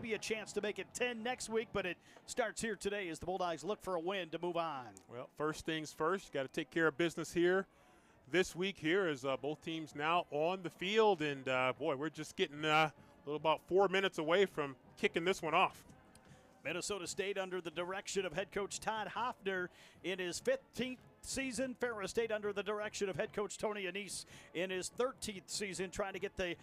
maybe a chance to make it 10 next week, but it starts here today as the Bulldogs look for a win to move on. Well, first things first, you got to take care of business here this week here as both teams now on the field. And, boy, we're just getting a little about 4 minutes away from kicking this one off. Minnesota State under the direction of head coach Todd Hoffner in his 15th season. Ferris State under the direction of head coach Tony Annese in his 13th season, trying to get the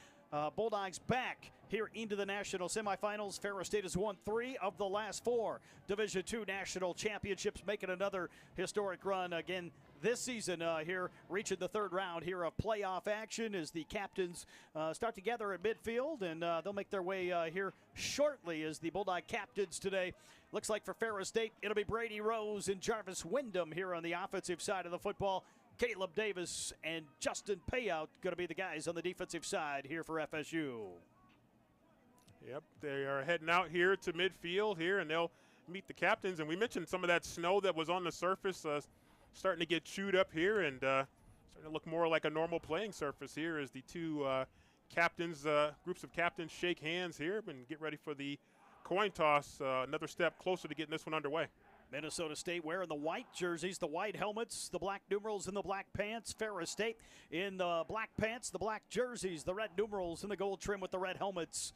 Bulldogs back here into the national semifinals. Ferris State has won 3 of the last 4 Division II national championships, making another historic run again this season here, reaching the 3rd round here of playoff action as the captains start together at midfield, and they'll make their way here shortly as the Bulldog captains today. Looks like for Ferris State, it'll be Brady Rose and Jarvis Wyndham here on the offensive side of the football. Caleb Davis and Justin Payout going to be the guys on the defensive side here for FSU. Yep, they are heading out here to midfield here, and they'll meet the captains. And we mentioned some of that snow that was on the surface starting to get chewed up here and starting to look more like a normal playing surface here as the two captains, groups of captains shake hands here and get ready for the coin toss, another step closer to getting this one underway. Minnesota State wearing the white jerseys, the white helmets, the black numerals, and the black pants. Ferris State in the black pants, the black jerseys, the red numerals, and the gold trim with the red helmets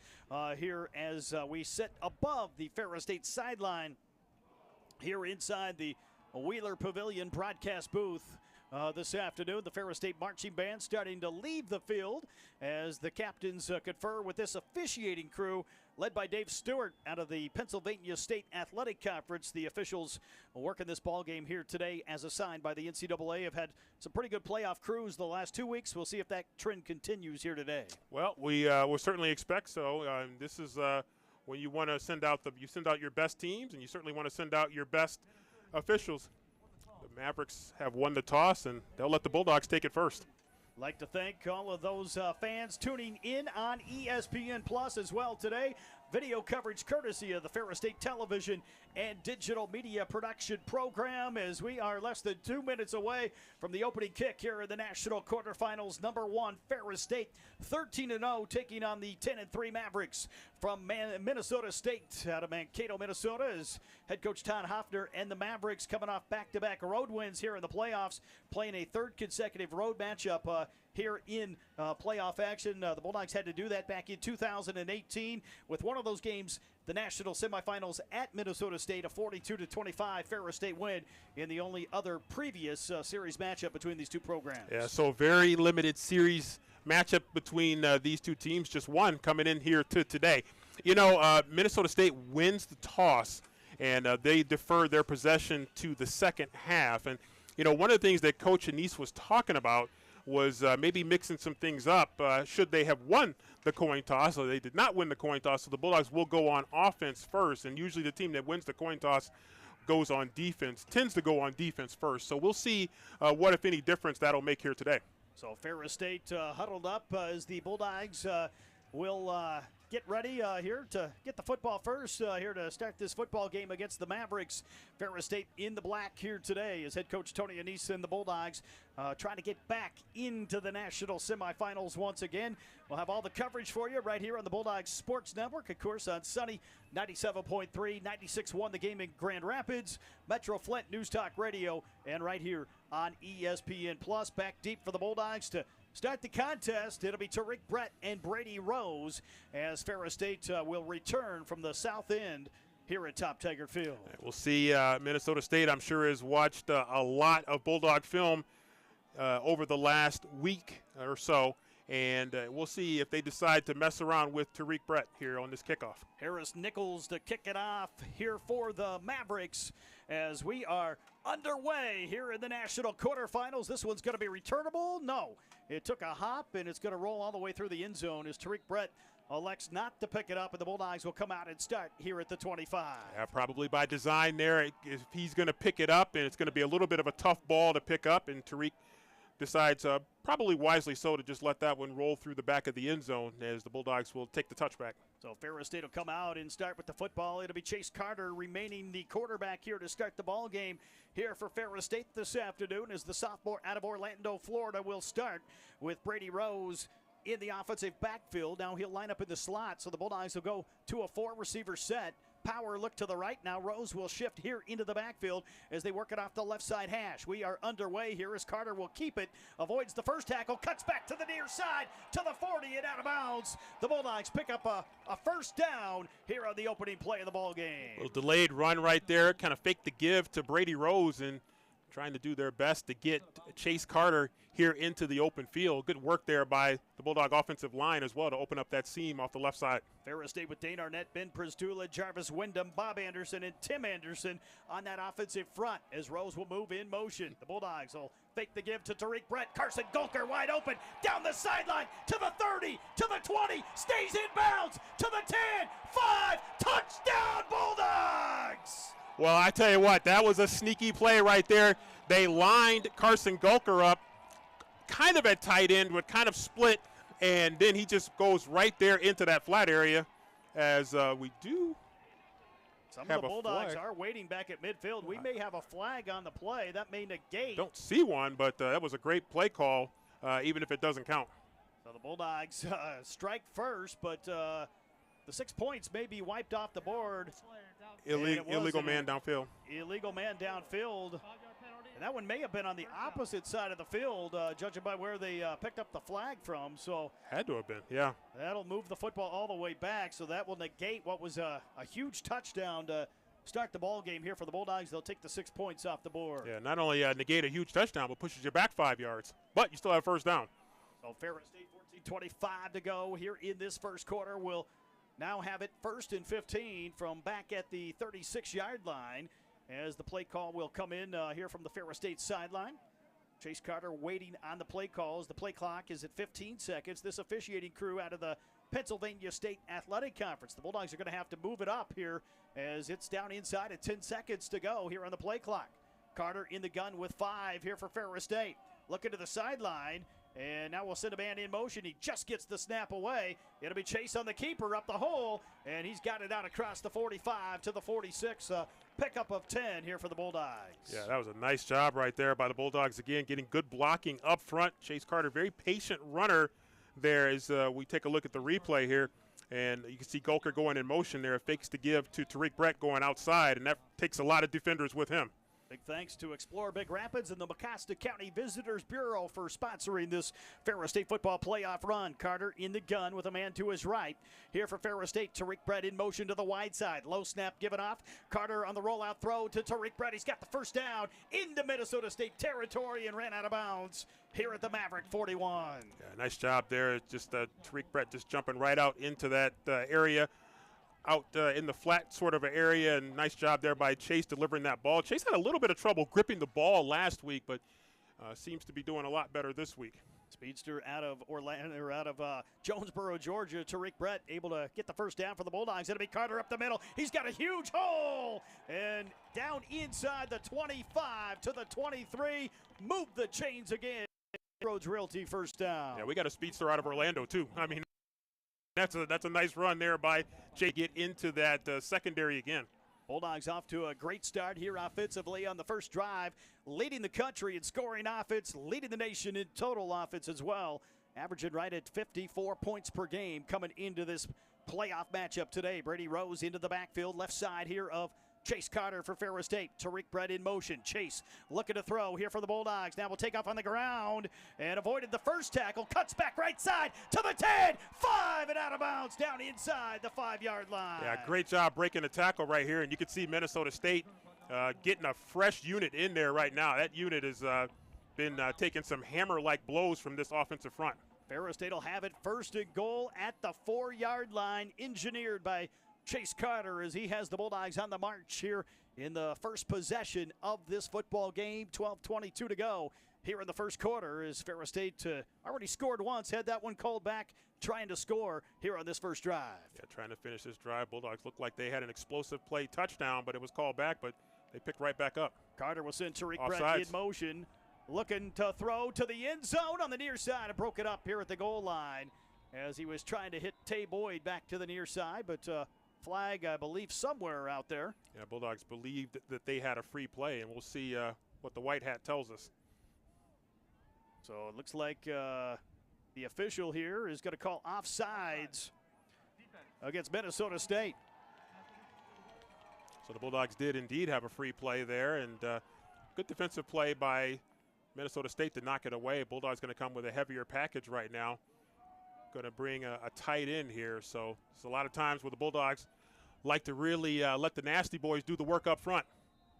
here as we sit above the Ferris State sideline here inside the Wheeler Pavilion broadcast booth. This afternoon, the Ferris State marching band starting to leave the field as the captains confer with this officiating crew led by Dave Stewart out of the Pennsylvania State Athletic Conference. The officials working this ball game here today as assigned by the NCAA have had some pretty good playoff crews the last 2 weeks. We'll see if that trend continues here today. Well, we will certainly expect so. This is when you want to send out your best teams, and you certainly want to send out your best officials. The Mavericks have won the toss, and they'll let the Bulldogs take it first. Like to thank all of those fans tuning in on ESPN Plus as well today. Video coverage courtesy of the Ferris State Television and Digital Media Production Program as we are less than 2 minutes away from the opening kick here in the national quarterfinals. Number 1, Ferris State, 13-0, taking on the 10-3 Mavericks from Minnesota State out of Mankato, Minnesota, as head coach Todd Hoffner and the Mavericks coming off back-to-back road wins here in the playoffs, playing a 3rd consecutive road matchup here in playoff action. The Bulldogs had to do that back in 2018 with one of those games, the national semifinals at Minnesota State, a 42-25 Ferris State win in the only other previous series matchup between these two programs. Yeah, so very limited series matchup between these two teams, just one coming in here to today. You know, Minnesota State wins the toss, and they defer their possession to the second half. And, you know, one of the things that Coach Annese was talking about was maybe mixing some things up should they have won the coin toss. So they did not win the coin toss, so the Bulldogs will go on offense first. And usually the team that wins the coin toss goes on defense, tends to go on defense first. So we'll see what, if any, difference that'll make here today. So Ferris State huddled up as the Bulldogs will get ready here to get the football first here to start this football game against the Mavericks. Ferris State in the black here today as head coach Tony Annese and the Bulldogs trying to get back into the national semifinals once again. We'll have all the coverage for you right here on the Bulldogs Sports Network, of course, on Sunny 97.3, 96.1 The Game in Grand Rapids, Metro Flint News Talk Radio, and right here on ESPN Plus. Back deep for the Bulldogs to start the contest. It'll be Tariq Brett and Brady Rose as Ferris State will return from the south end here at Top Tiger Field. We'll see. Minnesota State, I'm sure, has watched a lot of Bulldog film over the last week or so, and we'll see if they decide to mess around with Tariq Brett here on this kickoff. Harris Nichols to kick it off here for the Mavericks as we are underway here in the national quarterfinals. This one's going to be returnable? No. It took a hop, and it's going to roll all the way through the end zone as Tariq Brett elects not to pick it up, and the Bulldogs will come out and start here at the 25. Yeah, probably by design there. If he's going to pick it up, and it's going to be a little bit of a tough ball to pick up, and Tariq decides, probably wisely so, to just let that one roll through the back of the end zone as the Bulldogs will take the touchback. So Ferris State will come out and start with the football. It'll be Chase Carter remaining the quarterback here to start the ball game here for Ferris State this afternoon as the sophomore out of Orlando, Florida will start with Brady Rose in the offensive backfield. Now he'll line up in the slot, so the Bulldogs will go to a 4-receiver set. Power look to the right. Now Rose will shift here into the backfield as they work it off the left side hash. We are underway here as Carter will keep it, avoids the first tackle, cuts back to the near side to the 40 and out of bounds. The Bulldogs pick up a first down here on the opening play of the ball game. A little delayed run right there, kind of faked the give to Brady Rose and trying to do their best to get Chase Carter here into the open field. Good work there by the Bulldog offensive line as well to open up that seam off the left side. Ferris stayed with Dane Arnett, Ben Przdula, Jarvis Wyndham, Bob Anderson, and Tim Anderson on that offensive front as Rose will move in motion. The Bulldogs will fake the give to Tariq Brett. Carson Golker wide open, down the sideline, to the 30, to the 20, stays inbounds, to the 10, 5, touchdown Bulldogs! Well, I tell you what, that was a sneaky play right there. They lined Carson Golker up kind of at tight end, but kind of split, and then he just goes right there into that flat area as we do Some have of the Bulldogs flag. are waiting back at midfield. We may have a flag on the play. That may negate. Don't see one, but that was a great play call, even if it doesn't count. So the Bulldogs strike first, but the 6 points may be wiped off the board. Illegal man downfield. Illegal man downfield. And that one may have been on the opposite side of the field, judging by where they picked up the flag from. So Had to have been, yeah. that'll move the football all the way back. So that will negate what was a huge touchdown to start the ball game here for the Bulldogs. They'll take the 6 points off the board. Yeah, not only negate a huge touchdown, but pushes you back 5 yards. But you still have first down. So Ferris State 14:25 to go here in this first quarter. Will now have it 1st and 15 from back at the 36-yard line as the play call will come in here from the Ferris State sideline. Chase Carter waiting on the play calls. The play clock is at 15 seconds. This officiating crew out of the Pennsylvania State Athletic Conference. The Bulldogs are going to have to move it up here as it's down inside at 10 seconds to go here on the play clock. Carter in the gun with 5 here for Ferris State. Looking to the sideline. And now we'll send a man in motion. He just gets the snap away. It'll be Chase on the keeper up the hole. And he's got it out across the 45 to the 46. Pickup of 10 here for the Bulldogs. Yeah, that was a nice job right there by the Bulldogs again, getting good blocking up front. Chase Carter, very patient runner there as we take a look at the replay here. And you can see Golker going in motion there. Fakes to give to Tariq Brett going outside, and that takes a lot of defenders with him. Big thanks to Explore Big Rapids and the Mecosta County Visitors Bureau for sponsoring this Ferris State football playoff run. Carter in the gun with a man to his right. Here for Ferris State, Tariq Brett in motion to the wide side. Low snap given off. Carter on the rollout throw to Tariq Brett. He's got the first down into Minnesota State territory and ran out of bounds here at the Maverick 41. Yeah, nice job there. Just Tariq Brett just jumping right out into that area. Out in the flat sort of an area, and nice job there by Chase delivering that ball. Chase had a little bit of trouble gripping the ball last week, but seems to be doing a lot better this week. Speedster out of Orlando, or out of Jonesboro, Georgia. Tariq Brett able to get the first down for the Bulldogs. It'll be Carter up the middle. He's got a huge hole, and down inside the 25 to the 23. Move the chains again. Roads Realty first down. Yeah, we got a speedster out of Orlando too. I mean, that's a nice run there by Jay. Get into that secondary again. Bulldogs off to a great start here offensively on the first drive, leading the country in scoring offense, leading the nation in total offense as well, averaging right at 54 points per game coming into this playoff matchup today. Brady Rose into the backfield, left side here of Chase Carter for Ferris State. Tariq Brett in motion. Chase looking to throw here for the Bulldogs. Now will take off on the ground and avoided the first tackle. Cuts back right side to the 10, 5, and out of bounds down inside the 5-yard line. Yeah, great job breaking the tackle right here. And you can see Minnesota State getting a fresh unit in there right now. That unit has been taking some hammer-like blows from this offensive front. Ferris State will have it first and goal at the 4-yard line, engineered by Chase Carter as he has the Bulldogs on the march here in the first possession of this football game. 12:22 to go here in the first quarter as Ferris State already scored once, had that one called back, trying to score here on this first drive. Yeah, trying to finish this drive. Bulldogs looked like they had an explosive play touchdown, but it was called back, but they picked right back up. Carter will send Tariq Brett Offsides. in motion, looking to throw to the end zone on the near side and broke it up here at the goal line as he was trying to hit Tay Boyd back to the near side, but flag, I believe, somewhere out there. Yeah, Bulldogs believed that they had a free play, and we'll see what the white hat tells us. So it looks like The official here is going to call offsides against Minnesota State. So the Bulldogs did indeed have a free play there, and good defensive play by Minnesota State to knock it away. Bulldogs going to come with a heavier package right now. Going to bring a tight end here. So it's a lot of times where the Bulldogs like to really let the nasty boys do the work up front.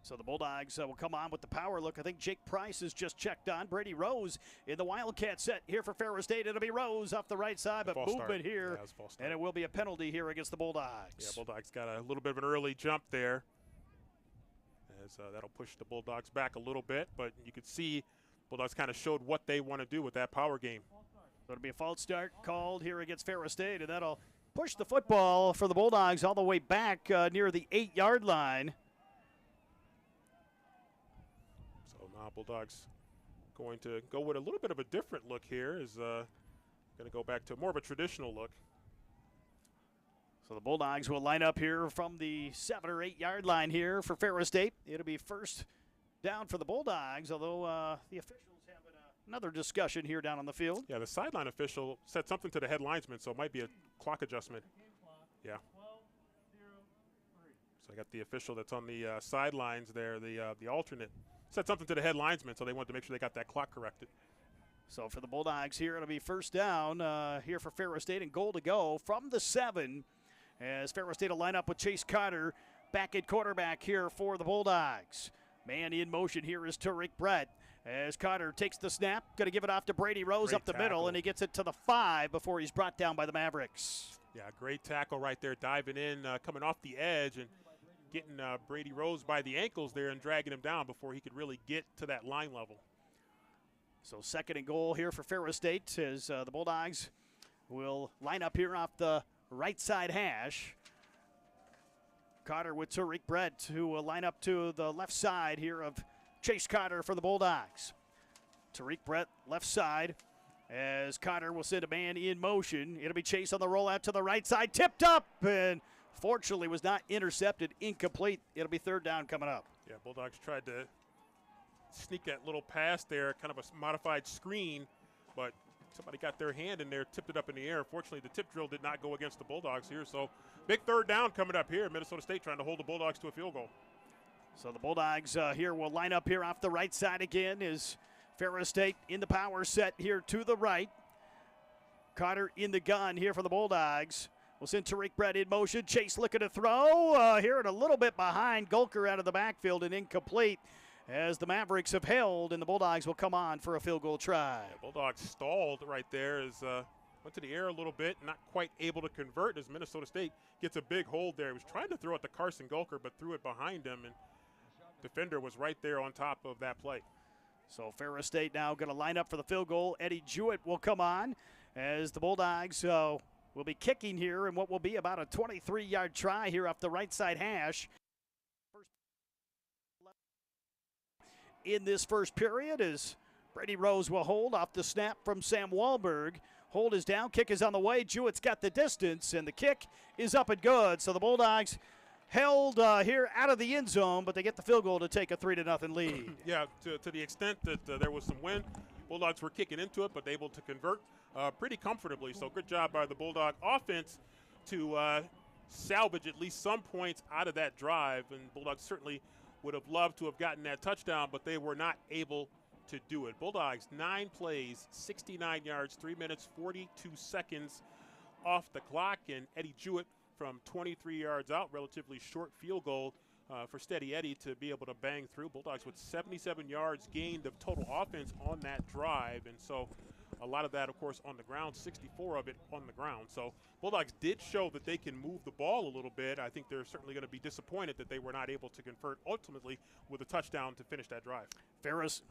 So the Bulldogs will come on with the power look. I think Jake Price has just checked on. Brady Rose in the Wildcat set here for Ferris State. It'll be Rose off the right side, but movement here, and it will be a penalty here against the Bulldogs. Yeah, Bulldogs got a little bit of an early jump there, as that'll push the Bulldogs back a little bit, but you could see Bulldogs kind of showed what they want to do with that power game. So it'll be a false start called here against Ferris State, and that'll push the football for the Bulldogs all the way back near the 8-yard line. So now Bulldogs going to go with a little bit of a different look here. Is going to go back to more of a traditional look. So the Bulldogs will line up here from the 7 or 8 yard line here for Ferris State. It'll be first down for the Bulldogs, although the officials having another discussion here down on the field. Yeah, the sideline official said something to the head linesman, so it might be a clock adjustment. Yeah. So I got the official that's on the sidelines there, the alternate, said something to the head linesman, so they wanted to make sure they got that clock corrected. So for the Bulldogs here, it'll be first down here for Ferris State, and goal to go from the 7. As Ferris State will line up with Chase Carter back at quarterback here for the Bulldogs. Man in motion here is Tariq Brett. As Carter takes the snap, going to give it off to Brady Rose up the middle, and he gets it to the 5 before he's brought down by the Mavericks. Yeah, great tackle right there, diving in, coming off the edge and getting Brady Rose by the ankles there and dragging him down before he could really get to that line level. So second and goal here for Ferris State as the Bulldogs will line up here off the right side hash. Carter with Tariq Brett, who will line up to the left side here of Chase Carter for the Bulldogs. Tariq Brett left side as Carter will send a man in motion. It'll be Chase on the rollout to the right side, tipped up, and fortunately was not intercepted, incomplete. It'll be third down coming up. Yeah, Bulldogs tried to sneak that little pass there, kind of a modified screen, but somebody got their hand in there, tipped it up in the air. Fortunately, the tip drill did not go against the Bulldogs here, so big third down coming up here. Minnesota State trying to hold the Bulldogs to a field goal. So the Bulldogs here will line up here off the right side again as Ferris State in the power set here to the right. Carter in the gun here for the Bulldogs. We'll send Tariq Brett in motion. Chase looking to throw here and a little bit behind. Gulker out of the backfield and incomplete as the Mavericks have held, and the Bulldogs will come on for a field goal try. Yeah, Bulldogs stalled right there as went to the air a little bit, not quite able to convert as Minnesota State gets a big hold there. He was trying to throw it to Carson Gulker, but threw it behind him, and defender was right there on top of that play. So Ferris State now going to line up for the field goal. Eddie Jewett will come on as the Bulldogs will be kicking here in what will be about a 23-yard try here off the right side hash. In this first period as Brady Rose will hold off the snap from Sam Wahlberg. Hold is down, kick is on the way. Jewett's got the distance, and the kick is up and good. So the Bulldogs held here out of the end zone, but they get the field goal to take a 3-0 lead. Yeah, to the extent that there was some wind, Bulldogs were kicking into it, but able to convert pretty comfortably. So good job by the Bulldog offense to salvage at least some points out of that drive, and Bulldogs certainly would have loved to have gotten that touchdown, but they were not able to do it. Bulldogs, 9 plays, 69 yards, 3 minutes, 42 seconds off the clock, and Eddie Jewett from 23 yards out, relatively short field goal for Steady Eddie to be able to bang through. Bulldogs with 77 yards gained of total offense on that drive, and so a lot of that, of course, on the ground, 64 of it on the ground. So Bulldogs did show that they can move the ball a little bit. I think they're certainly going to be disappointed that they were not able to convert ultimately with a touchdown to finish that drive. Ferris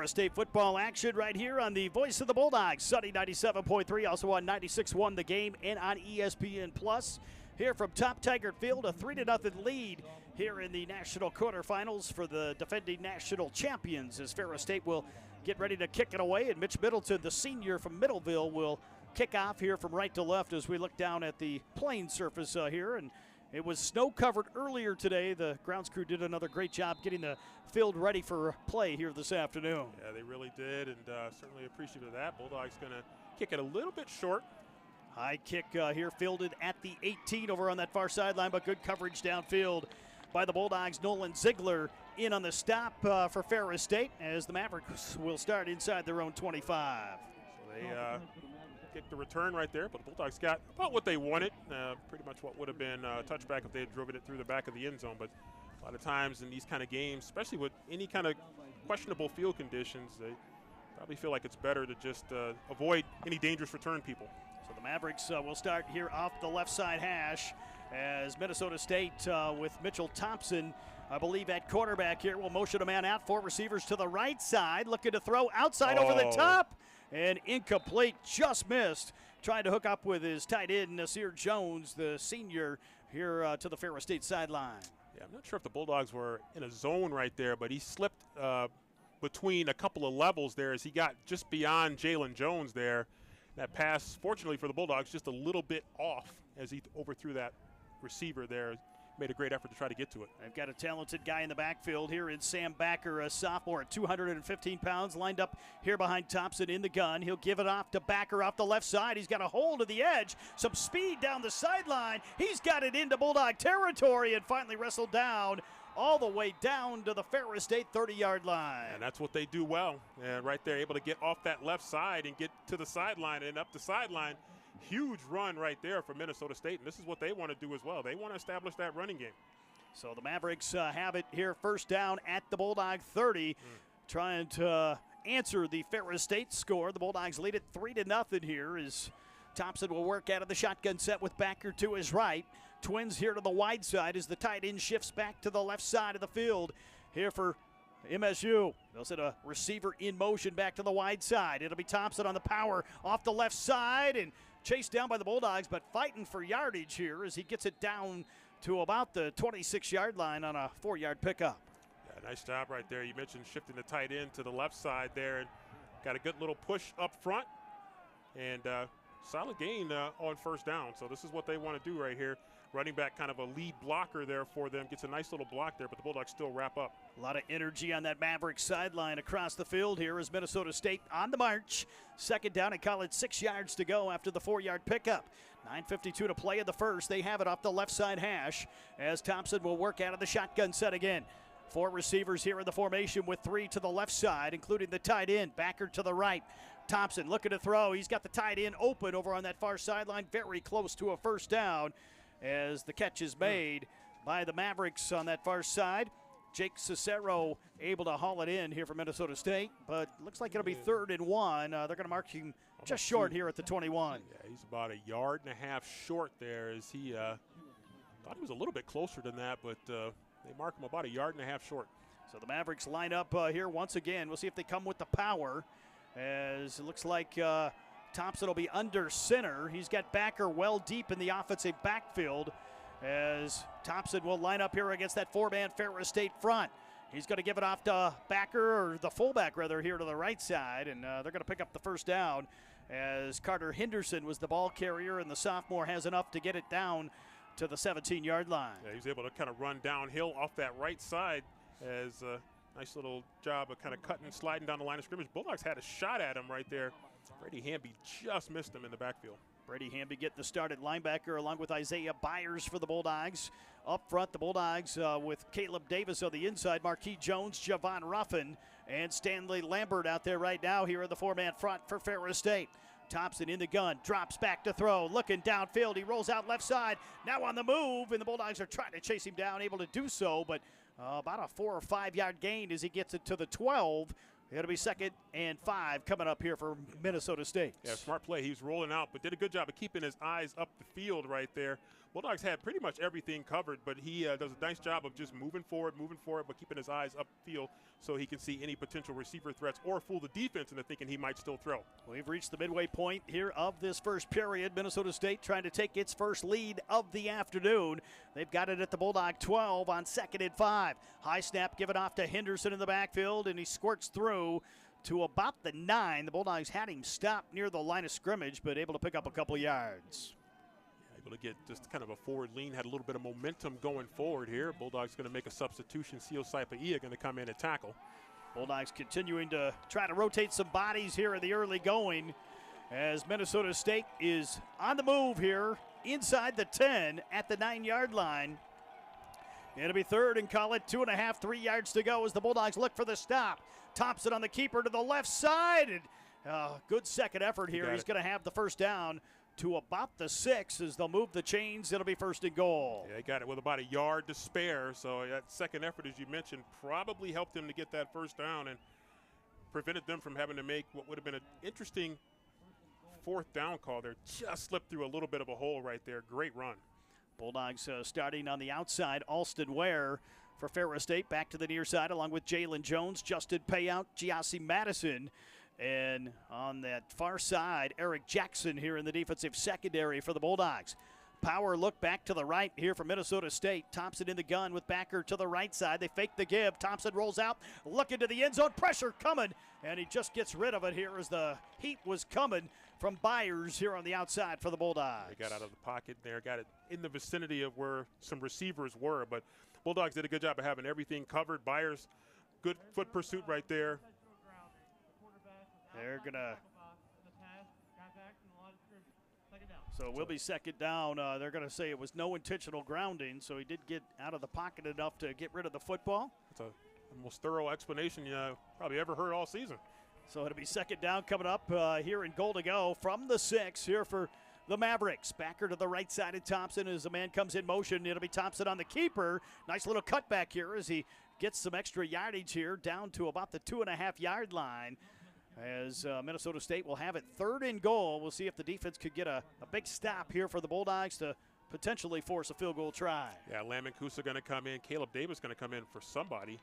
State football action right here on the Voice of the Bulldogs, Sunny 97.3, also on 96.1 The Game and on ESPN Plus. Here from Top Taggart Field, a 3-0 lead here in the national quarterfinals for the defending national champions as Ferris State will get ready to kick it away, and Mitch Middleton, the senior from Middleville, will kick off here from right to left as we look down at the playing surface here. And It was snow covered earlier today. The grounds crew did another great job getting the field ready for play here this afternoon. Yeah, they really did, and certainly appreciative of that. Bulldogs going to kick it a little bit short. High kick here fielded at the 18 over on that far sideline, but good coverage downfield by the Bulldogs. Nolan Ziegler in on the stop for Ferris State as the Mavericks will start inside their own 25. So they get the return right there, but the Bulldogs got about what they wanted, pretty much what would have been a touchback if they had driven it through the back of the end zone. But a lot of times in these kind of games, especially with any kind of questionable field conditions, they probably feel like it's better to just avoid any dangerous return people. So the Mavericks will start here off the left side hash as Minnesota State with Mitchell Thompson, I believe, at quarterback here, will motion a man out. 4 receivers to the right side, looking to throw outside over the top, and incomplete, just missed. Trying to hook up with his tight end, Nasir Jones, the senior, here to the Ferris State sideline. Yeah, I'm not sure if the Bulldogs were in a zone right there, but he slipped between a couple of levels there as he got just beyond Jalen Jones there. That pass, fortunately for the Bulldogs, just a little bit off as he overthrew that receiver there. Made a great effort to try to get to it. They've got a talented guy in the backfield here in Sam Backer, a sophomore at 215 pounds, lined up here behind Thompson in the gun. He'll give it off to Backer off the left side. He's got a hold of the edge, some speed down the sideline. He's got it into Bulldog territory and finally wrestled down all the way down to the Ferris State 30-yard line. And that's what they do well. And right there, able to get off that left side and get to the sideline and up the sideline. Huge run right there for Minnesota State, and this is what they want to do as well. They want to establish that running game. So the Mavericks have it here, first down at the Bulldog 30, trying to answer the Ferris State score. The Bulldogs lead it 3-0 here as Thompson will work out of the shotgun set with Backer to his right. Twins here to the wide side as the tight end shifts back to the left side of the field. Here for MSU, they'll set a receiver in motion back to the wide side. It'll be Thompson on the power off the left side and chased down by the Bulldogs, but fighting for yardage here as he gets it down to about the 26-yard line on a 4-yard pickup. Yeah, nice job right there. You mentioned shifting the tight end to the left side there and got a good little push up front and solid gain on first down. So this is what they want to do right here. Running back, kind of a lead blocker there for them. Gets a nice little block there, but the Bulldogs still wrap up. A lot of energy on that Mavericks sideline across the field here as Minnesota State on the march. Second down and call it 6 yards to go after the 4-yard pickup. 9:52 to play in the first. They have it off the left side hash as Thompson will work out of the shotgun set again. 4 receivers here in the formation with 3 to the left side, including the tight end, Backer to the right. Thompson looking to throw. He's got the tight end open over on that far sideline, very close to a first down as the catch is made by the Mavericks on that far side. Jake Cicero able to haul it in here for Minnesota State, but looks like it'll be 3rd and 1. They're going to mark him just short here at the 21. Yeah, he's about 1.5 yards short there as he thought he was a little bit closer than that, but they mark him about 1.5 yards short. So the Mavericks line up here once again. We'll see if they come with the power as it looks like Thompson will be under center. He's got Backer well deep in the offensive backfield as Thompson will line up here against that 4-man Ferris State front. He's going to give it off to Backer, or the fullback rather, here to the right side, and they're going to pick up the first down as Carter Henderson was the ball carrier, and the sophomore has enough to get it down to the 17-yard line. Yeah, he was able to kind of run downhill off that right side as nice little job of kind of cutting and sliding down the line of scrimmage. Bulldogs had a shot at him right there. Brady Hamby just missed him in the backfield. Brady Hamby getting the start at linebacker along with Isaiah Byers for the Bulldogs. Up front, the Bulldogs with Caleb Davis on the inside, Marquis Jones, Javon Ruffin, and Stanley Lambert out there right now here in the 4-man front for Ferris State. Thompson in the gun, drops back to throw, looking downfield. He rolls out left side, now on the move, and the Bulldogs are trying to chase him down, able to do so, but about a 4 or 5 yard gain as he gets it to the 12. It'll be 2nd and 5 coming up here for Minnesota State. Yeah, smart play. He was rolling out, but did a good job of keeping his eyes up the field right there. Bulldogs had pretty much everything covered, but he does a nice job of just moving forward, but keeping his eyes up the field so he can see any potential receiver threats or fool the defense into thinking he might still throw. We've reached the midway point here of this first period. Minnesota State trying to take its first lead of the afternoon. They've got it at the Bulldog 12 on 2nd and 5. High snap given off to Henderson in the backfield, and he squirts through to about the 9. The Bulldogs had him stopped near the line of scrimmage, but able to pick up a couple yards. Able to get just kind of a forward lean, had a little bit of momentum going forward here. Bulldogs going to make a substitution. Sio Saipaia going to come in and tackle. Bulldogs continuing to try to rotate some bodies here in the early going as Minnesota State is on the move here inside the 10 at the 9-yard line. It'll be third and call it 2.5, 3 yards to go as the Bulldogs look for the stop. Thompson on the keeper to the left side. And, good second effort here. He's going to have the first down to about the 6 as they'll move the chains. It'll be first and goal. Yeah, he got it with about a yard to spare. So that second effort, as you mentioned, probably helped him to get that first down and prevented them from having to make what would have been an interesting fourth down call there. Just slipped through a little bit of a hole right there. Great run. Bulldogs starting on the outside. Alston Ware for Ferris State. Back to the near side along with Jalen Jones, Justin Payout, Giassi Madison. And on that far side, Eric Jackson here in the defensive secondary for the Bulldogs. Power look back to the right here for Minnesota State. Thompson in the gun with backer to the right side. They fake the give. Thompson rolls out, looking to the end zone. Pressure coming, and he just gets rid of it here as the heat was coming from Byers here on the outside for the Bulldogs. They got out of the pocket there, got it in the vicinity of where some receivers were, but Bulldogs did a good job of having everything covered. Byers, good foot pursuit right there. They're going to. So it will be second down. They're going to say it was no intentional grounding, so he did get out of the pocket enough to get rid of the football. That's the most thorough explanation you probably ever heard all season. So it'll be second down coming up here in goal to go from the 6 here for the Mavericks. Backer to the right side of Thompson as the man comes in motion. It'll be Thompson on the keeper. Nice little cutback here as he gets some extra yardage here down to about the 2.5-yard line. As Minnesota State will have it third and goal. We'll see if the defense could get a big stop here for the Bulldogs to potentially force a field goal try. Yeah, Lamon Kusa going to come in. Caleb Davis going to come in for somebody.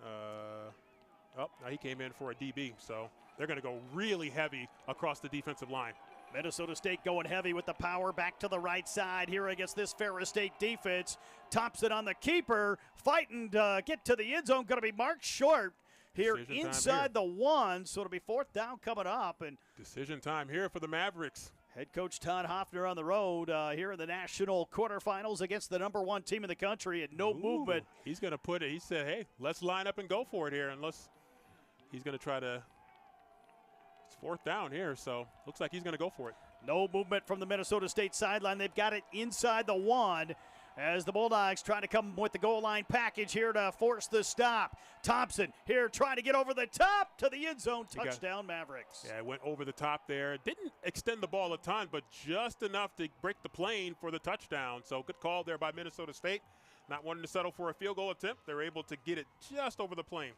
Now he came in for a DB, so they're going to go really heavy across the defensive line. Minnesota State going heavy with the power back to the right side here against this Ferris State defense. Thompson on the keeper, fighting to get to the end zone. Going to be marked short here inside the 1, so it'll be fourth down coming up. And decision time here for the Mavericks. Head coach Todd Hoffner on the road here in the national quarterfinals against the #1 team in the country, and no movement. He's going to put it. He said, hey, let's line up and go for it here. Unless he's going to try to. It's fourth down here, so looks like he's going to go for it. No movement from the Minnesota State sideline. They've got it inside the 1 as the Bulldogs try to come with the goal line package here to force the stop. Thompson here trying to get over the top to the end zone. Touchdown, Mavericks. Yeah, it went over the top there. Didn't extend the ball a ton, but just enough to break the plane for the touchdown. So good call there by Minnesota State. Not wanting to settle for a field goal attempt. They're able to get it just over the plane.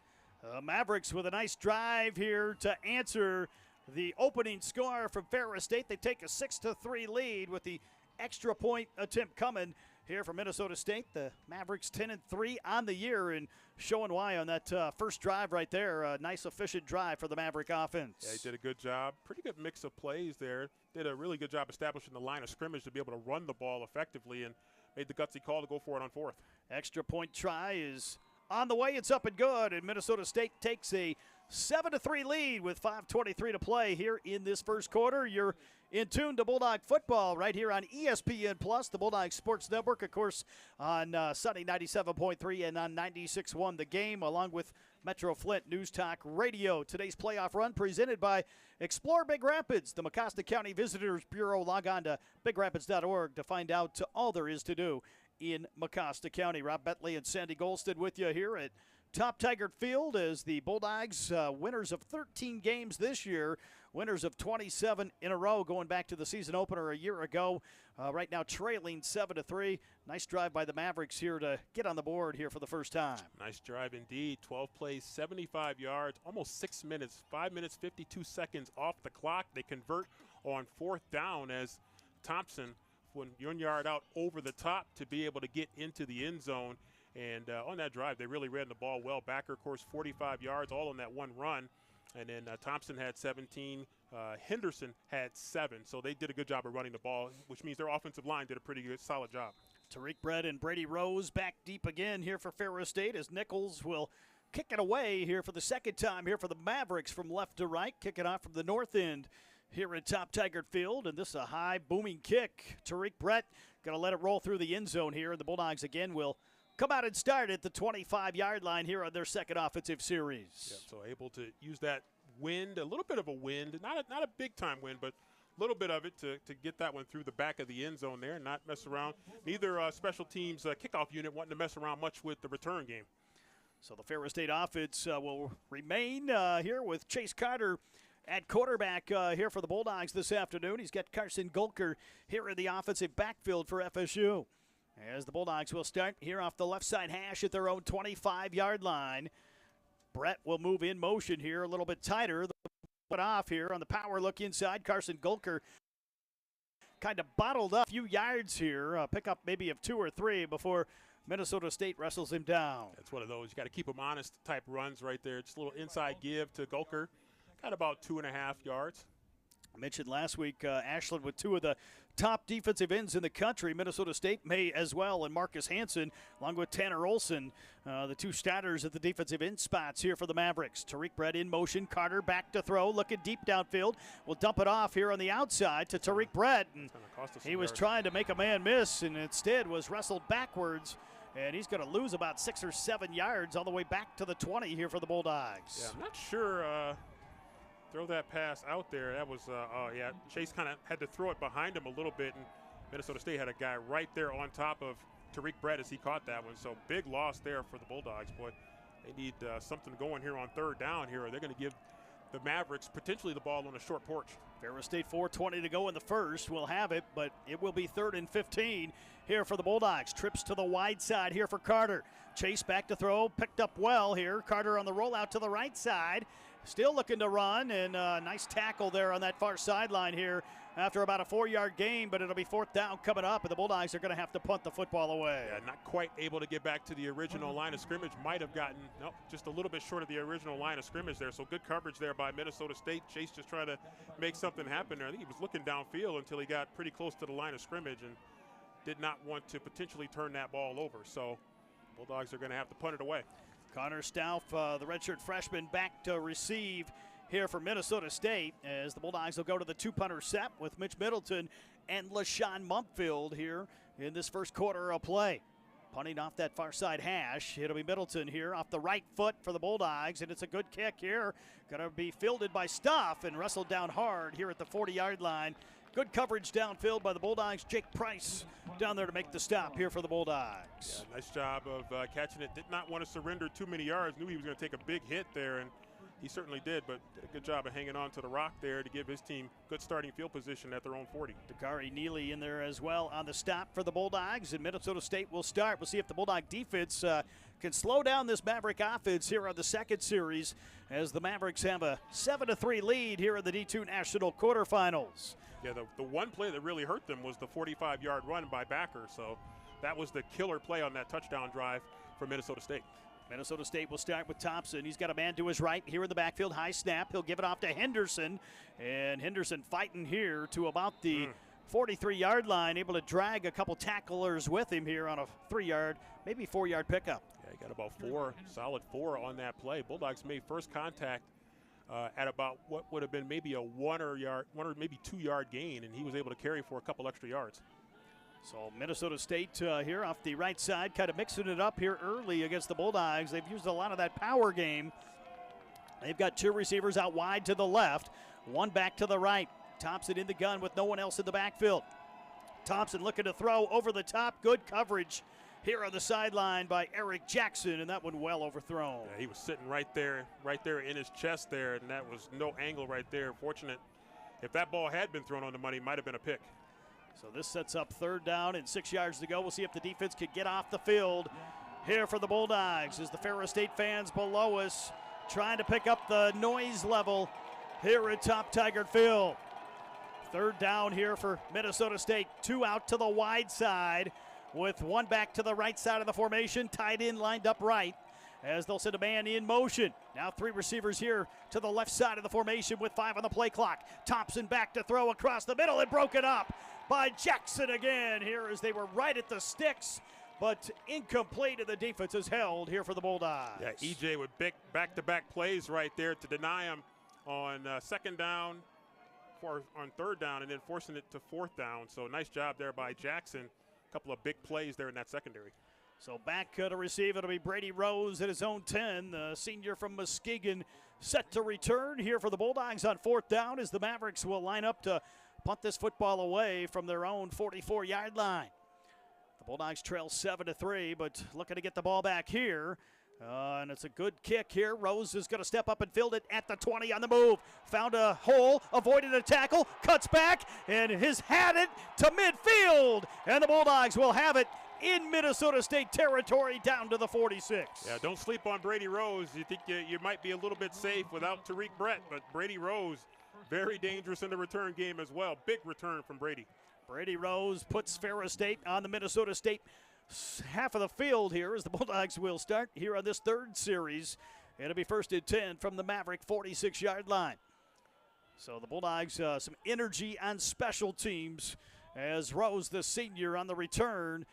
Mavericks with a nice drive here to answer the opening score from Ferris State. They take a 6-3 lead with the extra point attempt coming here from Minnesota State. The Mavericks 10-3 on the year, and showing why on that first drive right there. A nice efficient drive for the Maverick offense. Yeah, he did a good job. Pretty good mix of plays there. Did a really good job establishing the line of scrimmage to be able to run the ball effectively, and made the gutsy call to go for it on fourth. Extra point try is on the way. It's up and good, and Minnesota State takes a 7-3 lead with 5:23 to play here in this first quarter. You're in tune to Bulldog football right here on ESPN Plus, the Bulldog Sports Network, of course, on Sunday 97.3 and on 96.1 The Game, along with Metro Flint News Talk Radio. Today's playoff run presented by Explore Big Rapids, the Mecosta County Visitors Bureau. Log on to bigrapids.org to find out all there is to do in Mecosta County. Rob Bentley and Sandy Golston with you here at Top Taggart Field as the Bulldogs, winners of 13 games this year, winners of 27 in a row going back to the season opener a year ago. Right now trailing 7-3. Nice drive by the Mavericks here to get on the board here for the first time. Nice drive indeed. 12 plays, 75 yards, almost 6 minutes, 5 minutes, 52 seconds off the clock. They convert on fourth down as Thompson, 1 yard out over the top to be able to get into the end zone. And on that drive, they really ran the ball well. Backer, of course, 45 yards, all on that one run. And then Thompson had 17. Henderson had 7. So they did a good job of running the ball, which means their offensive line did a pretty good, solid job. Tariq Brett and Brady Rose back deep again here for Ferris State as Nichols will kick it away here for the second time here for the Mavericks from left to right. Kick it off from the north end here at Top Tiger Field, and this is a high booming kick. Tariq Brett going to let it roll through the end zone here, and the Bulldogs again will come out and start at the 25-yard line here on their second offensive series. Yep, so able to use that wind, a little bit of a wind, not a big-time wind, but a little bit of it to get that one through the back of the end zone there and not mess around. Neither special teams kickoff unit wanting to mess around much with the return game. So the Ferris State offense will remain here with Chase Carter at quarterback here for the Bulldogs this afternoon. He's got Carson Gulker here in the offensive backfield for FSU. As the Bulldogs will start here off the left side hash at their own 25-yard line. Brett will move in motion here a little bit tighter. But off here on the power look inside. Carson Gulker kind of bottled up a few yards here. Pick up maybe of 2 or 3 before Minnesota State wrestles him down. That's one of those. You got to keep him honest type runs right there. Just a little inside give to Gulker. Got about 2.5 yards. I mentioned last week Ashland with 2 of the top defensive ends in the country. Minnesota State may as well, and Marcus Hansen along with Tanner Olson, the 2 starters at the defensive end spots here for the Mavericks. Tariq Brett in motion, Carter back to throw, looking deep downfield. We'll dump it off here on the outside to Tariq Brett. And he was trying to make a man miss and instead was wrestled backwards. And he's going to lose about 6 or 7 yards all the way back to the 20 here for the Bulldogs. Yeah, I'm not sure. Throw that pass out there. That was, yeah, Chase kind of had to throw it behind him a little bit, and Minnesota State had a guy right there on top of Tariq Brett as he caught that one. So big loss there for the Bulldogs. Boy, they need something going here on third down here, or they're going to give the Mavericks potentially the ball on a short porch. Ferris State 4:20 to go in the first. Will have it, but it will be 3rd and 15 here for the Bulldogs. Trips to the wide side here for Carter. Chase back to throw, picked up well here. Carter on the rollout to the right side. Still looking to run, and nice tackle there on that far sideline here after about a 4-yard gain, but it'll be 4th down coming up, and the Bulldogs are going to have to punt the football away. Yeah, not quite able to get back to the original line of scrimmage. Might have gotten, nope, just a little bit short of the original line of scrimmage there. So good coverage there by Minnesota State. Chase just trying to make something happen there. I think he was looking downfield until he got pretty close to the line of scrimmage and did not want to potentially turn that ball over. So Bulldogs are going to have to punt it away. Connor Stauff, the redshirt freshman, back to receive here for Minnesota State as the Bulldogs will go to the 2-punter set with Mitch Middleton and LaShawn Mumpfield here in this first quarter of play. Punting off that far side hash. It'll be Middleton here off the right foot for the Bulldogs, and it's a good kick here. Going to be fielded by Stauff and wrestled down hard here at the 40-yard line. Good coverage downfield by the Bulldogs. Jake Price down there to make the stop here for the Bulldogs. Yeah, nice job of catching it. Did not want to surrender too many yards. Knew he was going to take a big hit there, and he certainly did, but did a good job of hanging on to the rock there to give his team good starting field position at their own 40. Dakari Neely in there as well on the stop for the Bulldogs, and Minnesota State will start. We'll see if the Bulldog defense can slow down this Maverick offense here on the second series as the Mavericks have a 7-3 lead here in the D2 National quarterfinals. Yeah, the one play that really hurt them was the 45-yard run by Backer, so that was the killer play on that touchdown drive for Minnesota State. Minnesota State will start with Thompson. He's got a man to his right here in the backfield. High snap. He'll give it off to Henderson. And Henderson fighting here to about the 43-yard line, able to drag a couple tacklers with him here on a 3-yard, maybe 4-yard pickup. Yeah, he got about 4, solid 4 on that play. Bulldogs made first contact at about what would have been maybe a 1 or maybe 2-yard gain, and he was able to carry for a couple extra yards. So Minnesota State here off the right side, kind of mixing it up here early against the Bulldogs. They've used a lot of that power game. They've got 2 receivers out wide to the left, 1 back to the right. Thompson in the gun with no one else in the backfield. Thompson looking to throw over the top. Good coverage here on the sideline by Eric Jackson, and that one well overthrown. Yeah, he was sitting right there in his chest there, and that was no angle right there. Fortunate. If that ball had been thrown on the money, it might have been a pick. So this sets up 3rd down and 6 yards to go. We'll see if the defense can get off the field here for the Bulldogs as the Ferris State fans below us trying to pick up the noise level here at Top Tiger Field. 3rd down here for Minnesota State. 2 out to the wide side with 1 back to the right side of the formation. Tight end lined up right as they'll send a man in motion. Now 3 receivers here to the left side of the formation with 5 on the play clock. Thompson back to throw across the middle and broken up by Jackson again here as they were right at the sticks, but incomplete, and the defense is held here for the Bulldogs. Yeah, EJ with big back-to-back plays right there to deny him on 2nd down, on third down and then forcing it to fourth down. So nice job there by Jackson. A couple of big plays there in that secondary. So back to receive, it'll be Brady Rose at his own 10. The senior from Muskegon set to return here for the Bulldogs on fourth down as the Mavericks will line up to punt this football away from their own 44-yard line. The Bulldogs trail 7-3, but looking to get the ball back here. And it's a good kick here. Rose is going to step up and field it at the 20 on the move. Found a hole, avoided a tackle, cuts back, and has had it to midfield. And the Bulldogs will have it in Minnesota State territory down to the 46. Yeah, don't sleep on Brady Rose. You think you might be a little bit safe without Tariq Brett, but Brady Rose, very dangerous in the return game as well. Big return from Brady. Brady Rose puts Ferris State on the Minnesota State half of the field here as the Bulldogs will start here on this third series. It'll be first and 10 from the Maverick 46-yard line. So the Bulldogs, some energy on special teams as Rose, the senior, on the return,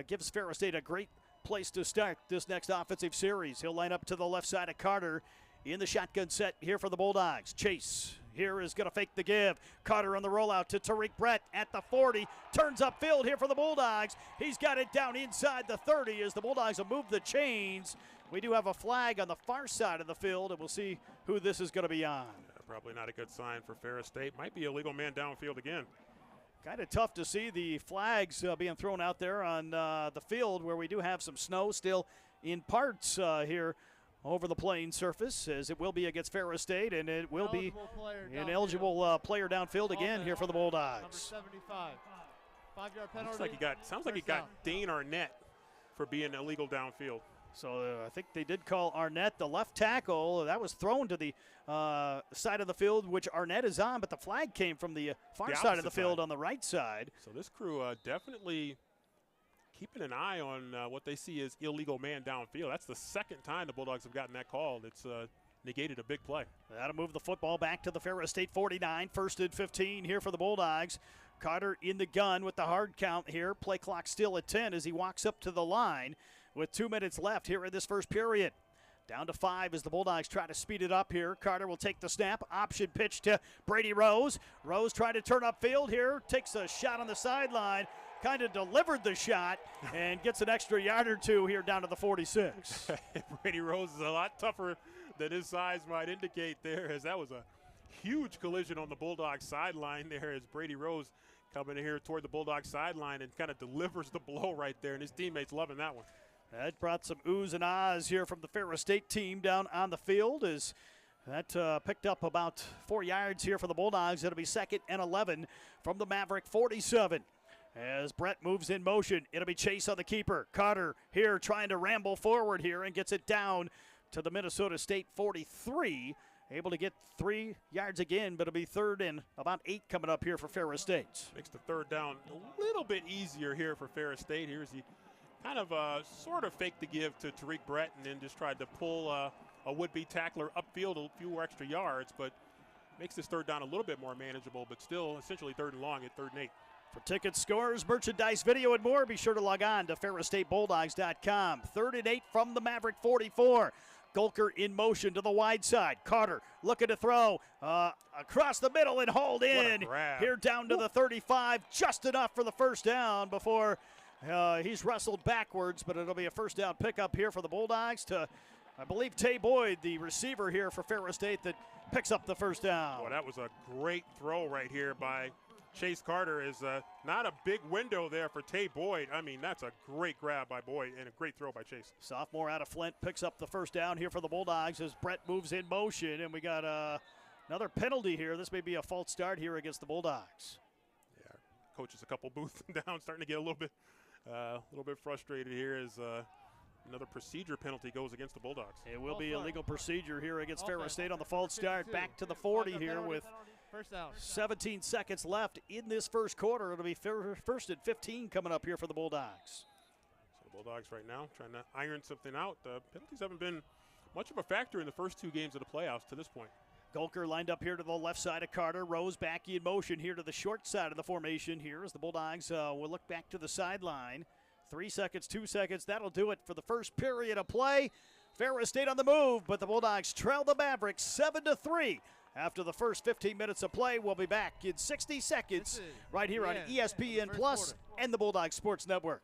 gives Ferris State a great place to start this next offensive series. He'll line up to the left side of Carter in the shotgun set here for the Bulldogs. Chase here is going to fake the give. Carter on the rollout to Tariq Brett at the 40. Turns upfield here for the Bulldogs. He's got it down inside the 30 as the Bulldogs will move the chains. We do have a flag on the far side of the field, and we'll see who this is going to be on. Probably not a good sign for Ferris State. Might be a legal man downfield again. Kind of tough to see the flags being thrown out there on the field where we do have some snow still in parts here over the playing surface, as it will be against Ferris State, and it will be an eligible player downfield again here for the Bulldogs. Number 75. 5-yard penalty. Sounds like he got Dane Arnett for being illegal downfield. So I think they did call Arnett the left tackle. That was thrown to the side of the field, which Arnett is on, but the flag came from the far side of the field on the right side. So this crew definitely keeping an eye on what they see as illegal man downfield. That's the second time the Bulldogs have gotten that call. It's negated a big play. That'll move the football back to the Ferris State 49. First and 15 here for the Bulldogs. Carter in the gun with the hard count here. Play clock still at 10 as he walks up to the line with 2 minutes left here in this first period. Down to 5 as the Bulldogs try to speed it up here. Carter will take the snap. Option pitch to Brady Rose. Rose trying to turn upfield here. Takes a shot on the sideline. Kind of delivered the shot and gets an extra yard or two here down to the 46. Brady Rose is a lot tougher than his size might indicate there, as that was a huge collision on the Bulldogs sideline there as Brady Rose coming in here toward the Bulldogs sideline and kind of delivers the blow right there, and his teammates loving that one. That brought some oohs and ahs here from the Ferris State team down on the field as that picked up about 4 yards here for the Bulldogs. It'll be second and 11 from the Maverick 47. As Brett moves in motion, it'll be Chase on the keeper. Carter here trying to ramble forward here and gets it down to the Minnesota State 43. Able to get 3 yards again, but it'll be third and about 8 coming up here for Ferris State. Makes the third down a little bit easier here for Ferris State. Here's the kind of sort of faked the give to Tariq Brett and then just tried to pull a would-be tackler upfield a few extra yards, but makes this third down a little bit more manageable, but still essentially third and long at 3rd and 8. For tickets, scores, merchandise, video, and more, be sure to log on to FerrisStateBulldogs.com. 3rd and 8 from the Maverick 44. Golker in motion to the wide side. Carter looking to throw across the middle and hauled in. Here down to the 35. Just enough for the first down before he's wrestled backwards, but it'll be a first down pickup here for the Bulldogs to, I believe, Tay Boyd, the receiver here for Ferris State, that picks up the first down. Well, that was a great throw right here by Chase Carter. Is not a big window there for Tay Boyd. I mean, that's a great grab by Boyd and a great throw by Chase. Sophomore out of Flint picks up the first down here for the Bulldogs as Brett moves in motion, and we got another penalty here. This may be a false start here against the Bulldogs. Yeah, coach is a couple booths down, starting to get a little bit frustrated here as another procedure penalty goes against the Bulldogs. It will be a legal procedure here against Ferris State on the false start. Back to the 40 here with 17 seconds left in this first quarter. It'll be first and 15 coming up here for the Bulldogs. So the Bulldogs right now trying to iron something out. Penalties haven't been much of a factor in the first 2 games of the playoffs to this point. Golker lined up here to the left side of Carter. Rose back in motion here to the short side of the formation here as the Bulldogs will look back to the sideline. 3 seconds, 2 seconds. That'll do it for the first period of play. Ferris State on the move, but the Bulldogs trail the Mavericks 7-3 after the first 15 minutes of play. We'll be back in 60 seconds right here on ESPN Plus and the Bulldog Sports Network.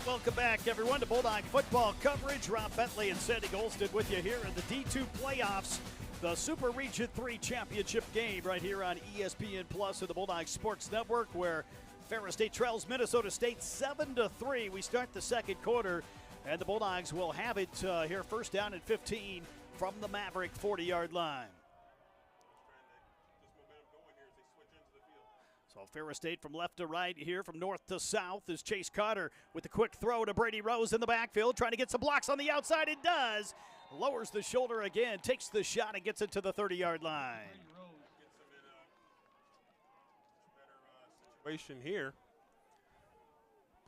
Welcome back, everyone, to Bulldog football coverage. Rob Bentley and Sandy Golston with you here in the D2 playoffs, the Super Region 3 championship game right here on ESPN Plus and the Bulldog Sports Network, where Ferris State trails Minnesota State 7-3. We start the second quarter, and the Bulldogs will have it here first down and 15 from the Maverick 40-yard line. So Ferris State from left to right here, from north to south, is Chase Carter with the quick throw to Brady Rose in the backfield, trying to get some blocks on the outside. It does. Lowers the shoulder again, takes the shot, and gets it to the 30-yard line. Situation here.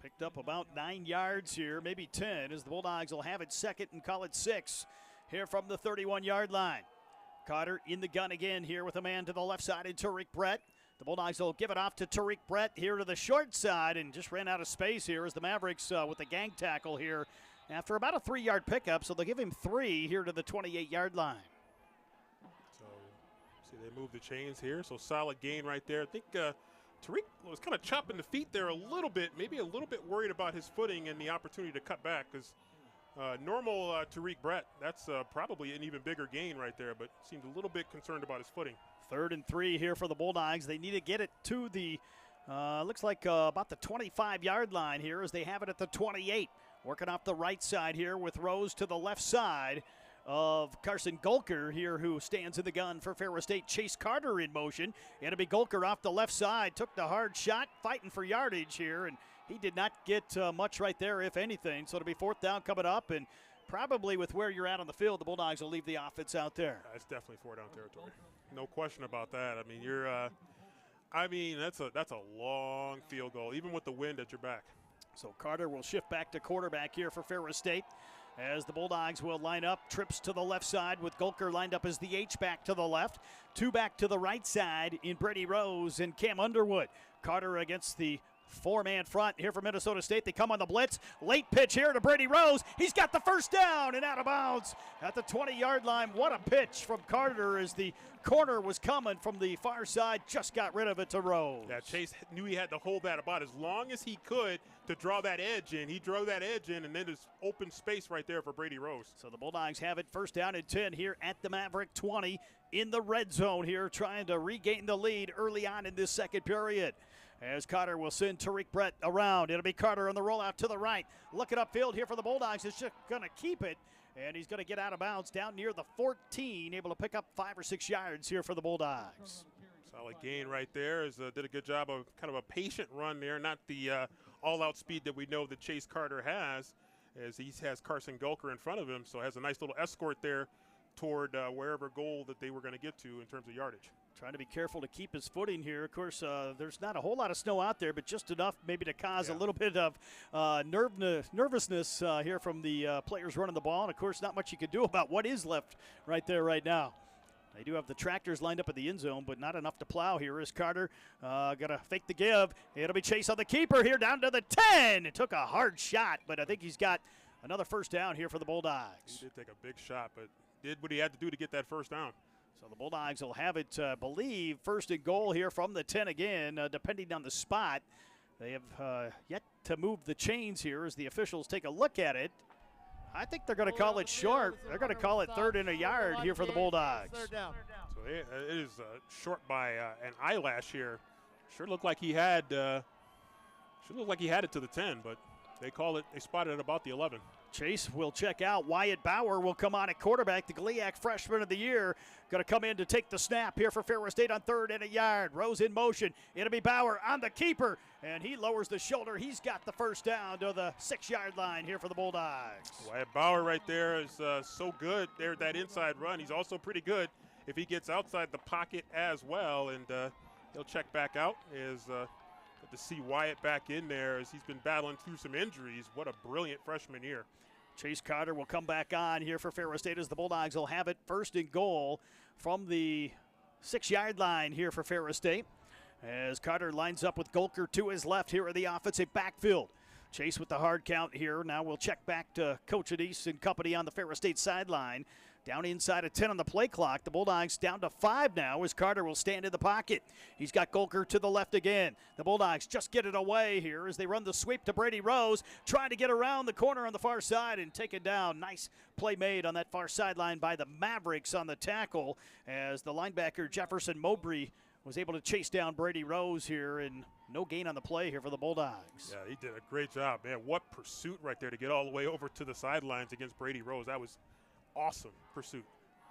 Picked up about 9 yards here, maybe 10, as the Bulldogs will have it second and call it 6 here from the 31-yard line. Carter in the gun again here with a man to the left side in Tariq Brett. The Bulldogs will give it off to Tariq Brett here to the short side, and just ran out of space here as the Mavericks with the gang tackle here after about a 3-yard pickup, so they'll give him 3 here to the 28-yard line. So, see, they move the chains here, so solid gain right there. I think Tariq was kind of chopping the feet there a little bit, maybe a little bit worried about his footing and the opportunity to cut back, because normal Tariq Brett, that's probably an even bigger gain right there, but seemed a little bit concerned about his footing. 3rd and 3 here for the Bulldogs. They need to get it to the, looks like about the 25-yard line here, as they have it at the 28. Working off the right side here with Rose to the left side of Carson Gulker here, who stands in the gun for Ferris State. Chase Carter in motion. It'll be Gulker off the left side. Took the hard shot, fighting for yardage here, and he did not get much right there, if anything. So it'll be 4th down coming up, and probably with where you're at on the field, the Bulldogs will leave the offense out there. It's definitely 4-down territory. No question about that. I mean, that's a long field goal, even with the wind at your back. So Carter will shift back to quarterback here for Ferris State, as the Bulldogs will line up. Trips to the left side with Gulker lined up as the H-back to the left. 2 back to the right side in Brady Rose and Cam Underwood. Carter against the 4-man front here for Minnesota State. They come on the blitz. Late pitch here to Brady Rose. He's got the first down and out of bounds at the 20-yard line. What a pitch from Carter, as the corner was coming from the far side. Just got rid of it to Rose. Yeah, Chase knew he had to hold that about as long as he could to draw that edge in. He drove that edge in, and then there's open space right there for Brady Rose. So the Bulldogs have it first down and 10 here at the Maverick 20 in the red zone here, trying to regain the lead early on in this second period. As Carter will send Tariq Brett around. It'll be Carter on the rollout to the right. Looking upfield here for the Bulldogs. It's just going to keep it, and he's going to get out of bounds down near the 14, able to pick up 5 or 6 yards here for the Bulldogs. Solid gain right there. Did a good job of kind of a patient run there, not the all-out speed that we know that Chase Carter has, as he has Carson Gulker in front of him, so has a nice little escort there toward wherever goal that they were going to get to in terms of yardage. Trying to be careful to keep his footing here. Of course, there's not a whole lot of snow out there, but just enough maybe to cause a little bit of nervousness here from the players running the ball. And, of course, not much you can do about what is left right there right now. They do have the tractors lined up at the end zone, but not enough to plow here. Is Carter going to fake the give. It'll be Chase on the keeper here down to the 10. It took a hard shot, but I think he's got another first down here for the Bulldogs. He did take a big shot, but did what he had to do to get that first down. So the Bulldogs will have it, believe, first and goal here from the 10 again, depending on the spot. They have yet to move the chains here as the officials take a look at it. I think they're going to call it short. They're going to call it 3rd and a yard here for the Bulldogs. Third down. So it is short by an eyelash here. Sure looked like he had it to the 10, but they call it. They spotted it about the 11. Chase will check out. Wyatt Bauer will come on at quarterback, the GLIAC Freshman of the Year. Going to come in to take the snap here for Ferris State on 3rd and a yard. Rose in motion. It'll be Bauer on the keeper, and he lowers the shoulder. He's got the first down to the 6-yard line here for the Bulldogs. Wyatt Bauer right there is so good there, that inside run. He's also pretty good if he gets outside the pocket as well, and he'll check back out. Good to see Wyatt back in there as he's been battling through some injuries. What a brilliant freshman year. Chase Carter will come back on here for Ferris State as the Bulldogs will have it 1st and goal from the 6-yard line here for Ferris State. As Carter lines up with Golker to his left here in the offensive backfield. Chase with the hard count here. Now we'll check back to Coach Adise and company on the Ferris State sideline. Down inside of 10 on the play clock. The Bulldogs down to 5 now as Carter will stand in the pocket. He's got Golker to the left again. The Bulldogs just get it away here as they run the sweep to Brady Rose, trying to get around the corner on the far side and take it down. Nice play made on that far sideline by the Mavericks on the tackle as the linebacker Jefferson Mowbray was able to chase down Brady Rose here, and no gain on the play here for the Bulldogs. Yeah, he did a great job, man. What pursuit right there to get all the way over to the sidelines against Brady Rose. That was awesome pursuit.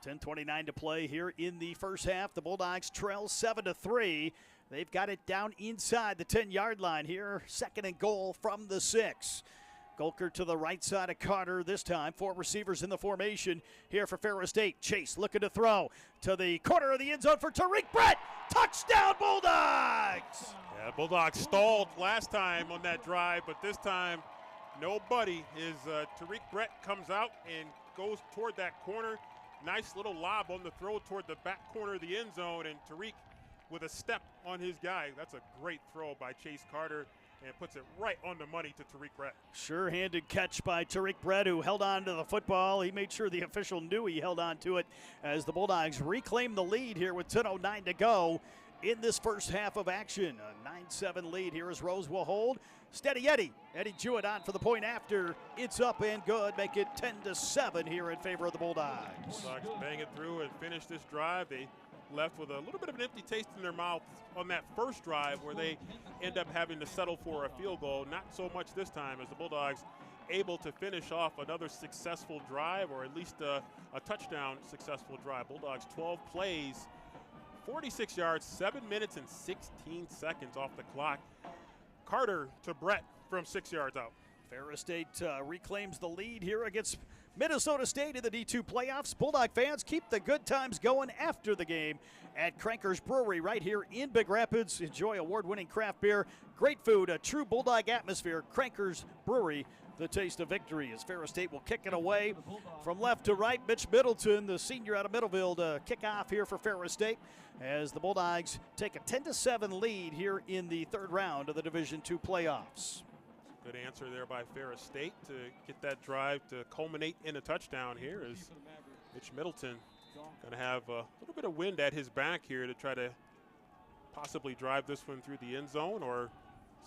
10:29 to play here in the first half. The Bulldogs trail 7-3. They've got it down inside the 10-yard line here. 2nd and goal from the 6. Golker to the right side of Carter this time. 4 receivers in the formation here for Ferris State. Chase looking to throw to the corner of the end zone for Tariq Brett. Touchdown Bulldogs! Yeah, Bulldogs stalled last time on that drive, but this time nobody is. Tariq Brett comes out and goes toward that corner. Nice little lob on the throw toward the back corner of the end zone, and Tariq with a step on his guy. That's a great throw by Chase Carter and puts it right on the money to Tariq Brett. Sure-handed catch by Tariq Brett, who held on to the football. He made sure the official knew he held on to it as the Bulldogs reclaim the lead here with 10:09 to go in this first half of action. A 9-7 lead here as Rose will hold. Steady Eddie Jewett on for the point after. It's up and good. Make it 10-7 here in favor of the Bulldogs. Bulldogs bang it through and finish this drive. They left with a little bit of an empty taste in their mouth on that first drive where they end up having to settle for a field goal. Not so much this time as the Bulldogs able to finish off another successful drive, or at least a touchdown successful drive. Bulldogs 12 plays, 46 yards, 7 minutes and 16 seconds off the clock. Carter to Brett from 6 yards out. Ferris State reclaims the lead here against Minnesota State in the D2 playoffs. Bulldog fans, keep the good times going after the game at Cranker's Brewery right here in Big Rapids. Enjoy award-winning craft beer, great food, a true Bulldog atmosphere. Cranker's Brewery, the taste of victory, as Ferris State will kick it away from left to right. Mitch Middleton, the senior out of Middleville, to kick off here for Ferris State as the Bulldogs take a 10-7 lead here in the 3rd round of the Division II playoffs. Good answer there by Ferris State to get that drive to culminate in a touchdown here, as Mitch Middleton going to have a little bit of wind at his back here to try to possibly drive this one through the end zone, or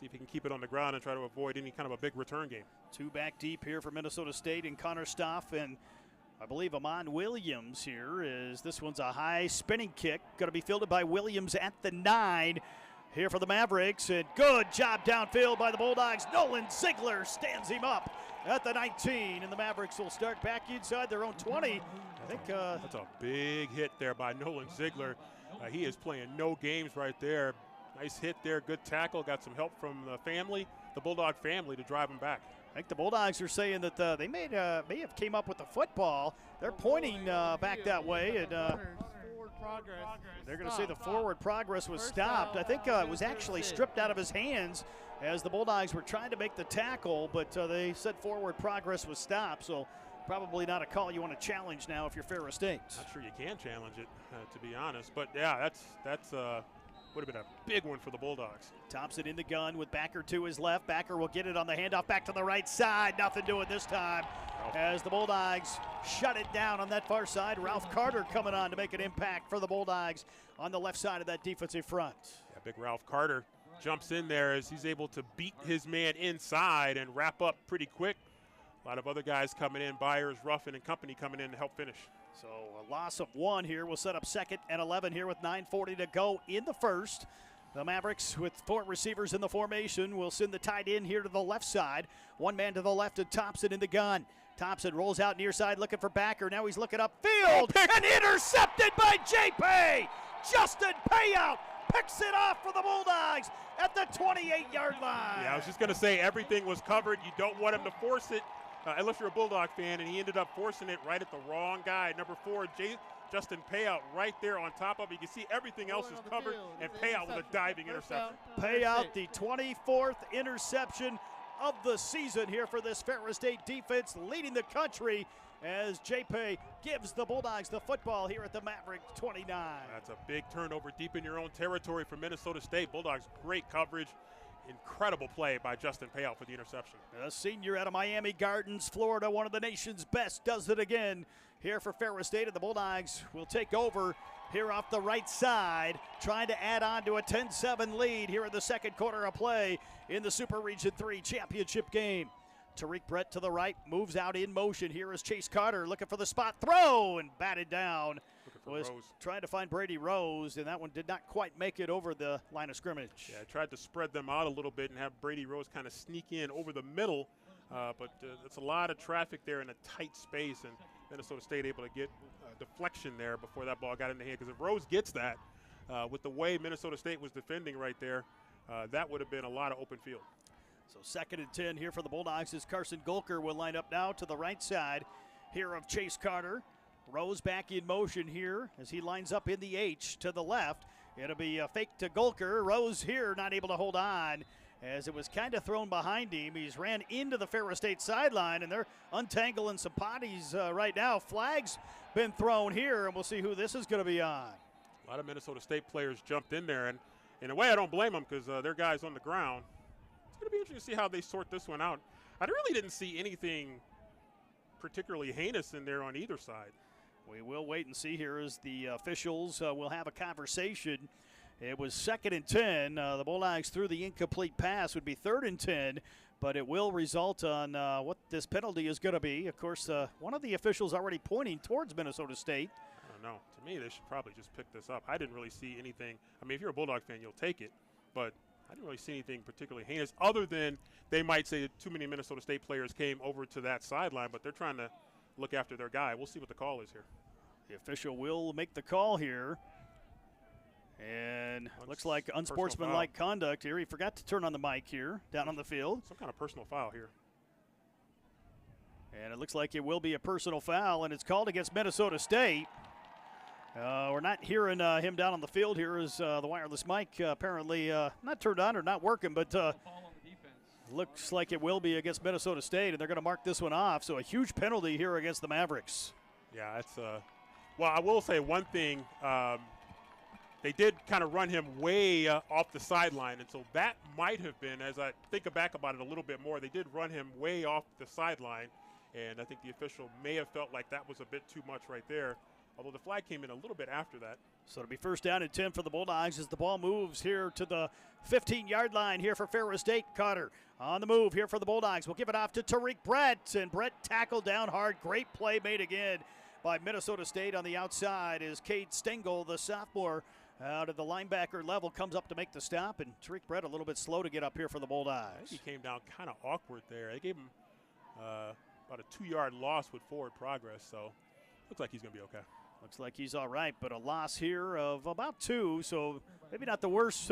see if he can keep it on the ground and try to avoid any kind of a big return game. 2 back deep here for Minnesota State, and Connor Stoff and I believe Amon Williams here. Is this one's a high spinning kick, going to be fielded by Williams at the 9 here for the Mavericks, and good job downfield by the Bulldogs. Nolan Ziegler stands him up at the 19, and the Mavericks will start back inside their own 20. I think that's a big hit there by Nolan Ziegler. He is playing no games right there. Nice hit there, good tackle, got some help from the family, the Bulldog family, to drive him back. I think the Bulldogs are saying that they may have came up with the football. They're pointing back that way, and they're going to say the forward progress was stopped. I think it was actually stripped out of his hands as the Bulldogs were trying to make the tackle, but they said forward progress was stopped, so probably not a call you want to challenge now if you're Ferris State. Not sure you can challenge it, to be honest, but yeah, that's would have been a big one for the Bulldogs. Thompson in the gun with Backer to his left. Backer will get it on the handoff back to the right side. Nothing doing this time as the Bulldogs shut it down on that far side. Ralph Carter coming on to make an impact for the Bulldogs on the left side of that defensive front. Yeah, big Ralph Carter jumps in there as he's able to beat his man inside and wrap up pretty quick. A lot of other guys coming in, Byers, Ruffin, and company coming in to help finish. So a loss of 1 here will set up 2nd and 11 here with 9:40 to go in the first. The Mavericks with 4 receivers in the formation will send the tight end here to the left side. 1 man to the left of Thompson in the gun. Thompson rolls out near side looking for Backer. Now he's looking upfield and intercepted by JP. Justin Payout picks it off for the Bulldogs at the 28-yard line. Yeah, I was just going to say everything was covered. You don't want him to force it unless you're a Bulldog fan, and he ended up forcing it right at the wrong guy. Number 4, Justin Payout right there on top of it. You can see everything else is covered, and Payout with a diving interception. Payout, the 24th interception of the season here for this Ferris State defense, leading the country as JP gives the Bulldogs the football here at the Maverick 29. That's a big turnover deep in your own territory for Minnesota State. Bulldogs, great coverage. Incredible play by Justin Payout for the interception. A senior out of Miami Gardens, Florida, one of the nation's best, does it again here for Ferris State, and the Bulldogs will take over here off the right side, trying to add on to a 10-7 lead here in the second quarter of play in the Super Region 3 championship game. Tariq Brett to the right, moves out in motion. Here is Chase Carter looking for the spot throw and batted down. Was Rose. Trying to find Brady Rose, and that one did not quite make it over the line of scrimmage. Yeah, I tried to spread them out a little bit and have Brady Rose kind of sneak in over the middle, but it's a lot of traffic there in a tight space, and Minnesota State able to get deflection there before that ball got in the hand. Because if Rose gets that, with the way Minnesota State was defending right there, that would have been a lot of open field. So 2nd and 10 here for the Bulldogs as Carson Golker will line up now to the right side here of Chase Carter. Rose back in motion here as he lines up in the H to the left. It'll be a fake to Golker. Rose here not able to hold on as it was kind of thrown behind him. He's ran into the Ferris State sideline, and they're untangling some potties right now. Flag's been thrown here, and we'll see who this is going to be on. A lot of Minnesota State players jumped in there, and in a way I don't blame them because their guys on the ground. It's going to be interesting to see how they sort this one out. I really didn't see anything particularly heinous in there on either side. We will wait and see here as the officials will have a conversation. It was 2nd and 10. The Bulldogs threw the incomplete pass. Would be 3rd and 10, but it will result on what this penalty is going to be. Of course, one of the officials already pointing towards Minnesota State. I don't know. To me, they should probably just pick this up. I didn't really see anything. I mean, if you're a Bulldog fan, you'll take it, but I didn't really see anything particularly heinous other than they might say that too many Minnesota State players came over to that sideline, but they're trying to look after their guy. We'll see what the call is here. The official will make the call here. And looks like unsportsmanlike conduct here. He forgot to turn on the mic here down on the field. Some kind of personal foul here. And it looks like it will be a personal foul, and it's called against Minnesota State. We're not hearing him down on the field here as the wireless mic apparently not turned on or not working, but looks like it will be against Minnesota State, and they're going to mark this one off. So a huge penalty here against the Mavericks. Yeah, it's well, I will say one thing. They did kind of run him way off the sideline, and so that might have been, as I think back about it a little bit more, they did run him way off the sideline, and I think the official may have felt like that was a bit too much right there, although the flag came in a little bit after that. So it'll be 1st down and 10 for the Bulldogs as the ball moves here to the 15-yard line here for Ferris State. Carter on the move here for the Bulldogs. We'll give it off to Tariq Brett, and Brett tackled down hard. Great play made again by Minnesota State on the outside as Cade Stengel, the sophomore, out of the linebacker level, comes up to make the stop, and Tariq Brett a little bit slow to get up here for the Bulldogs. I think he came down kind of awkward there. They gave him about a 2-yard loss with forward progress, so looks like he's going to be okay. Looks like he's all right, but a loss here of about 2, so maybe not the worst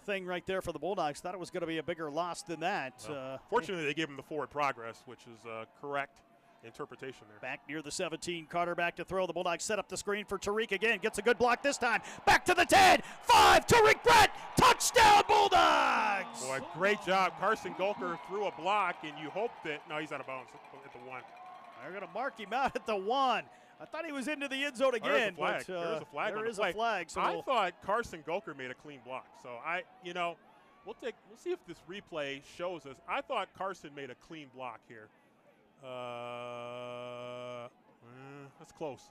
thing right there for the Bulldogs. Thought it was going to be a bigger loss than that. Well, fortunately, they gave him the forward progress, which is correct interpretation there. Back near the 17, Carter back to throw. The Bulldogs set up the screen for Tariq again. Gets a good block this time. Back to the 10, 5, Tariq Brett, touchdown Bulldogs! Boy, great job. Carson Golker threw a block, and you hope that, no, he's out of bounds at the 1. They're going to mark him out at the 1. I thought he was into the end zone again. There's a flag. There is a flag. So I thought Carson Golker made a clean block. So we'll see if this replay shows us. I thought Carson made a clean block here. That's close.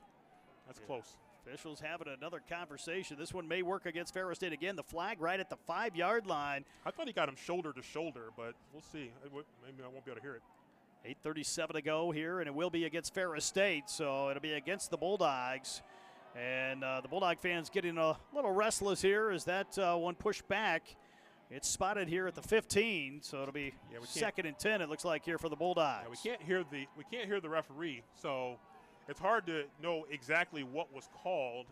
That's close. Officials having another conversation. This one may work against Ferris State again. The flag right at the 5-yard line. I thought he got him shoulder to shoulder, but we'll see. Maybe I won't be able to hear it. 8:37 to go here, and it will be against Ferris State, so it'll be against the Bulldogs. And the Bulldog fans getting a little restless here as that one pushed back. It's spotted here at the 15, so it'll be 2nd and 10. It looks like here for the Bulldogs. Yeah, we can't hear the referee, so it's hard to know exactly what was called.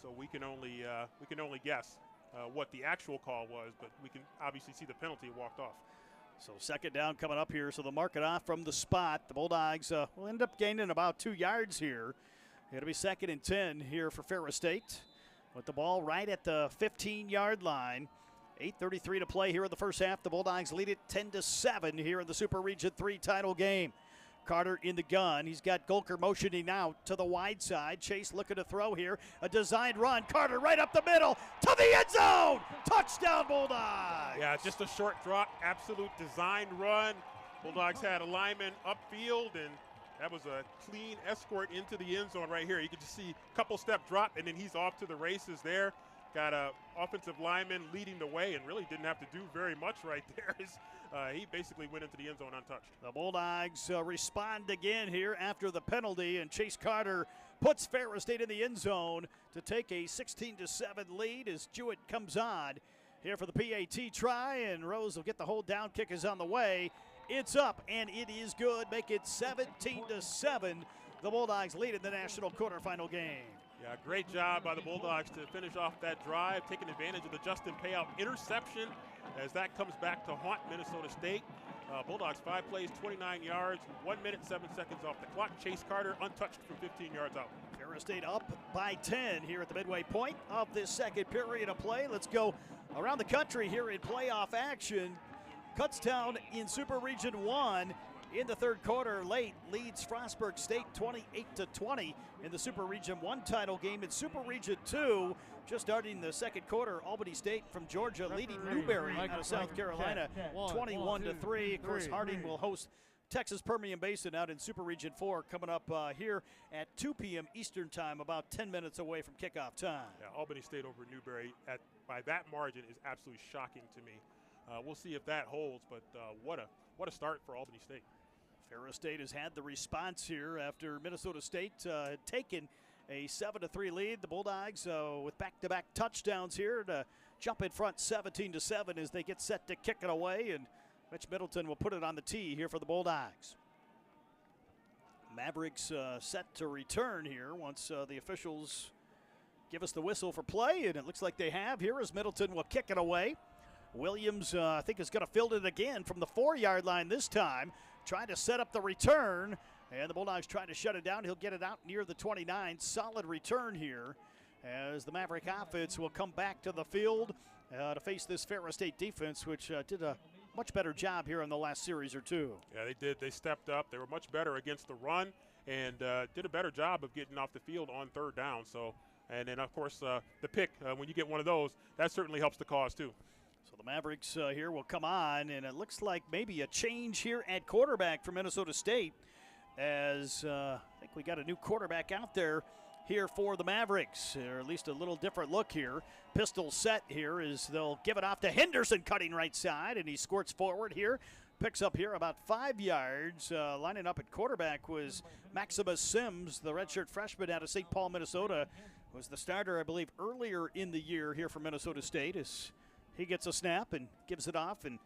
So we can only guess what the actual call was, but we can obviously see the penalty walked off. So 2nd down coming up here. So they'll mark it off from the spot. The Bulldogs will end up gaining about 2 yards here. It'll be 2nd and 10 here for Ferris State with the ball right at the 15-yard line. 8:33 to play here in the first half. The Bulldogs lead it 10-7 here in the Super Region 3 title game. Carter in the gun. He's got Golker motioning out to the wide side. Chase looking to throw here. A designed run. Carter right up the middle to the end zone. Touchdown, Bulldogs. Yeah, just a short drop. Absolute designed run. Bulldogs had a lineman upfield, and that was a clean escort into the end zone right here. You can just see a couple step drop, and then he's off to the races there. Got a offensive lineman leading the way and really didn't have to do very much right there. He basically went into the end zone untouched. The Bulldogs respond again here after the penalty, and Chase Carter puts Ferris State in the end zone to take a 16-7 lead as Jewett comes on here for the PAT try, and Rose will get the hold down. Kick is on the way. It's up, and it is good. Make it 17-7. The Bulldogs lead in the national quarterfinal game. Yeah, great job by the Bulldogs to finish off that drive, taking advantage of the Justin Payout interception as that comes back to haunt Minnesota State. Bulldogs 5 plays, 29 yards, 1 minute, 7 seconds off the clock. Chase Carter untouched from 15 yards out. Ferris State up by 10 here at the midway point of this second period of play. Let's go around the country here in playoff action. Kutztown in Super Region 1 in the third quarter late leads Frostburg State 28-20 in the Super Region 1 title game. In Super Region 2, just starting the second quarter, Albany State from Georgia leading Newberry out of South Carolina 21-3. Of course, Harding will host Texas Permian Basin out in Super Region 4 coming up here at 2 p.m. Eastern time, about 10 minutes away from kickoff time. Yeah, Albany State over Newberry by that margin is absolutely shocking to me. We'll see if that holds, but what a start for Albany State. Ferris State has had the response here after Minnesota State had taken a 7-3 lead. The Bulldogs with back-to-back touchdowns here to jump in front 17-7 as they get set to kick it away, and Mitch Middleton will put it on the tee here for the Bulldogs. Mavericks set to return here once the officials give us the whistle for play, and it looks like they have here as Middleton will kick it away. Williams, I think, is going to field it again from the 4-yard line this time, trying to set up the return, and the Bulldogs trying to shut it down. He'll get it out near the 29. Solid return here as the Maverick offense will come back to the field to face this Ferris State defense, which did a much better job here in the last series or two. Yeah, they did. They stepped up. They were much better against the run and did a better job of getting off the field on third down. So, and then, of course, the pick, when you get one of those, that certainly helps the cause too. So the Mavericks here will come on, and it looks like maybe a change here at quarterback for Minnesota State as I think we got a new quarterback out there here for the Mavericks, or at least a little different look here. Pistol set here as they'll give it off to Henderson cutting right side, and he squirts forward here. Picks up here about 5 yards. Lining up at quarterback was Maximus Sims, the redshirt freshman out of St. Paul, Minnesota. Was the starter, I believe, earlier in the year here for Minnesota State. As he gets a snap and gives it off, and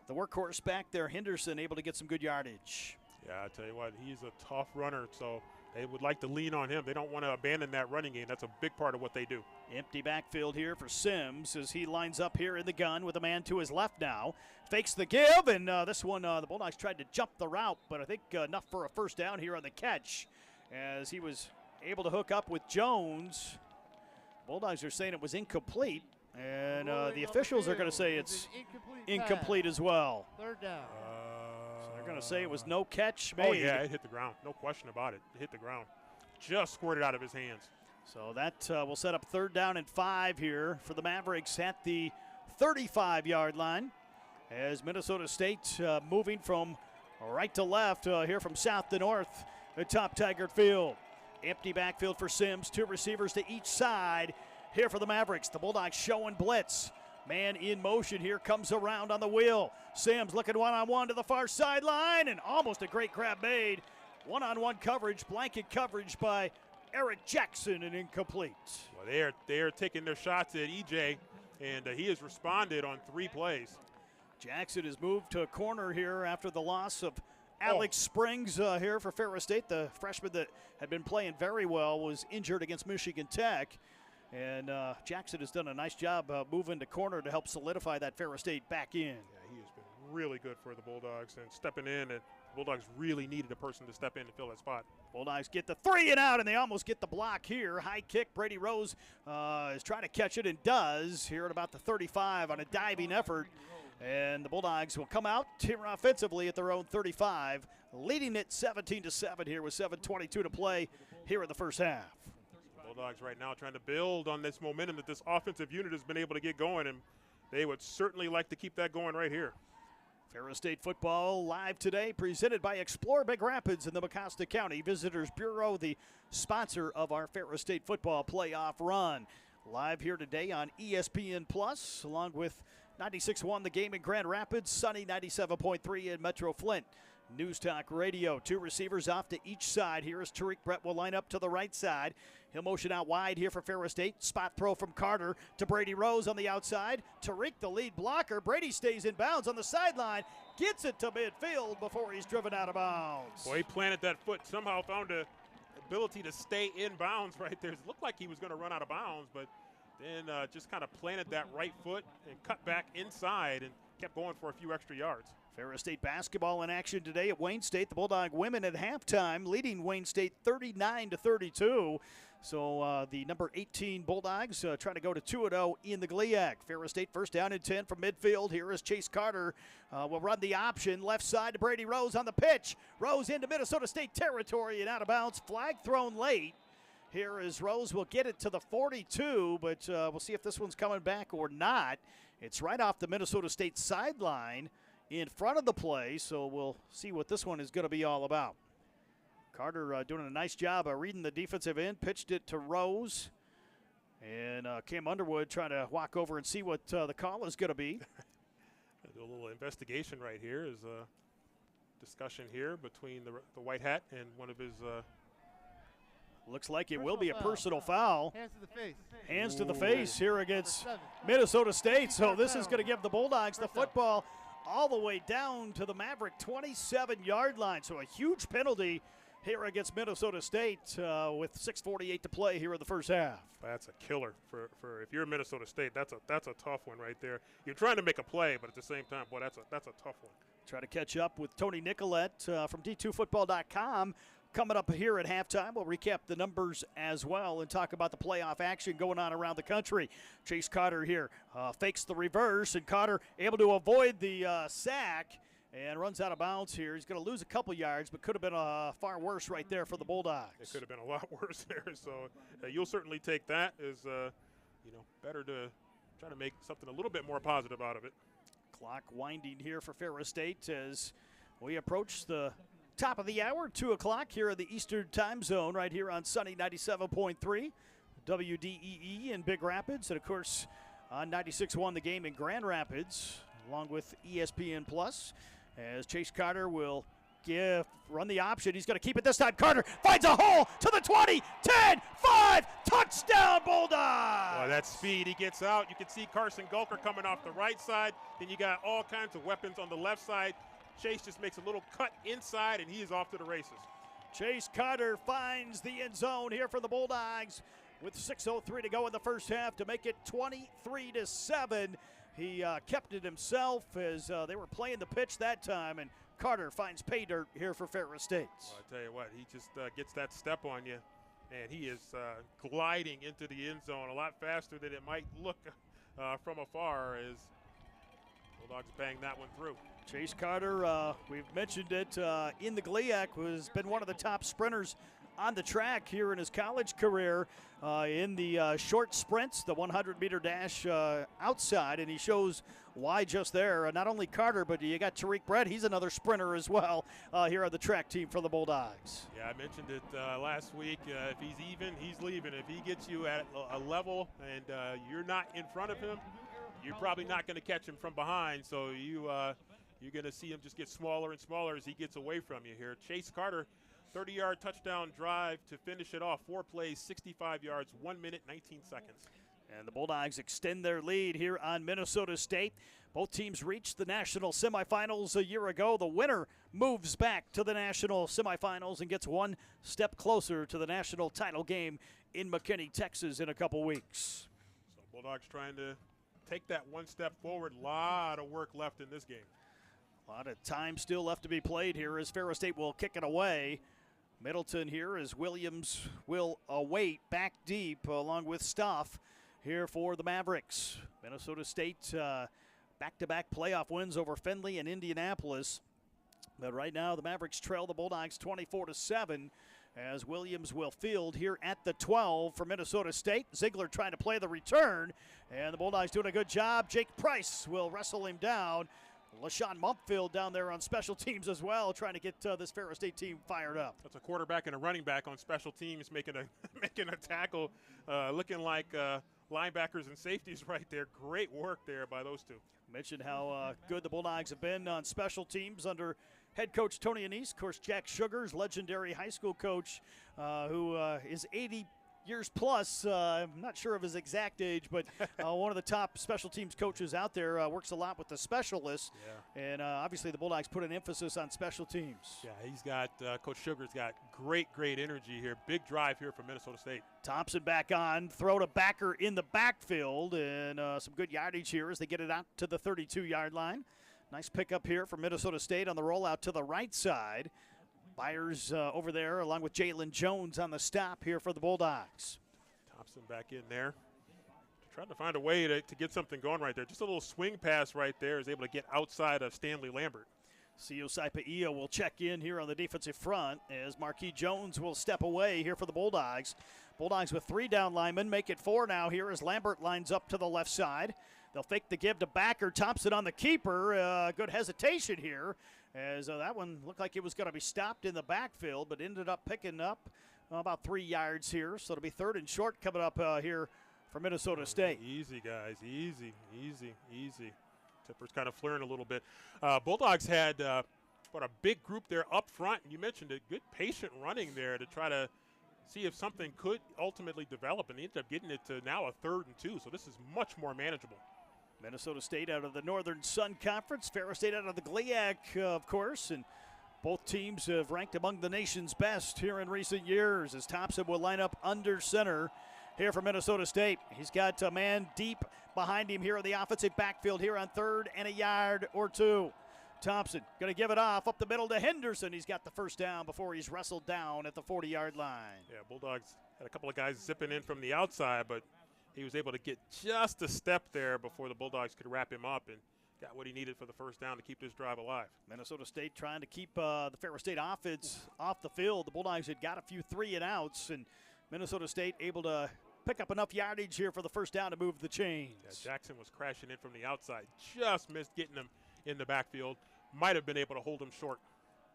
the workhorse back there, Henderson, able to get some good yardage. Yeah, I tell you what, he's a tough runner, so they would like to lean on him. They don't want to abandon that running game. That's a big part of what they do. Empty backfield here for Sims as he lines up here in the gun with a man to his left now. Fakes the give, and this one, the Bulldogs tried to jump the route, but I think enough for a first down here on the catch as he was able to hook up with Jones. Bulldogs are saying it was incomplete. And the officials are going to say it's incomplete as well. Third down. So they're going to say it was no catch made. Oh, yeah, it hit the ground. No question about it. It hit the ground. Just squirted out of his hands. So that will set up 3rd down and 5 here for the Mavericks at the 35-yard line. As Minnesota State moving from right to left here from south to north at Top Taggart Field. Empty backfield for Sims. 2 receivers to each side here for the Mavericks. The Bulldogs showing blitz. Man in motion here, comes around on the wheel. Sims looking one-on-one to the far sideline, and almost a great grab made. One-on-one coverage, blanket coverage by Eric Jackson, and incomplete. Well, they are taking their shots at EJ, and he has responded on 3 plays. Jackson has moved to a corner here after the loss of Alex Springs here for Ferris State. The freshman that had been playing very well was injured against Michigan Tech. And Jackson has done a nice job moving to corner to help solidify that Ferris State back in. Yeah, he has been really good for the Bulldogs and stepping in. And the Bulldogs really needed a person to step in and fill that spot. Bulldogs get the 3 and out, and they almost get the block here. High kick. Brady Rose is trying to catch it and does here at about the 35 on a diving effort. And the Bulldogs will come out here offensively at their own 35, leading it 17-7 here with 7:22 to play here in the first half. Bulldogs right now trying to build on this momentum that this offensive unit has been able to get going, and they would certainly like to keep that going right here. Ferris State football live today, presented by Explore Big Rapids in the Mecosta County Visitors Bureau, the sponsor of our Ferris State football playoff run. Live here today on ESPN Plus, along with 96.1 The Game in Grand Rapids, Sunny 97.3 in Metro Flint. News Talk Radio. 2 receivers off to each side. Here is Tariq Brett will line up to the right side. He'll motion out wide here for Ferris State. Spot throw from Carter to Brady Rose on the outside. Tariq, the lead blocker. Brady stays in bounds on the sideline. Gets it to midfield before he's driven out of bounds. Boy, he planted that foot. Somehow found the ability to stay in bounds right there. It looked like he was going to run out of bounds, but then just kind of planted that right foot and cut back inside and kept going for a few extra yards. Ferris State basketball in action today at Wayne State. The Bulldog women at halftime leading Wayne State 39-32. So the number 18 Bulldogs trying to go to 2-0 in the GLIAC. Ferris State first down and 10 from midfield. Here is Chase Carter. Will run the option left side to Brady Rose on the pitch. Rose into Minnesota State territory and out of bounds. Flag thrown late. Here is Rose will get it to the 42, but we'll see if this one's coming back or not. It's right off the Minnesota State sideline in front of the play, so we'll see what this one is going to be all about. Carter doing a nice job of reading the defensive end, pitched it to Rose, and Cam Underwood trying to walk over and see what the call is going to be. Do a little investigation right here. Is a discussion here between the white hat and one of his looks like it will be a personal foul. Hands to the face. Hands to the face here against Minnesota State. So this is going to give the Bulldogs the football all the way down to the Maverick 27-yard line. So a huge penalty here against Minnesota State with 6:48 to play here in the first half. That's a killer for if you're Minnesota State. That's a tough one right there. You're trying to make a play, but at the same time, boy, that's a tough one. Try to catch up with Tony Nicolette from D2Football.com. Coming up here at halftime, we'll recap the numbers as well and talk about the playoff action going on around the country. Chase Carter here fakes the reverse, and Carter able to avoid the sack and runs out of bounds here. He's going to lose a couple yards, but could have been far worse right there for the Bulldogs. It could have been a lot worse there. So you'll certainly take that as better to try to make something a little bit more positive out of it. Clock winding here for Ferris State as we approach the top of the hour, 2 o'clock here in the Eastern Time Zone, right here on Sunny 97.3, WDEE in Big Rapids, and of course on 96.1 The Game in Grand Rapids, along with ESPN Plus. As Chase Carter will run the option, he's going to keep it this time. Carter finds a hole to the 20, 10, 5, touchdown Bulldogs! Well, that speed, he gets out. You can see Carson Gulker coming off the right side. Then you got all kinds of weapons on the left side. Chase just makes a little cut inside, and he is off to the races. Chase Carter finds the end zone here for the Bulldogs with 6:03 to go in the first half to make it 23-7. He kept it himself as they were playing the pitch that time, and Carter finds pay dirt here for Ferris State. Well, I tell you what, he just gets that step on you, and he is gliding into the end zone a lot faster than it might look from afar as Bulldogs bang that one through. Chase Carter, we've mentioned it in the GLIAC, has been one of the top sprinters on the track here in his college career in the short sprints, the 100-meter dash outside, and he shows why just there. Not only Carter, but you got Tariq Brett. He's another sprinter as well here on the track team for the Bulldogs. Yeah, I mentioned it last week. If he's even, he's leaving. If he gets you at a level and you're not in front of him, you're probably not going to catch him from behind. So you're going to see him just get smaller and smaller as he gets away from you here. Chase Carter, 30-yard touchdown drive to finish it off. 4 plays, 65 yards, 1 minute, 19 seconds. And the Bulldogs extend their lead here on Minnesota State. Both teams reached the national semifinals a year ago. The winner moves back to the national semifinals and gets one step closer to the national title game in McKinney, Texas in a couple weeks. So Bulldogs trying to take that one step forward. A lot of work left in this game. A lot of time still left to be played here as Ferris State will kick it away. Middleton here as Williams will await back deep along with Stoff here for the Mavericks. Minnesota State back-to-back playoff wins over Findlay and Indianapolis. But right now the Mavericks trail the Bulldogs 24-7 as Williams will field here at the 12 for Minnesota State. Ziegler trying to play the return, and the Bulldogs doing a good job. Jake Price will wrestle him down. LaShawn Mumpfield down there on special teams as well, trying to get this Ferris State team fired up. That's a quarterback and a running back on special teams making a tackle, looking like linebackers and safeties right there. Great work there by those two. Mentioned how good the Bulldogs have been on special teams under head coach Tony Anise. Of course, Jack Sugars, legendary high school coach who is 80 years plus. I'm not sure of his exact age, but one of the top special teams coaches out there, works a lot with the specialists. Yeah. And obviously the Bulldogs put an emphasis on special teams. Yeah, he's got, Coach Sugar's got great energy here. Big drive here from Minnesota State. Thompson back on, throw to Backer in the backfield, and some good yardage here as they get it out to the 32-yard line. Nice pickup here from Minnesota State on the rollout to the right side. Byers over there along with Jalen Jones on the stop here for the Bulldogs. Thompson back in there. Trying to find a way to get something going right there. Just a little swing pass right there is able to get outside of Stanley Lambert. Cio Saipaio will check in here on the defensive front as Marquis Jones will step away here for the Bulldogs. Bulldogs with 3 down linemen make it 4 now here as Lambert lines up to the left side. They'll fake the give to Backer. Thompson on the keeper. Good hesitation here as that one looked like it was going to be stopped in the backfield, but ended up picking up about 3 yards here. So it'll be 3rd and short coming up here for Minnesota State. Easy, guys. Easy. Tipper's kind of flaring a little bit. Bulldogs had a big group there up front. You mentioned it. Good patient running there to try to see if something could ultimately develop, and they ended up getting it to now a 3rd and 2. So this is much more manageable. Minnesota State out of the Northern Sun Conference, Ferris State out of the GLIAC, of course, and both teams have ranked among the nation's best here in recent years as Thompson will line up under center here for Minnesota State. He's got a man deep behind him here in the offensive backfield here on 3rd and a yard or 2. Thompson going to give it off up the middle to Henderson. He's got the first down before he's wrestled down at the 40-yard line. Yeah, Bulldogs had a couple of guys zipping in from the outside, but he was able to get just a step there before the Bulldogs could wrap him up and got what he needed for the first down to keep this drive alive. Minnesota State trying to keep the Ferris State offense off the field. The Bulldogs had got a few 3-and-outs, and Minnesota State able to pick up enough yardage here for the first down to move the chains. Yeah, Jackson was crashing in from the outside. Just missed getting him in the backfield. Might have been able to hold him short.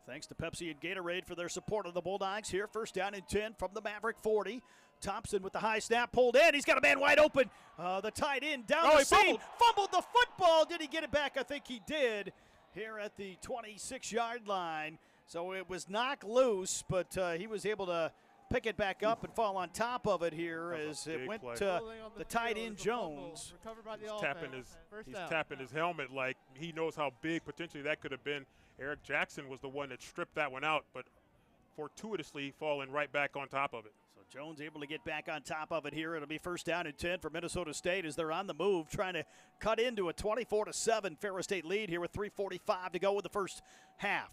Thanks to Pepsi and Gatorade for their support of the Bulldogs here. First down and 10 from the Maverick 40. Thompson with the high snap pulled in. He's got a man wide open. The tight end down the seam. Fumbled the football. Did he get it back? I think he did here at the 26-yard line. So it was knocked loose, but he was able to pick it back up and fall on top of it here as it went to the tight end Jones. He's tapping his helmet like he knows how big potentially that could have been. Eric Jackson was the one that stripped that one out, but fortuitously falling right back on top of it. So Jones able to get back on top of it here. It'll be first down and 10 for Minnesota State as they're on the move, trying to cut into a 24-7 Ferris State lead here with 3:45 to go in the first half.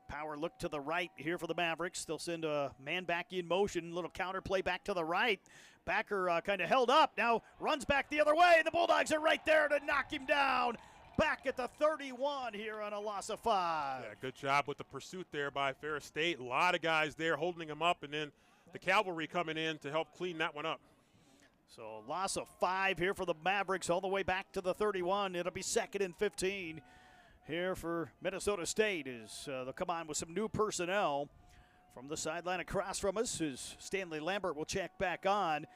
Power look to the right here for the Mavericks. They'll send a man back in motion, little counter play back to the right. Backer kind of held up, now runs back the other way. The Bulldogs are right there to knock him down. back at the 31 here on a loss of 5. Yeah, good job with the pursuit there by Ferris State. A lot of guys there holding him up, and then the cavalry coming in to help clean that one up. So loss of 5 here for the Mavericks all the way back to the 31. It'll be 2nd and 15 here for Minnesota State as they'll come on with some new personnel. From the sideline across from us is Stanley Lambert will check back on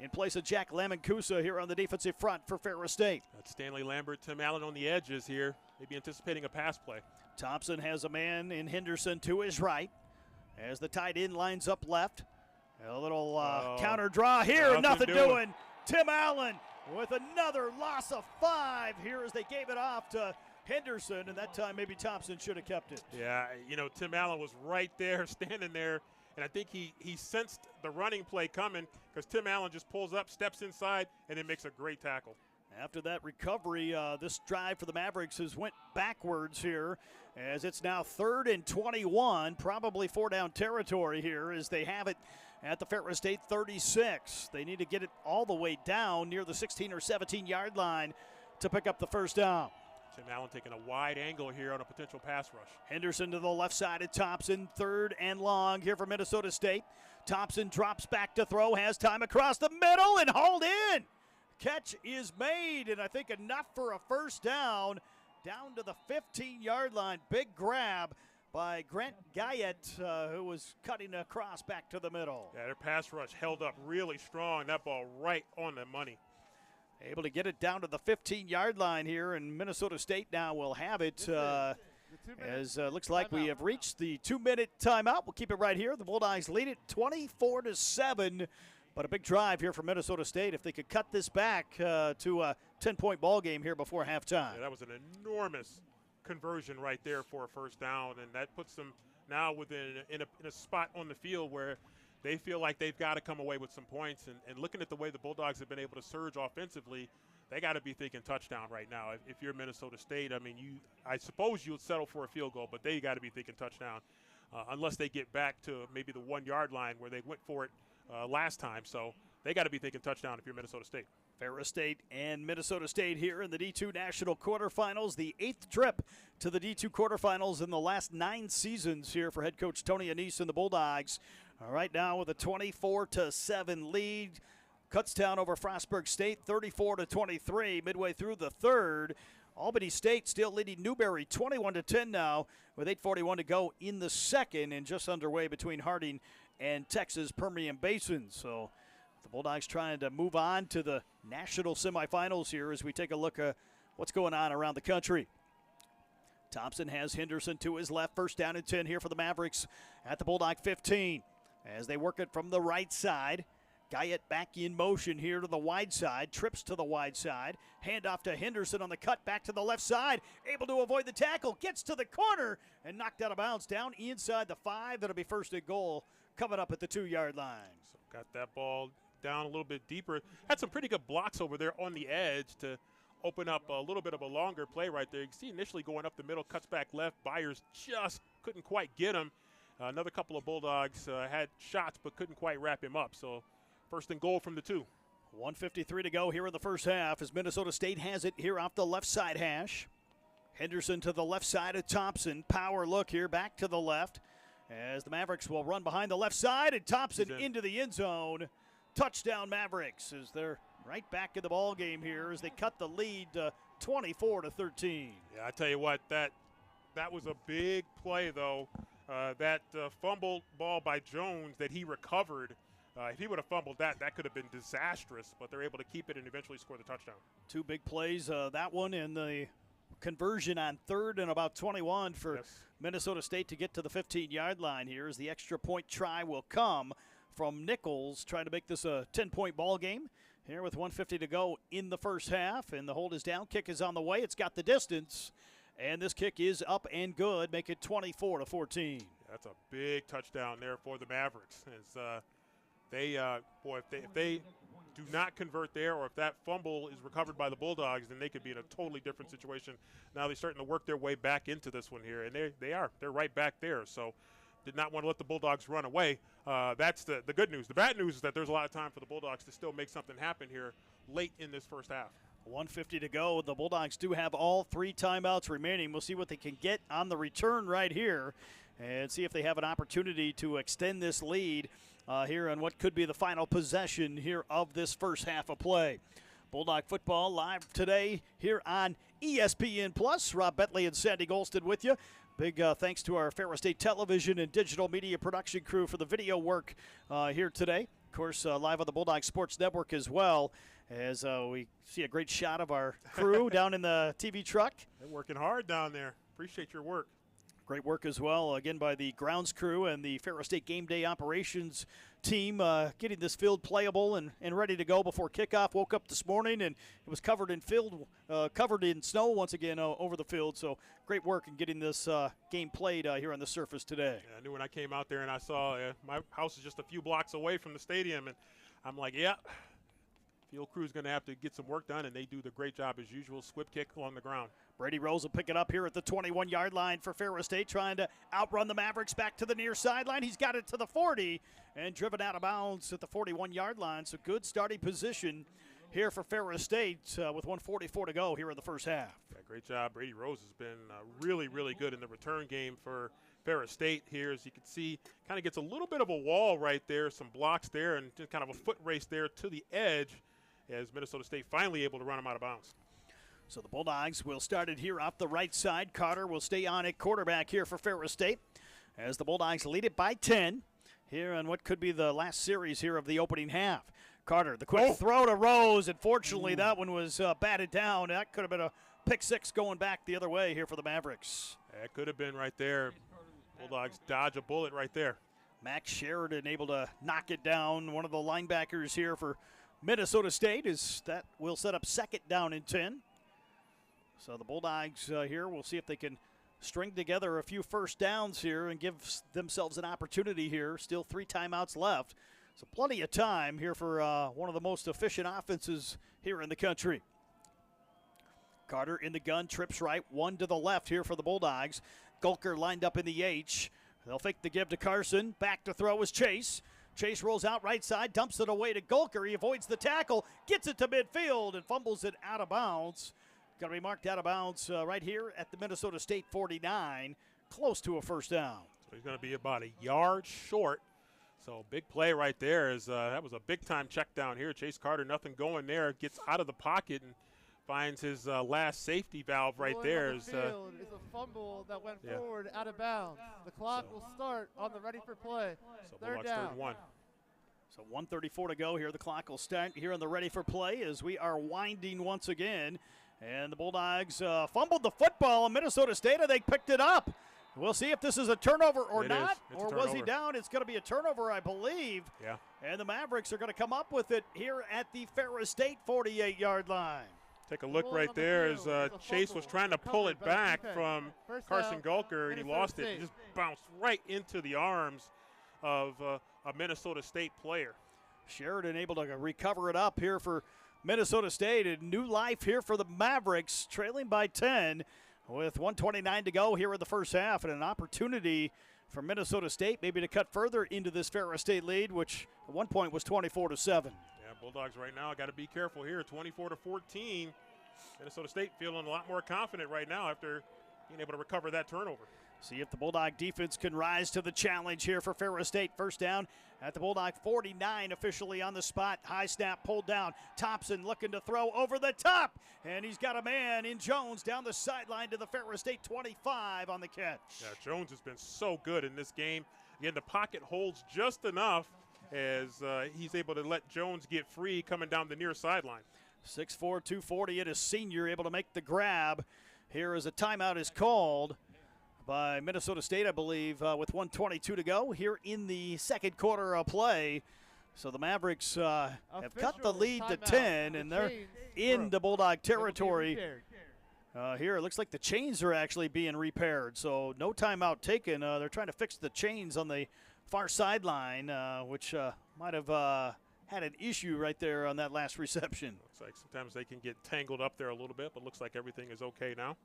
in place of Jack Lamancusa here on the defensive front for Ferris State. That's Stanley Lambert, Tim Allen on the edges here, maybe anticipating a pass play. Thompson has a man in Henderson to his right as the tight end lines up left. A little counter draw here, nothing doing. Tim Allen with another loss of 5 here as they gave it off to Henderson, and that time maybe Thompson should have kept it. Yeah, you know, Tim Allen was right there, standing there, and I think he sensed the running play coming because Tim Allen just pulls up, steps inside, and then makes a great tackle. After that recovery, this drive for the Mavericks has went backwards here as it's now 3rd and 21, probably 4-down territory here as they have it at the Ferris State 36. They need to get it all the way down near the 16 or 17-yard line to pick up the first down. Tim Allen taking a wide angle here on a potential pass rush. Henderson to the left side of Thompson, 3rd and long here for Minnesota State. Thompson drops back to throw, has time across the middle and hauled in. Catch is made, and I think enough for a first down to the 15-yard line. Big grab by Grant Guyett, who was cutting across back to the middle. Yeah, their pass rush held up really strong. That ball right on the money. Able to get it down to the 15-yard line here, and Minnesota State now will have it as looks like we have reached the 2-minute timeout. We'll keep it right here. The Bulldogs lead it 24-7, but a big drive here for Minnesota State if they could cut this back to a 10-point ball game here before halftime. Yeah, that was an enormous conversion right there for a first down, and that puts them now in a spot on the field where they feel like they've got to come away with some points. And looking at the way the Bulldogs have been able to surge offensively, they got to be thinking touchdown right now. If you're Minnesota State, I mean, I suppose you would settle for a field goal, but they got to be thinking touchdown unless they get back to maybe the 1-yard line where they went for it last time. So they got to be thinking touchdown if you're Minnesota State. Ferris State and Minnesota State here in the D2 National Quarterfinals, the 8th trip to the D2 Quarterfinals in the last 9 seasons here for head coach Tony Annese and the Bulldogs. All right, now with a 24-7 lead, Kutztown over Frostburg State, 34-23, midway through the 3rd. Albany State still leading Newberry 21-10 now with 8:41 to go in the 2nd, and just underway between Harding and Texas Permian Basin. So the Bulldogs trying to move on to the national semifinals here as we take a look at what's going on around the country. Thompson has Henderson to his left. First down and 10 here for the Mavericks at the Bulldog 15. As they work it from the right side, Guyett back in motion here to the wide side, trips to the wide side, handoff to Henderson on the cut back to the left side, able to avoid the tackle, gets to the corner and knocked out of bounds down inside the 5. That'll be first and goal coming up at the 2-yard line. So got that ball down a little bit deeper. Had some pretty good blocks over there on the edge to open up a little bit of a longer play right there. You can see initially going up the middle, cuts back left. Byers just couldn't quite get him. Another couple of Bulldogs had shots but couldn't quite wrap him up. So first and goal from the 2. 1:53 to go here in the first half as Minnesota State has it here off the left side hash. Henderson to the left side of Thompson. Power look here back to the left as the Mavericks will run behind the left side, and Thompson into the end zone. Touchdown Mavericks as they're right back in the ball game here as they cut the lead to 24-13. Yeah, I tell you what, that was a big play though. That fumbled ball by Jones that he recovered, if he would have fumbled that could have been disastrous, but they're able to keep it and eventually score the touchdown. 2 big plays, that one and the conversion on 3rd and about 21 for Minnesota State to get to the 15-yard line here as the extra point try will come from Nichols, trying to make this a 10-point ball game here with 1:50 to go in the first half, and the hold is down. Kick is on the way. It's got the distance. And this kick is up and good, make it 24-14. That's a big touchdown there for the Mavericks. As if they do not convert there, or if that fumble is recovered by the Bulldogs, then they could be in a totally different situation. Now they're starting to work their way back into this one here, and they're right back there. So did not want to let the Bulldogs run away. That's the good news. The bad news is that there's a lot of time for the Bulldogs to still make something happen here late in this first half. 1:50 to go. The Bulldogs do have all 3 timeouts remaining. We'll see what they can get on the return right here and see if they have an opportunity to extend this lead here on what could be the final possession here of this first half of play. Bulldog football live today here on ESPN+. Rob Bentley and Sandy Golston with you. Big thanks to our Ferris State Television and digital media production crew for the video work here today. Of course, live on the Bulldog Sports Network as well, as we see a great shot of our crew down in the TV truck. They're working hard down there. Appreciate your work. Great work as well, again, by the grounds crew and the Ferris State Game Day Operations team, getting this field playable and ready to go before kickoff. Woke up this morning and it was covered in snow once again over the field. So great work in getting this game played here on the surface today. Yeah, I knew when I came out there and I saw my house is just a few blocks away from the stadium, and I'm like, yeah, field crew's going to have to get some work done, and they do the great job as usual. Squib kick along the ground. Brady Rose will pick it up here at the 21-yard line for Ferris State, trying to outrun the Mavericks back to the near sideline. He's got it to the 40 and driven out of bounds at the 41-yard line. So good starting position here for Ferris State with 1:44 to go here in the first half. Yeah, great job. Brady Rose has been really, really good in the return game for Ferris State here. As you can see, kind of gets a little bit of a wall right there, some blocks there, and just kind of a foot race there to the edge as Minnesota State finally able to run him out of bounds. So the Bulldogs will start it here off the right side. Carter will stay on at quarterback here for Ferris State as the Bulldogs lead it by 10 here on what could be the last series here of the opening half. Carter, the quick throw to Rose, and fortunately that one was batted down. That could have been a pick six going back the other way here for the Mavericks. That could have been right there. Bulldogs dodge a bullet right there. Max Sheridan able to knock it down. One of the linebackers here for Minnesota State is that will set up second down and 10. So the Bulldogs here, we'll see if they can string together a few first downs here and give themselves an opportunity here. Still 3 timeouts left. So plenty of time here for one of the most efficient offenses here in the country. Carter in the gun, trips right, 1 to the left here for the Bulldogs. Gulker lined up in the H. They'll fake the give to Carson. Back to throw is Chase. Chase rolls out right side, dumps it away to Gulker. He avoids the tackle, gets it to midfield, and fumbles it out of bounds. Going to be marked out of bounds right here at the Minnesota State 49, close to a first down. So he's going to be about a yard short. So big play right there. That was a big-time check down here. Chase Carter, nothing going there, gets out of the pocket and finds his last safety valve right there. It's a fumble that went forward out of bounds. The clock will start on the ready for play. So Third down. 3-1. So 1:34 to go here. The clock will start here on the ready for play as we are winding once again. And the Bulldogs fumbled the football, and Minnesota State, I think, picked it up. We'll see if this is a turnover or not. Or was he down? It's going to be a turnover, I believe. Yeah. And the Mavericks are going to come up with it here at the Ferris State 48-yard line. Take a look right there as Chase was trying to pull it back from Carson Gulker, and he lost it. He just bounced right into the arms of a Minnesota State player. Sheridan able to recover it up here for Minnesota State. A new life here for the Mavericks, trailing by 10 with 1:29 to go here in the first half, and an opportunity for Minnesota State maybe to cut further into this Ferris State lead, which at one point was 24-7. Yeah, Bulldogs right now got to be careful here. 24-14. Minnesota State feeling a lot more confident right now after being able to recover that turnover. See if the Bulldog defense can rise to the challenge here for Ferris State. First down at the Bulldog 49, officially on the spot. High snap pulled down. Thompson looking to throw over the top. And he's got a man in Jones down the sideline to the Ferris State 25 on the catch. Yeah, Jones has been so good in this game. Again, the pocket holds just enough as he's able to let Jones get free coming down the near sideline. 6'4", 240, and a senior able to make the grab. Here as a timeout is called by Minnesota State, I believe, with 1:22 to go here in the second quarter of play. So the Mavericks have cut the lead to 10, and they're in the Bulldog territory. Here it looks like the chains are actually being repaired, so no timeout taken. They're trying to fix the chains on the far sideline, which might have had an issue right there on that last reception. Looks like sometimes they can get tangled up there a little bit, but looks like everything is okay now.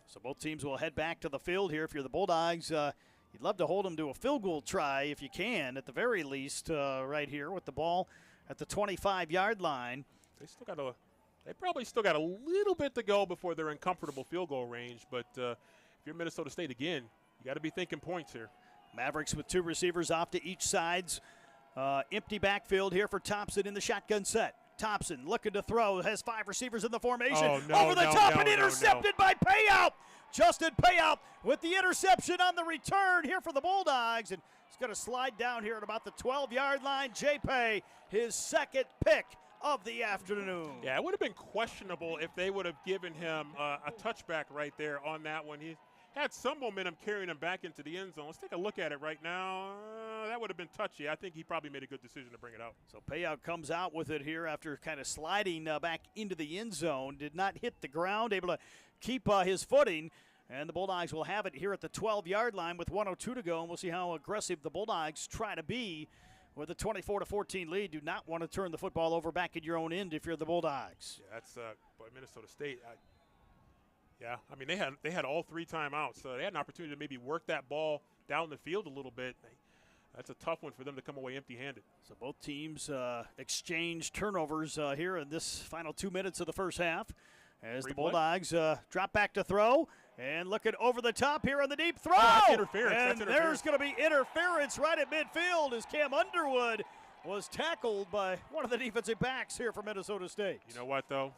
So both teams will head back to the field here. If you're the Bulldogs, you'd love to hold them to a field goal try if you can, at the very least, right here with the ball at the 25-yard line. They still got a They probably still got a little bit to go before they're in comfortable field goal range. But if you're Minnesota State, again, you got to be thinking points here. Mavericks with 2 receivers off to each sides. Empty backfield here for Thompson in the shotgun set. Thompson looking to throw, has 5 receivers in the formation. Over the top and intercepted by Payout. Justin Payout with the interception on the return here for the Bulldogs. And he's going to slide down here at about the 12-yard line. J-Pay, his second pick of the afternoon. Yeah, it would have been questionable if they would have given him a touchback right there on that one. He had some momentum carrying him back into the end zone. Let's take a look at it right now. That would have been touchy. I think he probably made a good decision to bring it out. So Payout comes out with it here after kind of sliding back into the end zone. Did not hit the ground, able to keep his footing. And the Bulldogs will have it here at the 12-yard line with 1:02 to go. And we'll see how aggressive the Bulldogs try to be with a 24-14 lead. Do not want to turn the football over back at your own end if you're the Bulldogs. Yeah, that's boy, Minnesota State. Yeah, I mean, they had all 3 timeouts, so they had an opportunity to maybe work that ball down the field a little bit. That's a tough one for them to come away empty-handed. So both teams exchange turnovers here in this final 2 minutes of the first half as the Bulldogs drop back to throw and looking over the top here on the deep throw. Oh, that's interference. And there's going to be interference right at midfield as Cam Underwood was tackled by one of the defensive backs here for Minnesota State. You know what, though?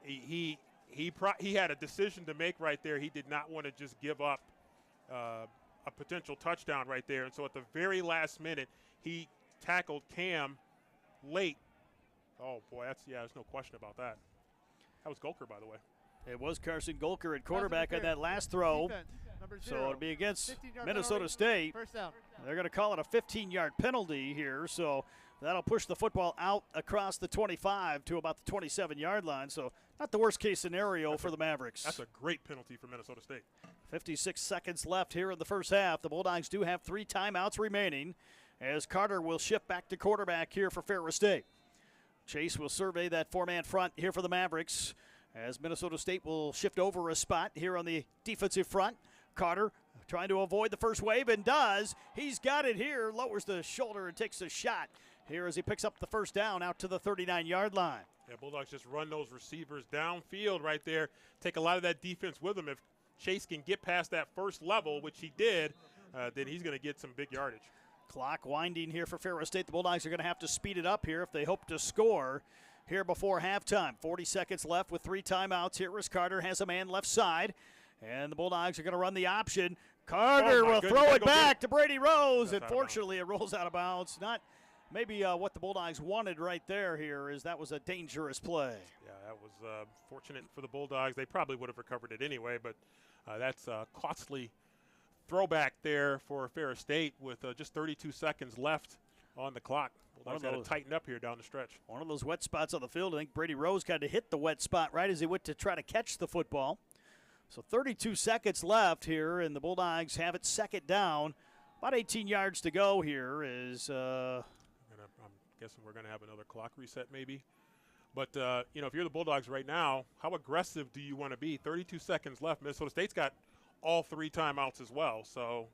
He had a decision to make right there. He did not want to just give up a potential touchdown right there. And so at the very last minute, he tackled Cam late. Oh, boy, there's no question about that. That was Golker, by the way. It was Carson Golker at quarterback on that last throw. So it'll be against Minnesota State. First down. They're going to call it a 15-yard penalty here. So that'll push the football out across the 25 to about the 27-yard line. So not the worst-case scenario for the Mavericks. That's a great penalty for Minnesota State. 56 seconds left here in the first half. The Bulldogs do have 3 timeouts remaining as Carter will shift back to quarterback here for Ferris State. Chase will survey that 4-man front here for the Mavericks as Minnesota State will shift over a spot here on the defensive front. Carter trying to avoid the first wave and does. He's got it here, lowers the shoulder and takes a shot here as he picks up the first down out to the 39-yard line. Yeah, Bulldogs just run those receivers downfield right there. Take a lot of that defense with him. If Chase can get past that first level, which he did, then he's going to get some big yardage. Clock winding here for Ferris State. The Bulldogs are going to have to speed it up here if they hope to score here before halftime. 40 seconds left with 3 timeouts. Here is Carter, has a man left side, and the Bulldogs are going to run the option. Carter will throw it back to Brady Rose. Unfortunately, it rolls out of bounds. Not maybe what the Bulldogs wanted right there here is that was a dangerous play. Yeah, that was fortunate for the Bulldogs. They probably would have recovered it anyway, but that's a costly throwback there for Ferris State with just 32 seconds left on the clock. Bulldogs got to tighten up here down the stretch. One of those wet spots on the field. I think Brady Rose kind of hit the wet spot right as he went to try to catch the football. So 32 seconds left here, and the Bulldogs have it second down. About 18 yards to go here is I'm guessing we're going to have another clock reset maybe. But, if you're the Bulldogs right now, how aggressive do you want to be? 32 seconds left. Minnesota State's got all 3 timeouts as well. So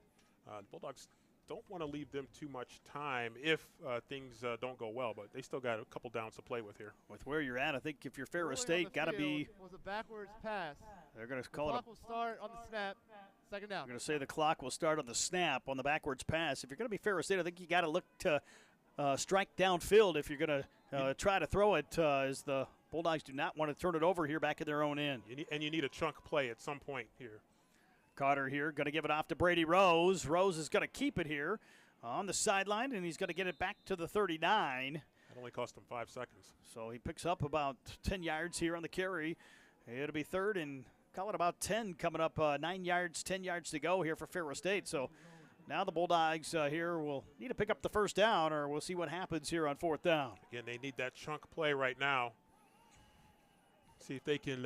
the Bulldogs don't want to leave them too much time if things don't go well. But they still got a couple downs to play with here. With where you're at, I think if you're Ferris State, got to be. Was a backwards pass. They're going to call the it. Clock will start on the snap. Second down. I'm going to say the clock will start on the snap on the backwards pass. If you're going to be Ferris State, I think you got to look to strike downfield if you're going to try to throw it as the Bulldogs do not want to turn it over here back at their own end. You need a chunk play at some point here. Carter here going to give it off to Brady Rose. Rose is going to keep it here on the sideline, and he's going to get it back to the 39. That only cost him 5 seconds. So he picks up about 10 yards here on the carry. It'll be third and call it about 10 coming up, 9 yards, 10 yards to go here for Ferris State. So now the Bulldogs here will need to pick up the first down, or we'll see what happens here on fourth down. Again, they need that chunk play right now. See if they can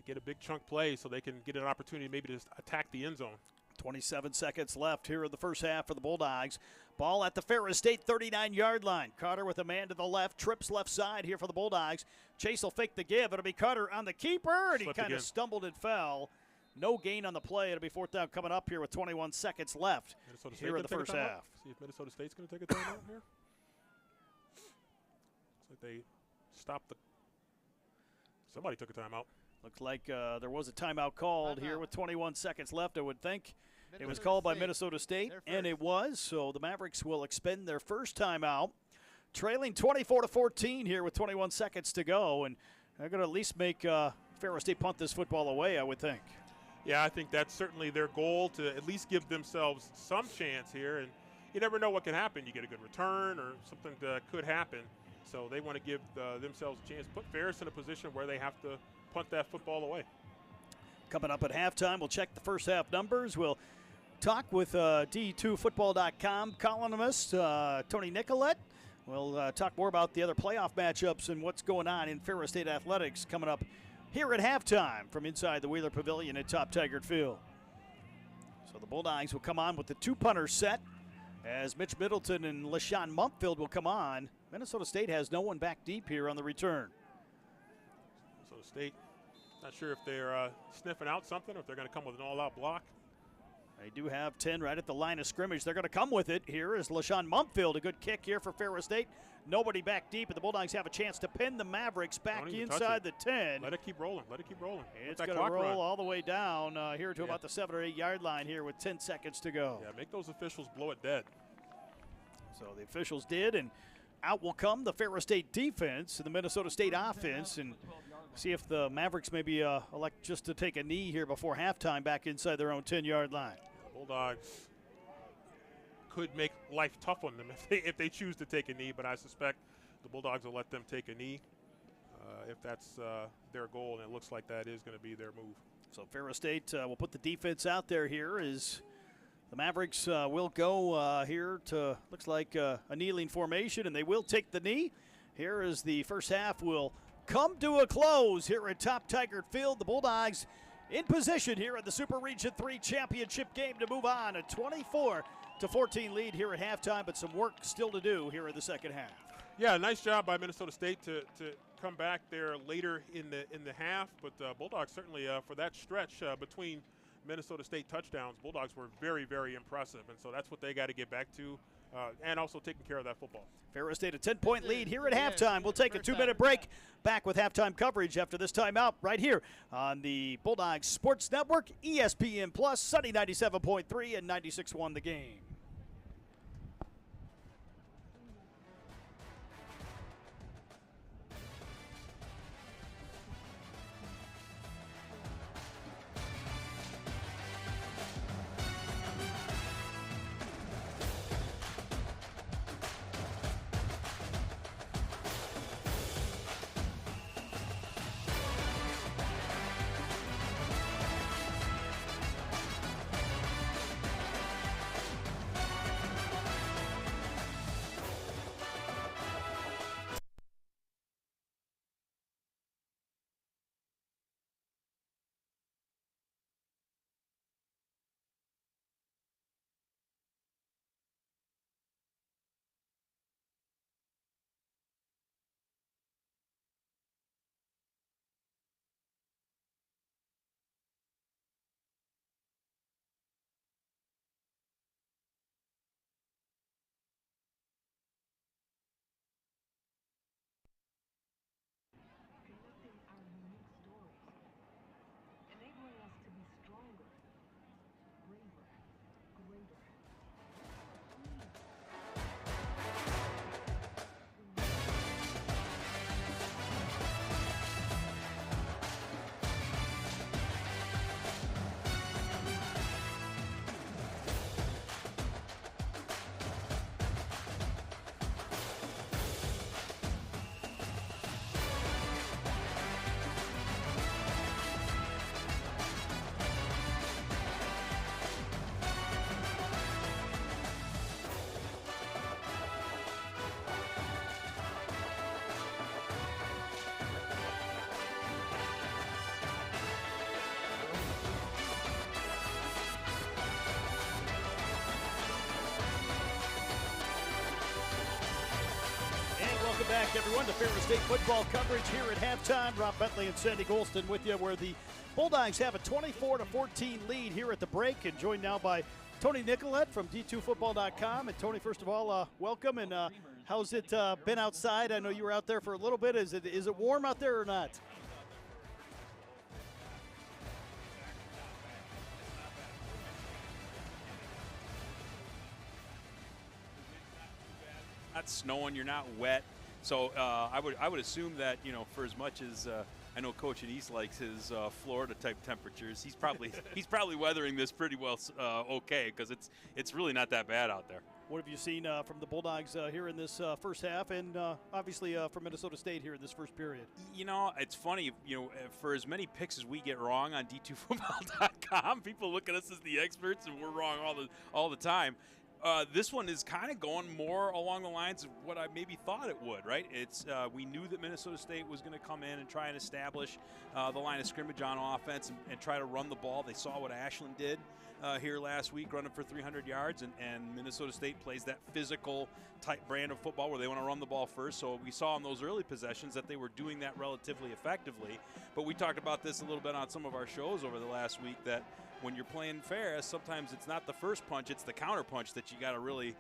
get a big chunk play so they can get an opportunity maybe to attack the end zone. 27 seconds left here in the first half for the Bulldogs. Ball at the Ferris State 39-yard line. Carter with a man to the left, trips left side here for the Bulldogs. Chase will fake the give. It'll be Carter on the keeper, and he kind of stumbled and fell. No gain on the play. It'll be fourth down coming up here with 21 seconds left here in the first half. See if Minnesota State's going to take a timeout here. Looks like they stopped the Somebody took a timeout. Looks like there was a timeout called here with 21 seconds left, I would think. It was Minnesota called by State. Minnesota State, They're and first. it was. So the Mavericks will expend their first timeout, trailing 24-14 here with 21 seconds to go. And they're going to at least make Ferris State punt this football away, I would think. Yeah, I think that's certainly their goal, to at least give themselves some chance here. And you never know what can happen. You get a good return or something could happen. So they want to give themselves a chance, put Ferris in a position where they have to punt that football away. Coming up at halftime, we'll check the first half numbers. We'll talk with D2Football.com columnist Tony Nicolette. We'll talk more about the other playoff matchups and what's going on in Ferris State athletics coming up here at halftime from inside the Wheeler Pavilion at Top Taggart Field. So the Bulldogs will come on with the two-punter set as Mitch Middleton and LaShawn Mumpfield will come on. Minnesota State has no one back deep here on the return. Minnesota State, not sure if they're sniffing out something or if they're going to come with an all-out block. They do have 10 right at the line of scrimmage. They're going to come with it. Here is LaShawn Mumpfield. A good kick here for Ferris State. Nobody back deep, and the Bulldogs have a chance to pin the Mavericks back inside the 10. Let it keep rolling. Let it keep rolling. It's going to roll all the way down here to about the 7 or 8 yard line here with 10 seconds to go. Yeah, make those officials blow it dead. So the officials did, and out will come the Ferris State defense and the Minnesota State offense, and see if the Mavericks maybe elect just to take a knee here before halftime back inside their own 10-yard line. Bulldogs could make life tough on them if they choose to take a knee, but I suspect the Bulldogs will let them take a knee if that's their goal, and it looks like that is going to be their move. So Ferris State will put the defense out there here as the Mavericks will go here to, looks like a kneeling formation, and they will take the knee. Here is the first half will come to a close here at Top Taggart Field. The Bulldogs in position here at the Super Region 3 championship game to move on. A 24-14 lead here at halftime, but some work still to do here in the second half. Yeah, nice job by Minnesota State to come back there later in the half, but Bulldogs certainly for that stretch between Minnesota State touchdowns, Bulldogs were very, very impressive, and so that's what they got to get back to, and also taking care of that football. Ferris State a 10-point lead here at halftime. We'll take a 2-minute break. Back with halftime coverage after this timeout right here on the Bulldogs Sports Network, ESPN Plus, Sunny 97.3 and 96.1 The Game. Welcome back, everyone, to Ferris State football coverage here at halftime. Rob Bentley and Sandy Golston with you, where the Bulldogs have a 24-14 lead here at the break, and joined now by Tony Nicolette from D2Football.com. And Tony, first of all, welcome. And how's it been outside? I know you were out there for a little bit. Is it warm out there or not? not snowing, you're not wet. So I would assume that, you know, for as much as I know Coach Anise likes his Florida type temperatures, he's probably weathering this pretty well okay, because it's really not that bad out there. What have you seen from the Bulldogs here in this first half, and obviously from Minnesota State here in this first period? You know, it's funny, you know, for as many picks as we get wrong on D2Football.com, people look at us as the experts, and we're wrong all the time. This one is kind of going more along the lines of what I maybe thought it would, right? It's we knew that Minnesota State was going to come in and try and establish the line of scrimmage on offense and try to run the ball. They saw what Ashland did here last week, running for 300 yards, and Minnesota State plays that physical type brand of football where they want to run the ball first. So we saw in those early possessions that they were doing that relatively effectively. But we talked about this a little bit on some of our shows over the last week, that when you're playing Ferris, sometimes it's not the first punch, it's the counter punch that you got to really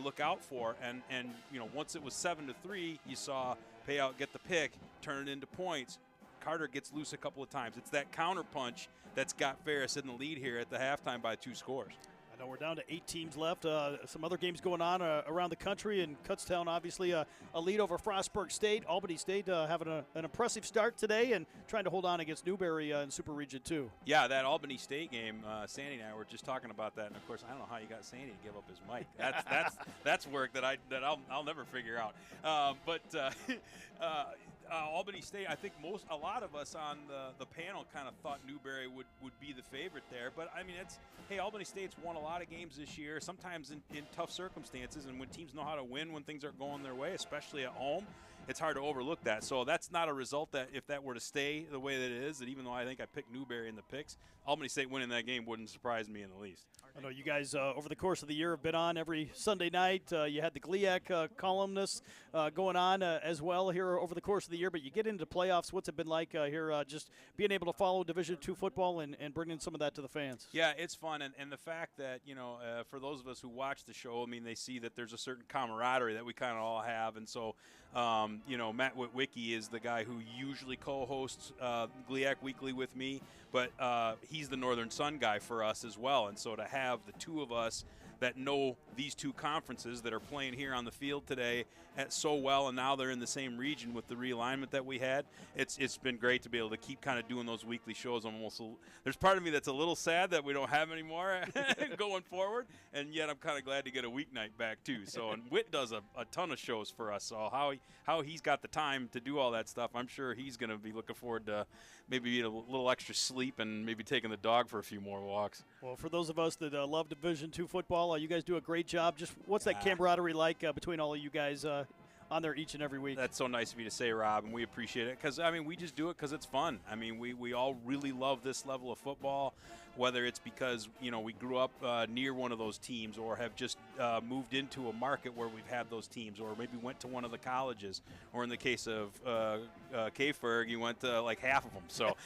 look out for. And you know, once it was 7-3, you saw Payout get the pick, turn it into points. Carter gets loose a couple of times. It's that counter punch that's got Ferris in the lead here at the halftime by 2 scores. I know we're down to 8 teams left. Some other games going on around the country, and Kutztown obviously a lead over Frostburg State. Albany State having an impressive start today and trying to hold on against Newberry in Super Region 2. Yeah, that Albany State game, Sandy and I were just talking about that, and of course I don't know how you got Sandy to give up his mic. That's work that I'll never figure out. Albany State, I think a lot of us on the panel kind of thought Newberry would be the favorite there. But, I mean, Albany State's won a lot of games this year, sometimes in tough circumstances. And when teams know how to win when things aren't going their way, especially at home, it's hard to overlook that. So that's not a result that if that were to stay the way that it is, that even though I think I picked Newberry in the picks, Albany State winning that game wouldn't surprise me in the least. I know you guys over the course of the year have been on every Sunday night. You had the GLIAC columnists going on as well here over the course of the year, but you get into playoffs. What's it been like here just being able to follow Division II football and bringing some of that to the fans? Yeah, it's fun, and the fact that, you know, for those of us who watch the show, I mean, they see that there's a certain camaraderie that we kind of all have, and so, you know, Matt Witwicky is the guy who usually co-hosts GLIAC Weekly with me, but he's the Northern Sun guy for us as well, and so to have the two of us that know these two conferences that are playing here on the field today so well, and now they're in the same region with the realignment that we had. It's been great to be able to keep kind of doing those weekly shows. There's part of me that's a little sad that we don't have anymore going forward, and yet I'm kind of glad to get a weeknight back too. So, and Whit does a ton of shows for us, so how he's got the time to do all that stuff, I'm sure he's going to be looking forward to maybe getting a little extra sleep and maybe taking the dog for a few more walks. Well, for those of us that love Division II football, you guys do a great job. Just what's that camaraderie like between all of you guys on there each and every week? That's so nice of you to say, Rob, and we appreciate it because, I mean, we just do it because it's fun. I mean, we all really love this level of football, whether it's because, you know, we grew up near one of those teams or have just moved into a market where we've had those teams, or maybe went to one of the colleges, or in the case of K-Ferg, you went to like half of them. So,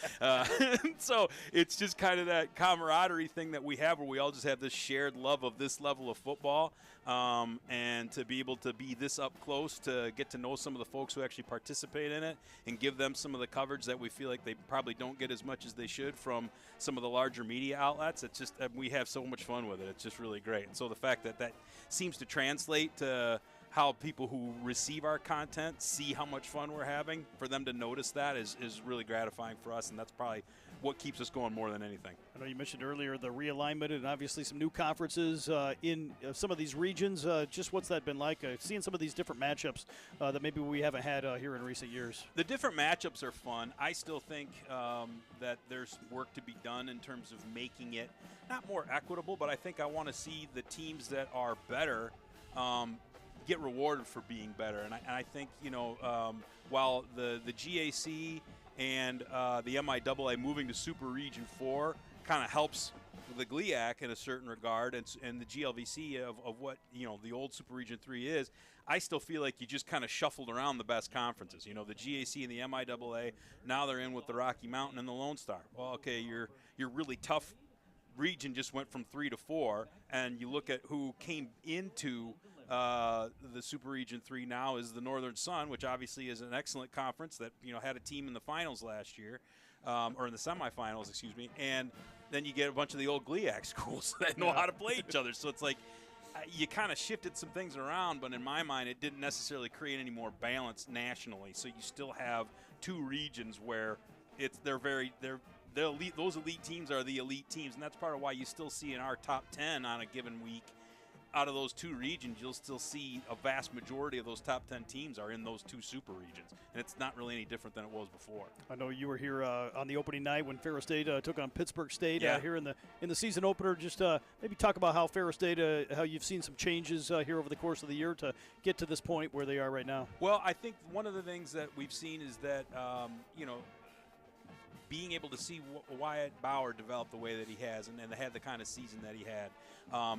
so it's just kind of that camaraderie thing that we have where we all just have this shared love of this level of football, and to be able to be this up close, to get to know some of the folks who actually participate in it and give them some of the coverage that we feel like they probably don't get as much as they should from some of the larger media outlets. It's just, we have so much fun with it. It's just really great. And so the fact that that seems to translate to how people who receive our content see how much fun we're having, for them to notice that is really gratifying for us, and that's probably what keeps us going more than anything. I know you mentioned earlier the realignment and obviously some new conferences in some of these regions. Just what's that been like, seeing some of these different matchups that maybe we haven't had here in recent years? The different matchups are fun. I still think that there's work to be done in terms of making it not more equitable, but I think I want to see the teams that are better get rewarded for being better. And I think, you know, while the GAC and the MIAA moving to Super Region 4 kind of helps the GLIAC in a certain regard, and the GLVC of what, you know, the old Super Region 3 is, I still feel like you just kind of shuffled around the best conferences. You know, the GAC and the MIAA, now they're in with the Rocky Mountain and the Lone Star. Well, okay, your really tough region just went from 3 to 4, and you look at who came into the Super Region 3 now is the Northern Sun, which obviously is an excellent conference that, you know, had a team in the finals last year, or in the semifinals, excuse me, and then you get a bunch of the old GLIAC schools that know how to play each other. So it's like, you kind of shifted some things around, but in my mind, it didn't necessarily create any more balance nationally. So you still have two regions where they're elite. Those elite teams are the elite teams, and that's part of why you still see in our top 10 on a given week. Out of those two regions, you'll still see a vast majority of those top 10 teams are in those two super regions, and it's not really any different than it was before. I know you were here on the opening night when Ferris State took on Pittsburgh State here in the season opener. Just maybe talk about how Ferris State, how you've seen some changes here over the course of the year to get to this point where they are right now. Well, I think one of the things that we've seen is that being able to see Wyatt Bauer develop the way that he has and had the kind of season that he had.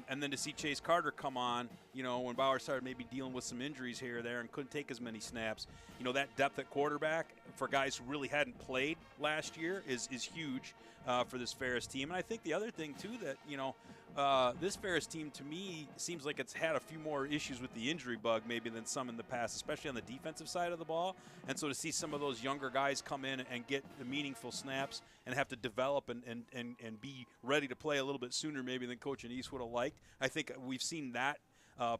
And then to see Chase Carter come on, when Bauer started maybe dealing with some injuries here or there and couldn't take as many snaps, that depth at quarterback for guys who really hadn't played last year is huge for this Ferris team. And I think the other thing, too, that, this Ferris team, to me, seems like it's had a few more issues with the injury bug maybe than some in the past, especially on the defensive side of the ball. And so to see some of those younger guys come in and get the meaningful snaps and have to develop and be ready to play a little bit sooner maybe than Coach Anise would have liked, I think we've seen that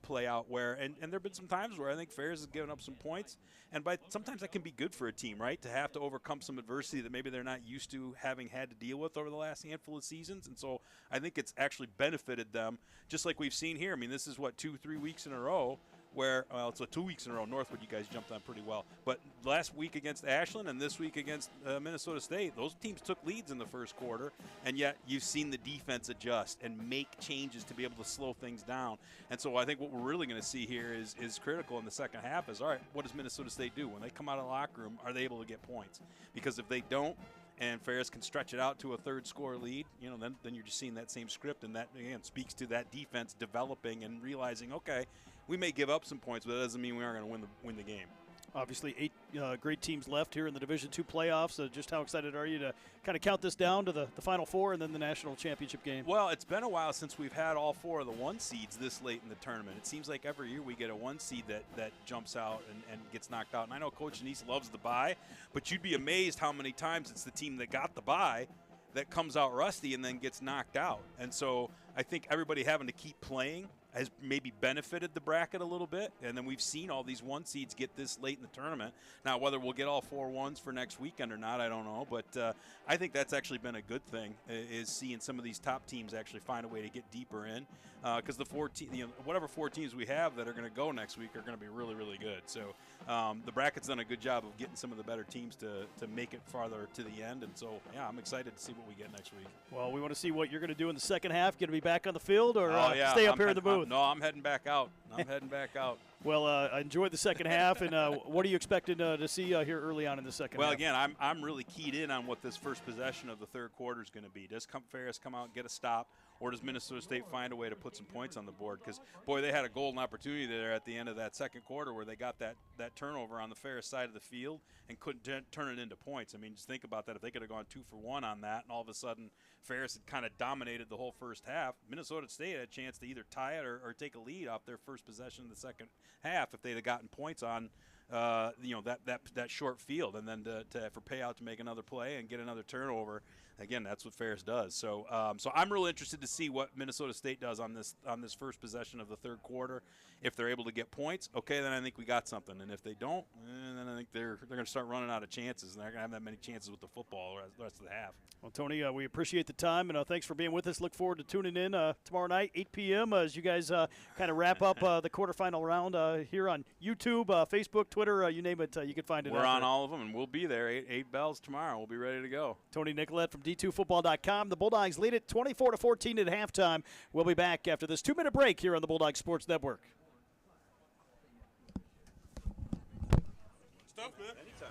play out where, and there have been some times where I think Ferris has given up some points, and sometimes that can be good for a team, right, to have to overcome some adversity that maybe they're not used to having had to deal with over the last handful of seasons. And so I think it's actually benefited them, just like we've seen here. I mean, this is, 2-3 weeks in a row where, it's 2 weeks in a row. Northwood, you guys jumped on pretty well. But last week against Ashland and this week against Minnesota State, those teams took leads in the first quarter, and yet you've seen the defense adjust and make changes to be able to slow things down. And so I think what we're really going to see here is critical in the second half is, all right, what does Minnesota State do? When they come out of the locker room, are they able to get points? Because if they don't, and Ferris can stretch it out to a third score lead, then you're just seeing that same script, and that, again, speaks to that defense developing and realizing, okay, we may give up some points, but that doesn't mean we aren't going to win the game. Obviously, 8 great teams left here in the Division II playoffs. Just how excited are you to kind of count this down to the Final Four and then the national championship game? Well, it's been a while since we've had all 4 of the 1 seeds this late in the tournament. It seems like every year we get a 1 seed that jumps out and gets knocked out. And I know Coach Anise loves the bye, but you'd be amazed how many times it's the team that got the bye that comes out rusty and then gets knocked out. And so I think everybody having to keep playing has maybe benefited the bracket a little bit, and then we've seen all these 1 seeds get this late in the tournament. Now, whether we'll get all 4 1s for next weekend or not, I don't know, but I think that's actually been a good thing, is seeing some of these top teams actually find a way to get deeper in, because whatever 4 teams we have that are going to go next week are going to be really, really good. So the bracket's done a good job of getting some of the better teams to make it farther to the end, and so, yeah, I'm excited to see what we get next week. Well, we want to see what you're going to do in the second half. Going to be back on the field or stay up here in the booth? No, I'm heading back out. Well, I enjoyed the second half, and what are you expecting to see here early on in the second half? Well, again, I'm really keyed in on what this first possession of the third quarter is going to be. Does Ferris come out and get a stop, or does Minnesota State find a way to put some points on the board? Because, boy, they had a golden opportunity there at the end of that second quarter where they got that turnover on the Ferris side of the field and couldn't turn it into points. I mean, just think about that. If they could have gone 2 for 1 on that, and all of a sudden Ferris had kind of dominated the whole first half, Minnesota State had a chance to either tie it or take a lead off their first possession in the second half if they'd have gotten points on that short field, and then for payout to make another play and get another turnover. Again, that's what Ferris does. So I'm really interested to see what Minnesota State does on this first possession of the third quarter. If they're able to get points, okay, then I think we got something. And if they don't, then I think they're going to start running out of chances, and they're going to have that many chances with the football the rest of the half. Well, Tony, we appreciate the time, and thanks for being with us. Look forward to tuning in tomorrow night, 8 p.m., as you guys kind of wrap up the quarterfinal round here on YouTube, Facebook, Twitter, you name it, you can find it. We're on all of them, and we'll be there. 8 bells tomorrow. We'll be ready to go. Tony Nicolette from D2Football.com. The Bulldogs lead it 24-14 at halftime. We'll be back after this 2-minute break here on the Bulldog Sports Network. Stuff, man. Anytime.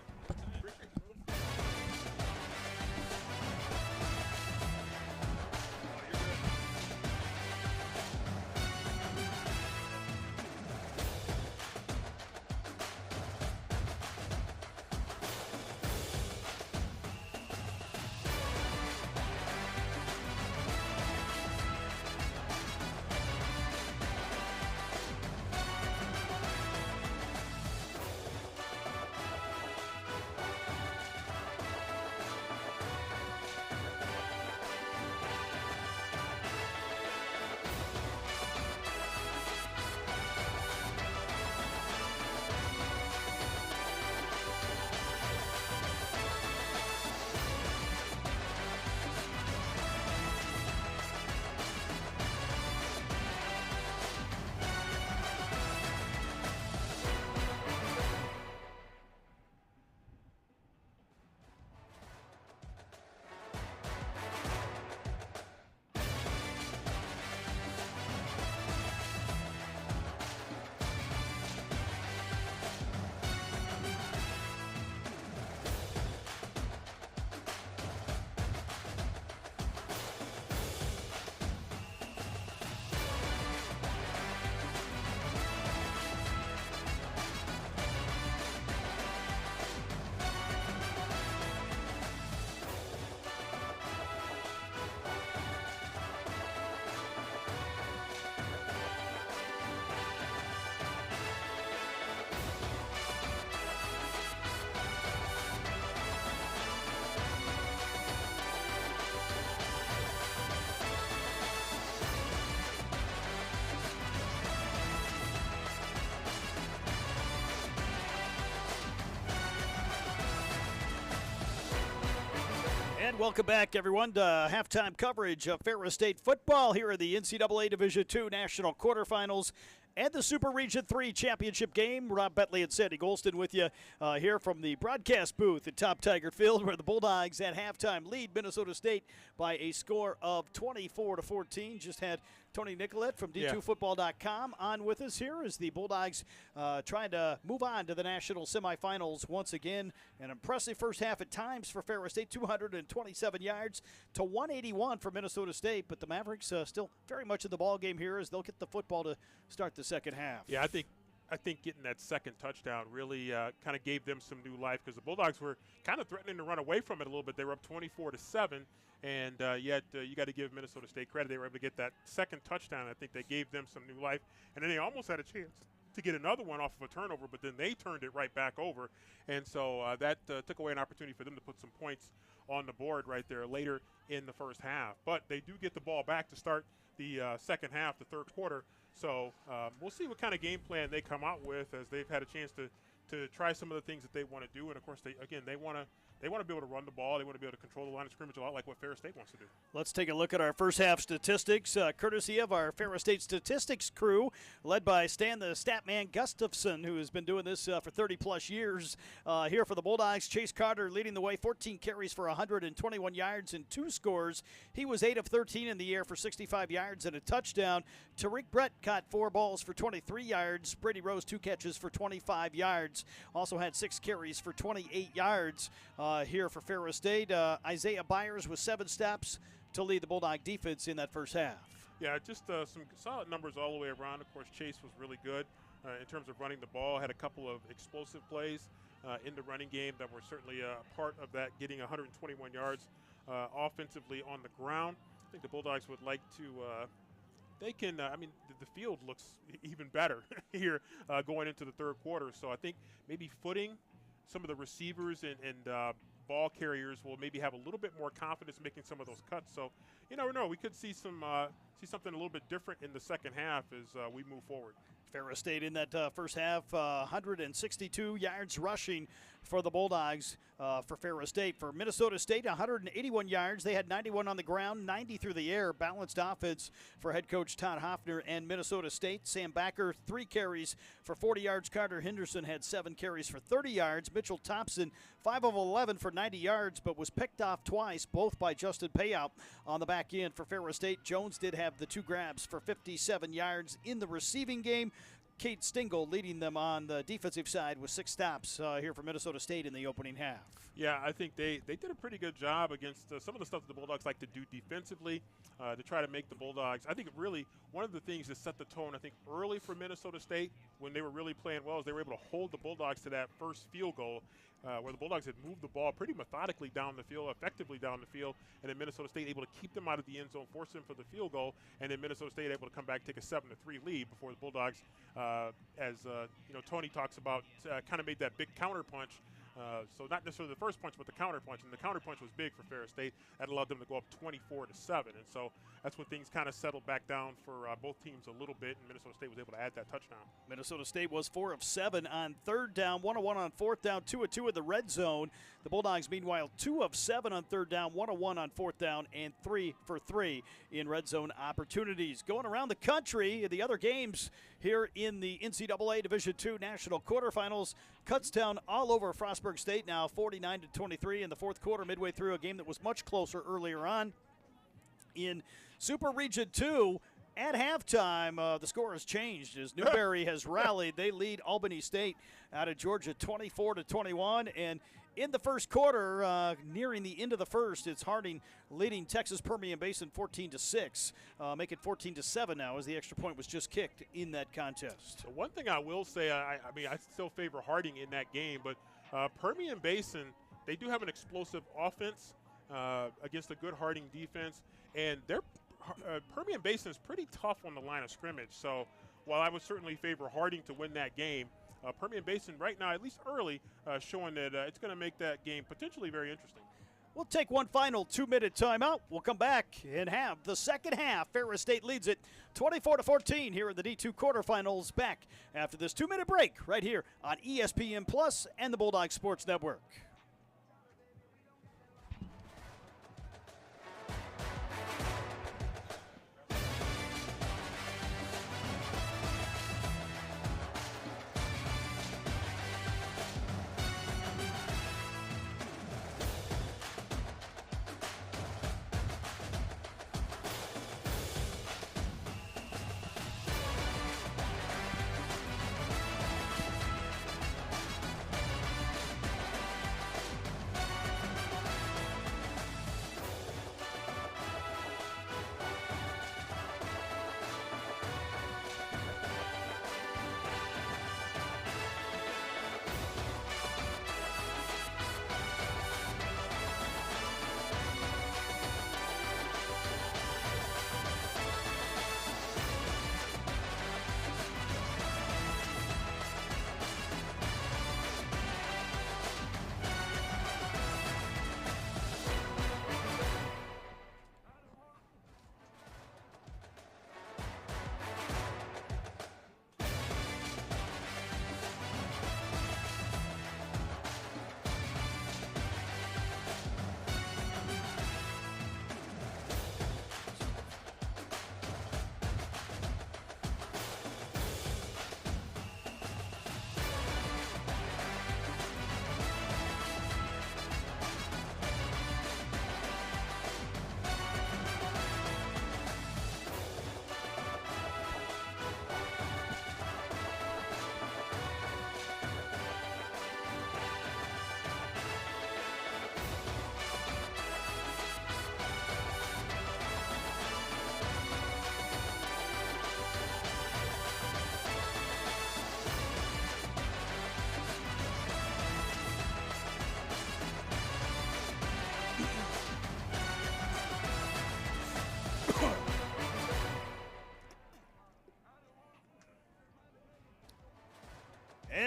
Welcome back, everyone, to halftime coverage of Ferris State football here in the NCAA Division II National Quarterfinals and the Super Region 3 Championship game. Rob Bentley and Sandy Golston with you here from the broadcast booth at Top Tiger Field, where the Bulldogs at halftime lead Minnesota State by a score of 24-14. Just had Tony Nicolette from D2Football.com on with us here as the Bulldogs trying to move on to the national semifinals once again. An impressive first half at times for Ferris State, 227 yards to 181 for Minnesota State, but the Mavericks still very much in the ball game here as they'll get the football to start the second half. Yeah, I think getting that second touchdown really kind of gave them some new life, because the Bulldogs were kind of threatening to run away from it a little bit. They were up 24-7, and yet you got to give Minnesota State credit. They were able to get that second touchdown. I think they gave them some new life, and then they almost had a chance to get another one off of a turnover, but then they turned it right back over, and so that took away an opportunity for them to put some points on the board right there later in the first half. But they do get the ball back to start the second half, the third quarter. So we'll see what kind of game plan they come out with as they've had a chance to try some of the things that they want to do. And, of course, they want to be able to run the ball. They want to be able to control the line of scrimmage a lot like what Ferris State wants to do. Let's take a look at our first half statistics, courtesy of our Ferris State statistics crew, led by Stan the Statman Gustafson, who has been doing this for 30-plus years. Here for the Bulldogs, Chase Carter leading the way, 14 carries for 121 yards and 2 scores. He was 8 of 13 in the air for 65 yards and a touchdown. Tariq Brett caught 4 balls for 23 yards. Brady Rose 2 catches for 25 yards. Also had 6 carries for 28 yards. Here for Ferris State, Isaiah Byers with 7 stops to lead the Bulldog defense in that first half. Yeah, just some solid numbers all the way around. Of course, Chase was really good in terms of running the ball, had a couple of explosive plays in the running game that were certainly a part of that, getting 121 yards offensively on the ground. I think the Bulldogs would like to they can, I mean, the field looks even better here going into the third quarter. So I think maybe footing some of the receivers and ball carriers will maybe have a little bit more confidence making some of those cuts. So you never know. We could see something a little bit different in the second half as we move forward. Ferris State in that first half, 162 yards rushing for the Bulldogs for Ferris State. For Minnesota State, 181 yards. They had 91 on the ground, 90 through the air. Balanced offense for head coach Todd Hoffner and Minnesota State. Sam Backer, 3 carries for 40 yards. Carter Henderson had 7 carries for 30 yards. Mitchell Thompson, 5 of 11 for 90 yards, but was picked off twice, both by Justin Payout on the back end for Ferris State. Jones did have the 2 grabs for 57 yards in the receiving game. Kate Stingle leading them on the defensive side with 6 stops here for Minnesota State in the opening half. Yeah, I think they did a pretty good job against some of the stuff that the Bulldogs like to do defensively to try to make the Bulldogs. I think really one of the things that set the tone, I think, early for Minnesota State when they were really playing well is they were able to hold the Bulldogs to that first field goal where the Bulldogs had moved the ball pretty methodically down the field, effectively down the field, and then Minnesota State able to keep them out of the end zone, force them for the field goal, and then Minnesota State able to come back, take a 7-3 lead before the Bulldogs, Tony talks about, kind of made that big counter punch. So not necessarily the first punch, but the counter punch, and the counter punch was big for Ferris State. That allowed them to go up 24-7, and so that's when things kind of settled back down for both teams a little bit, and Minnesota State was able to add that touchdown. Minnesota State was 4 of 7 on third down, 1 of 1 on fourth down, 2 of 2 in the red zone. The Bulldogs, meanwhile, 2 of 7 on third down, 1 of 1 on fourth down, and 3 for 3 in red zone opportunities. Going around the country, the other games here in the NCAA Division II National Quarterfinals, Kutztown all over Frostburg State now 49-23 in the fourth quarter, midway through a game that was much closer earlier on. In Super Region 2, at halftime, the score has changed as Newberry has rallied. They lead Albany State out of Georgia 24-21, and in the first quarter, nearing the end of the first, it's Harding leading Texas Permian Basin 14-6, make it 14-7 now as the extra point was just kicked in that contest. So one thing I will say, I still favor Harding in that game, but Permian Basin, they do have an explosive offense against a good Harding defense, and their Permian Basin is pretty tough on the line of scrimmage. So while I would certainly favor Harding to win that game, Permian Basin right now, at least early, showing that it's going to make that game potentially very interesting. We'll take one final 2-minute timeout. We'll come back and have the second half. Ferris State leads it 24-14 here in the D2 quarterfinals. Back after this 2-minute break right here on ESPN Plus and the Bulldog Sports Network.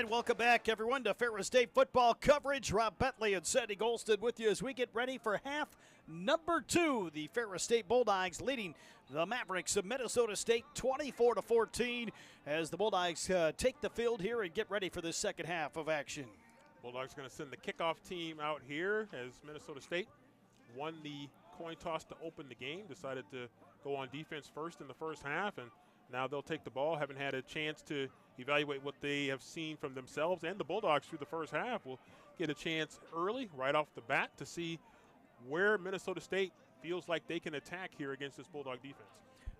And welcome back, everyone, to Ferris State football coverage. Rob Bentley and Sandy Golston with you as we get ready for half number 2. The Ferris State Bulldogs leading the Mavericks of Minnesota State 24-14 as the Bulldogs take the field here and get ready for this second half of action. Bulldogs going to send the kickoff team out here as Minnesota State won the coin toss to open the game, decided to go on defense first in the first half, and now they'll take the ball. Haven't had a chance to evaluate what they have seen from themselves, and the Bulldogs through the first half will get a chance early, right off the bat, to see where Minnesota State feels like they can attack here against this Bulldog defense.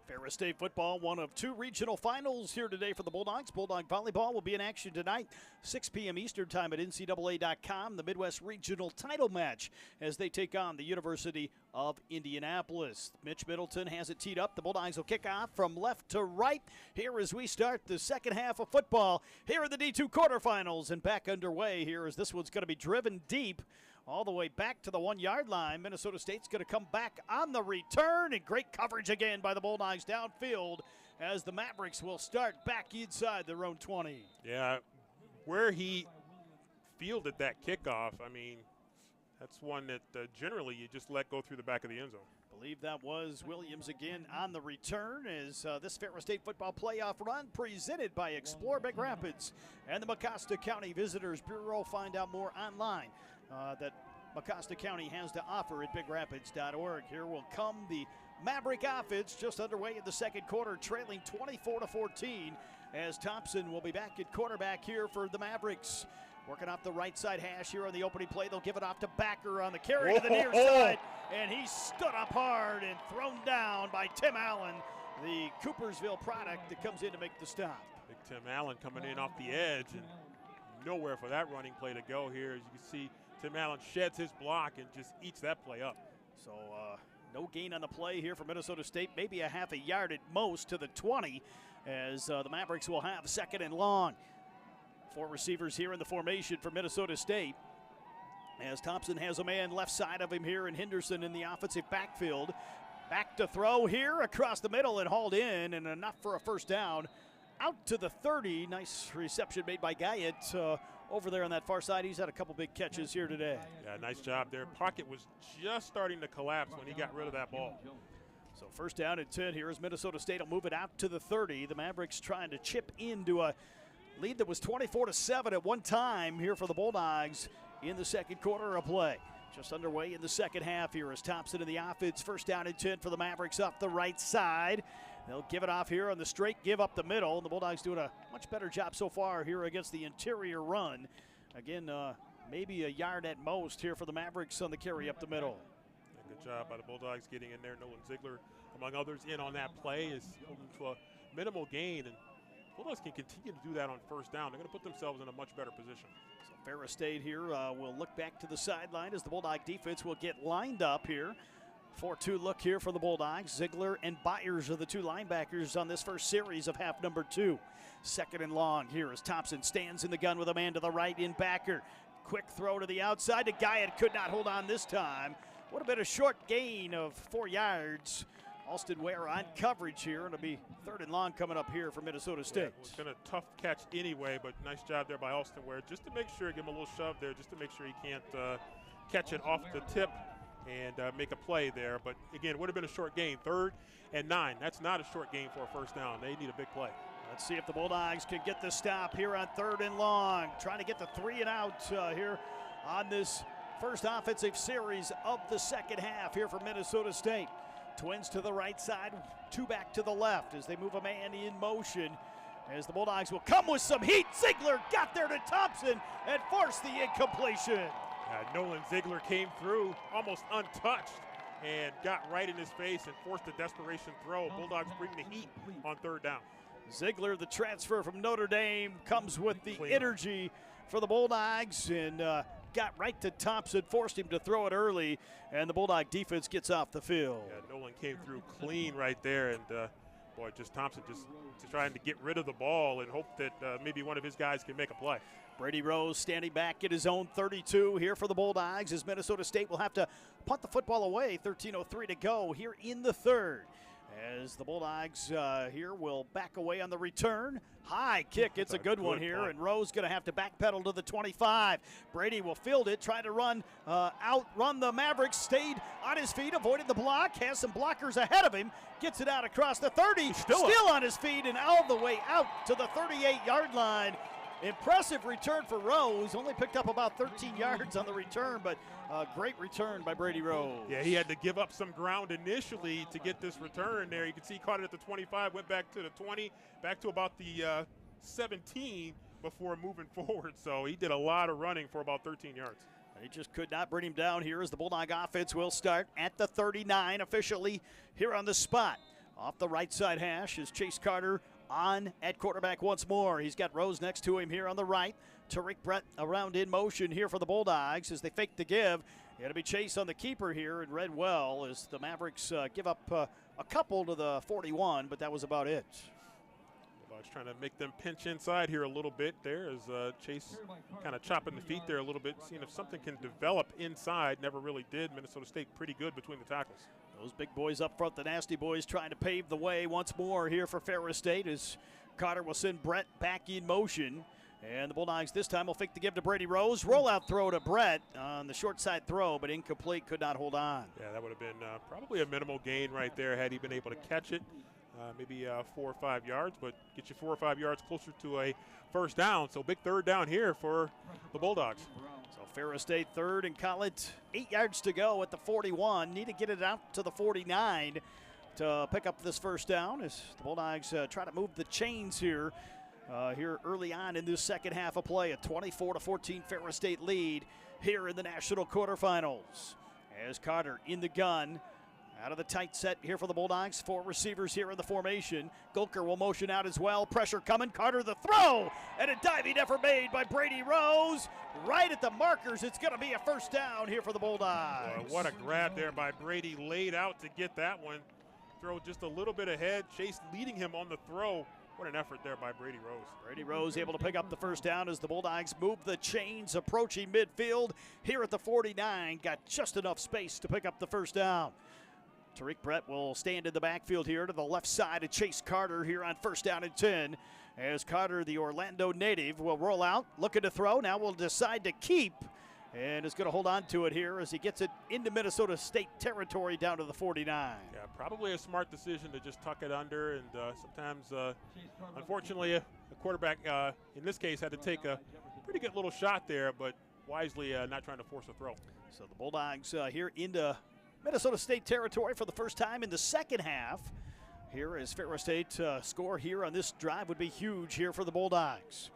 Ferris State football, one of 2 regional finals here today for the Bulldogs. Bulldog volleyball will be in action tonight, 6 p.m. Eastern time at NCAA.com. The Midwest Regional title match as they take on the University of Indianapolis. Mitch Middleton has it teed up. The Bulldogs will kick off from left to right here as we start the second half of football here in the D2 quarterfinals, and back underway here as this one's going to be driven deep all the way back to the 1-yard line. Minnesota State's going to come back on the return, and great coverage again by the Bulldogs downfield as the Mavericks will start back inside their own 20. Yeah, where he fielded that kickoff, I mean, that's one that generally you just let go through the back of the end zone. I believe that was Williams again on the return as this Ferris State football playoff run presented by Explore Big Rapids and the Mecosta County Visitors Bureau. Find out more online that Mecosta County has to offer at bigrapids.org. Here will come the Maverick offense just underway in the second quarter, trailing 24-14 as Thompson will be back at quarterback here for the Mavericks. Working off the right side hash here on the opening play. They'll give it off to Backer on the carry to the near side, and he stood up hard and thrown down by Tim Allen, the Coopersville product that comes in to make the stop. Big Tim Allen coming in off the edge, and nowhere for that running play to go here. As you can see, Tim Allen sheds his block and just eats that play up. So no gain on the play here for Minnesota State, maybe a half a yard at most to the 20 as the Mavericks will have second and long. 4 receivers here in the formation for Minnesota State as Thompson has a man left side of him here, and Henderson in the offensive backfield. Back to throw here across the middle and hauled in, and enough for a first down out to the 30. Nice reception made by Guyett over there on that far side. He's had a couple big catches here today. Yeah, nice job there. Pocket was just starting to collapse when he got rid of that ball. So first down and 10 here as Minnesota State will move it out to the 30. The Mavericks trying to chip into a lead that was 24-7 at one time here for the Bulldogs in the second quarter of play. Just underway in the second half here as Thompson in the offense. First down and 10 for the Mavericks off the right side. They'll give it off here on the straight, give up the middle. The Bulldogs doing a much better job so far here against the interior run. Again, maybe a yard at most here for the Mavericks on the carry up the middle. Yeah, good job by the Bulldogs getting in there. Nolan Ziegler, among others, in on that play, is holding to a minimal gain. And Bulldogs can continue to do that on first down. They're going to put themselves in a much better position. So Ferris State here will look back to the sideline as the Bulldog defense will get lined up here. 4-2 look here for the Bulldogs. Ziegler and Byers are the 2 linebackers on this first series of half number 2. Second and long here as Thompson stands in the gun with a man to the right in Backer. Quick throw to the outside to Guyett. Could not hold on this time. Would have been a short gain of 4 yards. Alston Ware on coverage here. It'll be third and long coming up here for Minnesota State. Yeah, it's been a tough catch anyway, but nice job there by Alston Ware just to make sure, give him a little shove there, just to make sure he can't catch it off the tip and make a play there. But again, would have been a short gain. 3rd and 9. That's not a short gain for a first down. They need a big play. Let's see if the Bulldogs can get the stop here on 3rd and long. Trying to get the 3 and out here on this first offensive series of the second half here for Minnesota State. Twins to the right side, 2 back to the left as they move a man in motion. As the Bulldogs will come with some heat. Ziegler got there to Thompson and forced the incompletion. Nolan Ziegler came through almost untouched and got right in his face and forced a desperation throw. Bulldogs bring the heat on 3rd down. Ziegler, the transfer from Notre Dame, comes with the energy for the Bulldogs and got right to Thompson, forced him to throw it early, and the Bulldog defense gets off the field. Yeah, Nolan came through clean right there, and boy, just Thompson just trying to get rid of the ball and hope that maybe one of his guys can make a play. Brady Rose standing back at his own 32 here for the Bulldogs as Minnesota State will have to punt the football away. 13:03 to go here in the third. As the Bulldogs here will back away on the return. High kick, it's a good one here, and Rose going to have to backpedal to the 25. Brady will field it, try to outrun the Mavericks, stayed on his feet, avoided the block, has some blockers ahead of him, gets it out across the 30, still on his feet and all the way out to the 38-yard line. Impressive return for Rose. Only picked up about 13 yards on the return, but a great return by Brady Rose. Yeah, he had to give up some ground initially to get this return there. You can see he caught it at the 25, went back to the 20, back to about the 17 before moving forward. So he did a lot of running for about 13 yards. He just could not bring him down here as the Bulldog offense will start at the 39 officially here on the spot. Off the right side hash is Chase Carter on at quarterback once more. He's got Rose next to him here on the right. Tariq Brett around in motion here for the Bulldogs as they fake the give. It'll be Chase on the keeper here and read well as the Mavericks give up a couple to the 41, but that was about it. Bulldogs trying to make them pinch inside here a little bit there as Chase kind of chopping the feet there a little bit, seeing if something can develop inside. Never really did. Minnesota State pretty good between the tackles. Those big boys up front, the nasty boys, trying to pave the way once more here for Ferris State as Carter will send Brett back in motion. And the Bulldogs this time will fake the give to Brady Rose. Rollout throw to Brett on the short side throw, but incomplete, could not hold on. Yeah, that would have been probably a minimal gain right there had he been able to catch it. Maybe 4 or 5 yards, but get you 4 or 5 yards closer to a first down. So big third down here for the Bulldogs. So Ferris State third and call it 8 yards to go at the 41. Need to get it out to the 49 to pick up this first down as the Bulldogs try to move the chains here early on in this second half of play. A 24-14 Ferris State lead here in the national quarterfinals. As Carter in the gun. Out of the tight set here for the Bulldogs. 4 receivers here in the formation. Gulker will motion out as well. Pressure coming. Carter the throw. And a diving effort made by Brady Rose. Right at the markers. It's going to be a first down here for the Bulldogs. What a grab there by Brady. Laid out to get that one. Throw just a little bit ahead. Chase leading him on the throw. What an effort there by Brady Rose. Brady Rose able to pick up the first down as the Bulldogs move the chains approaching midfield. Here at the 49. Got just enough space to pick up the first down. Tariq Brett will stand in the backfield here to the left side of Chase Carter here on first down and 10. As Carter, the Orlando native, will roll out, looking to throw. Now will decide to keep and is going to hold on to it here as he gets it into Minnesota State territory down to the 49. Yeah, probably a smart decision to just tuck it under. And sometimes, unfortunately, a quarterback in this case had to take a pretty good little shot there, but wisely not trying to force a throw. So the Bulldogs here into Minnesota State territory for the first time in the second half. Here is Ferris State score here on this drive would be huge here for the Bulldogs.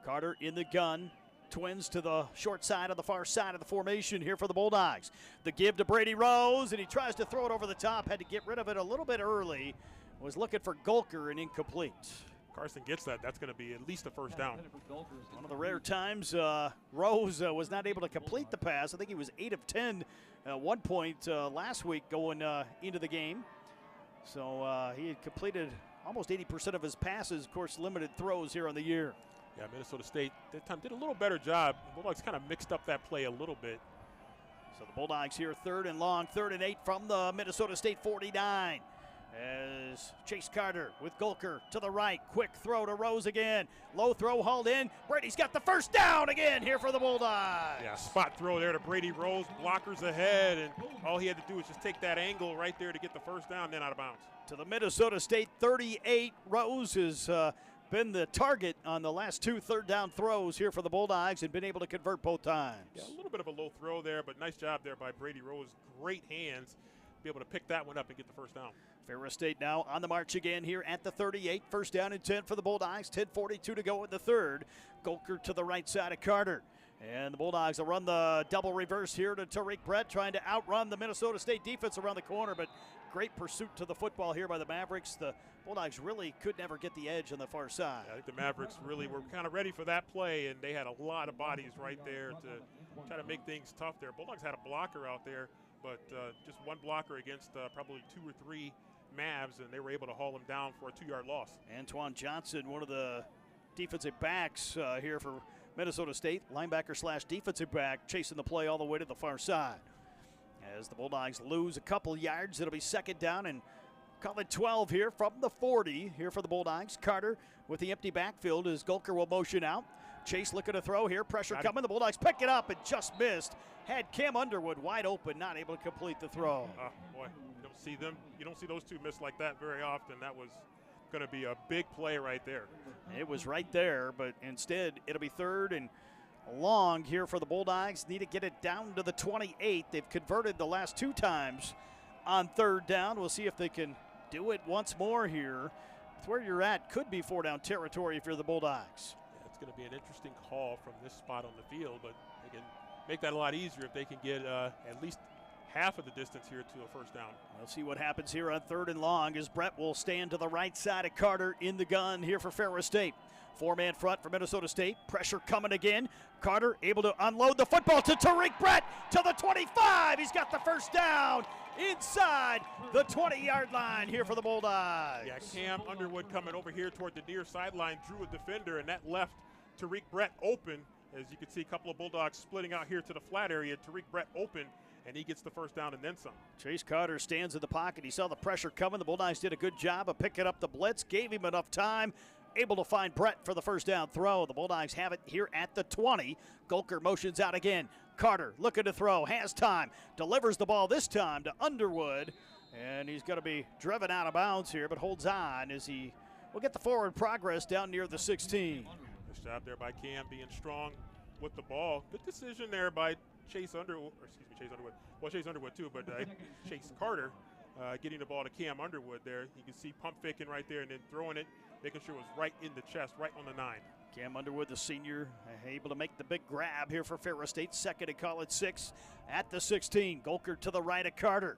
Carter in the gun. Twins to the short side of the far side of the formation here for the Bulldogs. The give to Brady Rose, and he tries to throw it over the top. Had to get rid of it a little bit early. Was looking for Gulker and incomplete. Carson gets that. That's going to be at least a first down. One of the rare times Rose was not able to complete the pass. I think he was 8 of 10 at one point last week going into the game. So he had completed almost 80% of his passes, of course, limited throws here on the year. Yeah, Minnesota State that time did a little better job. The Bulldogs kind of mixed up that play a little bit. So the Bulldogs here third and long, 3rd and 8 from the Minnesota State 49. As Chase Carter with Gulker to the right. Quick throw to Rose again. Low throw hauled in. Brady's got the first down again here for the Bulldogs. Yeah, spot throw there to Brady Rose. Blockers ahead, and all he had to do was just take that angle right there to get the first down, then out of bounds. To the Minnesota State 38. Rose has been the target on the last 2 third down throws here for the Bulldogs and been able to convert both times. Yeah, a little bit of a low throw there, but nice job there by Brady Rose. Great hands. Be able to pick that one up and get the first down. Ferris State now on the march again here at the 38. First down and 10 for the Bulldogs. 10:42 to go in the third. Gulker to the right side of Carter. And the Bulldogs will run the double reverse here to Tariq Brett, trying to outrun the Minnesota State defense around the corner, but great pursuit to the football here by the Mavericks. The Bulldogs really could never get the edge on the far side. Yeah, I think the Mavericks really were kind of ready for that play, and they had a lot of bodies right there to try to make things tough there. Bulldogs had a blocker out there, but just one blocker against probably 2 or 3 Mavs, and they were able to haul him down for a 2-yard loss. Antoine Johnson, one of the defensive backs here for Minnesota State, linebacker / defensive back, chasing the play all the way to the far side. As the Bulldogs lose a couple yards, it'll be second down and Call it 12 here from the 40 here for the Bulldogs. Carter with the empty backfield as Golker will motion out. Chase looking to throw here. Pressure coming. The Bulldogs pick it up and just missed. Had Cam Underwood wide open, not able to complete the throw. Boy, you don't see those two miss like that very often. That was going to be a big play right there. It was right there, but instead it'll be 3rd and long here for the Bulldogs. Need to get it down to the 28. They've converted the last 2 times on 3rd down. We'll see if they can do it once more here. With where you're at, could be 4-down territory if you're the Bulldogs. Yeah, it's going to be an interesting call from this spot on the field, but they can make that a lot easier if they can get at least half of the distance here to a 1st down. We'll see what happens here on 3rd and long as Brett will stand to the right side of Carter in the gun here for Ferris State. 4-man front for Minnesota State. Pressure coming again. Carter able to unload the football to Tariq Brett to the 25. He's got the 1st down inside the 20-yard line here for the Bulldogs. Yeah, Cam Underwood coming over here toward the near sideline, drew a defender, and that left Tariq Brett open. As you can see, a couple of Bulldogs splitting out here to the flat area. Tariq Brett open, and he gets the 1st down and then some. Chase Carter stands in the pocket. He saw the pressure coming. The Bulldogs did a good job of picking up the blitz, gave him enough time, able to find Brett for the 1st down throw. The Bulldogs have it here at the 20. Golker motions out again. Carter looking to throw, has time, delivers the ball this time to Underwood, and he's going to be driven out of bounds here, but holds on as he will get the forward progress down near the 16. Nice job there by Cam, being strong with the ball. Good decision there by Chase Underwood. Well, Chase Underwood too, but Chase Carter getting the ball to Cam Underwood there. You can see pump faking right there and then throwing it, making sure it was right in the chest, right on the 9. Cam Underwood, the senior, able to make the big grab here for Ferris State. 2nd and call it 6 at the 16. Golker to the right of Carter.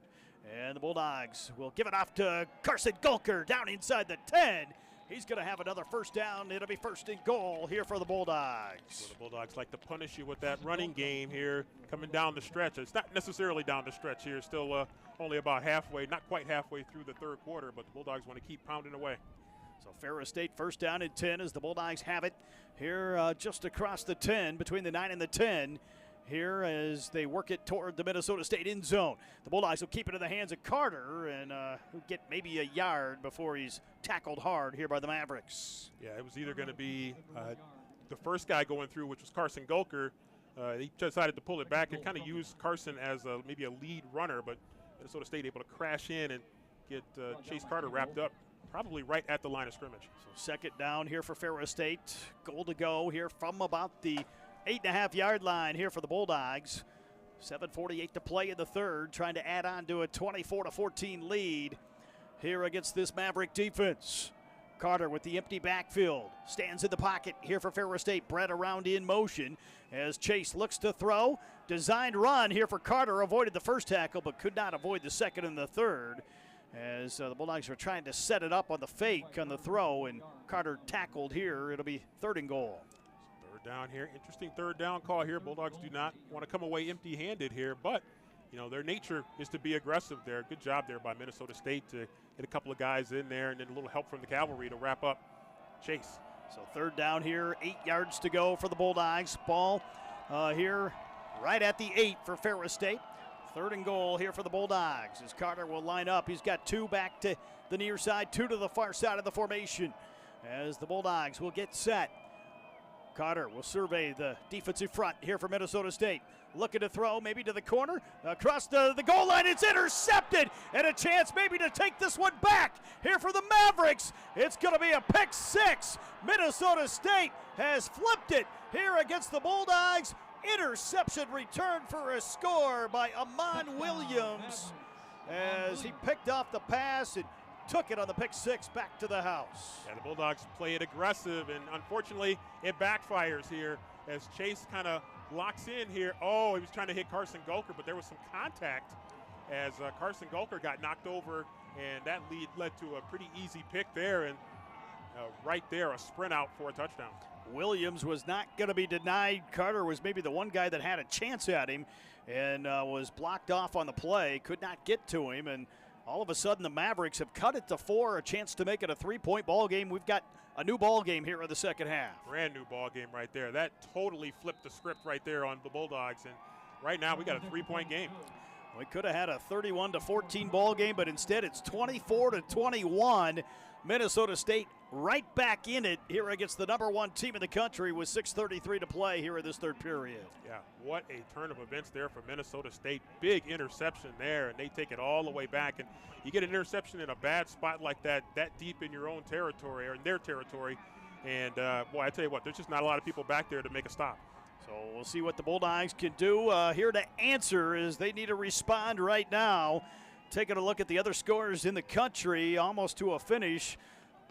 And the Bulldogs will give it off to Carson Golker down inside the 10. He's going to have another 1st down. It'll be 1st and goal here for the Bulldogs. Well, the Bulldogs like to punish you with that running game here, coming down the stretch. It's not necessarily down the stretch here. Still only about halfway, not quite halfway through the 3rd quarter, but the Bulldogs want to keep pounding away. So Ferris State 1st down and 10 as the Bulldogs have it here just across the 10, between the 9 and the 10. Here as they work it toward the Minnesota State end zone. The Bulldogs will keep it in the hands of Carter and get maybe a yard before he's tackled hard here by the Mavericks. Yeah, it was either going to be the first guy going through, which was Carson Golker. He decided to pull it back and kind of use Carson as maybe a lead runner, but Minnesota State able to crash in and get Chase Carter wrapped up probably right at the line of scrimmage. So 2nd down here for Ferris State. Goal to go here from about the 8.5-yard line here for the Bulldogs. 7:48 to play in the 3rd, trying to add on to a 24-14 lead here against this Maverick defense. Carter with the empty backfield, stands in the pocket here for Ferris State. Brett around in motion as Chase looks to throw. Designed run here for Carter, avoided the 1st tackle but could not avoid the 2nd and the 3rd. As the Bulldogs were trying to set it up on the fake on the throw, and Carter tackled here. It'll be 3rd and goal. 3rd down here. Interesting 3rd down call here. Bulldogs do not want to come away empty-handed here, but you know their nature is to be aggressive there. Good job there by Minnesota State to get a couple of guys in there and then a little help from the cavalry to wrap up Chase. So 3rd down here, 8 yards to go for the Bulldogs. Ball here right at the 8 for Ferris State. 3rd and goal here for the Bulldogs as Carter will line up. He's got 2 back to the near side, 2 to the far side of the formation as the Bulldogs will get set. Carter will survey the defensive front here for Minnesota State. Looking to throw maybe to the corner, across the goal line. It's intercepted, and a chance maybe to take this one back here for the Mavericks. It's going to be a pick 6. Minnesota State has flipped it here against the Bulldogs. Interception return for a score by Amon Williams as he picked off the pass and took it on the pick 6 back to the house. Yeah, the Bulldogs play it aggressive, and unfortunately it backfires here as Chase kind of locks in here. Oh, he was trying to hit Carson Golker, but there was some contact as Carson Golker got knocked over, and that led to a pretty easy pick there, and right there a sprint out for a touchdown. Williams was not going to be denied. Carter was maybe the one guy that had a chance at him and was blocked off on the play, could not get to him, and all of a sudden the Mavericks have cut it to 4, a chance to make it a 3-point ball game. We've got a new ball game here in the 2nd half. Brand new ball game right there. That totally flipped the script right there on the Bulldogs, and right now we got a 3-point game. We could have had a 31-14 ball game, but instead it's 24-21. Minnesota State right back in it here against the #1 team in the country with 6:33 to play here in this third period. Yeah, what a turn of events there for Minnesota State. Big interception there, and they take it all the way back. And you get an interception in a bad spot like that deep in your own territory or in their territory. And, boy, I tell you what, there's just not a lot of people back there to make a stop. So we'll see what the Bulldogs can do. Here to answer is they need to respond right now. Taking a look at the other scores in the country, almost to a finish.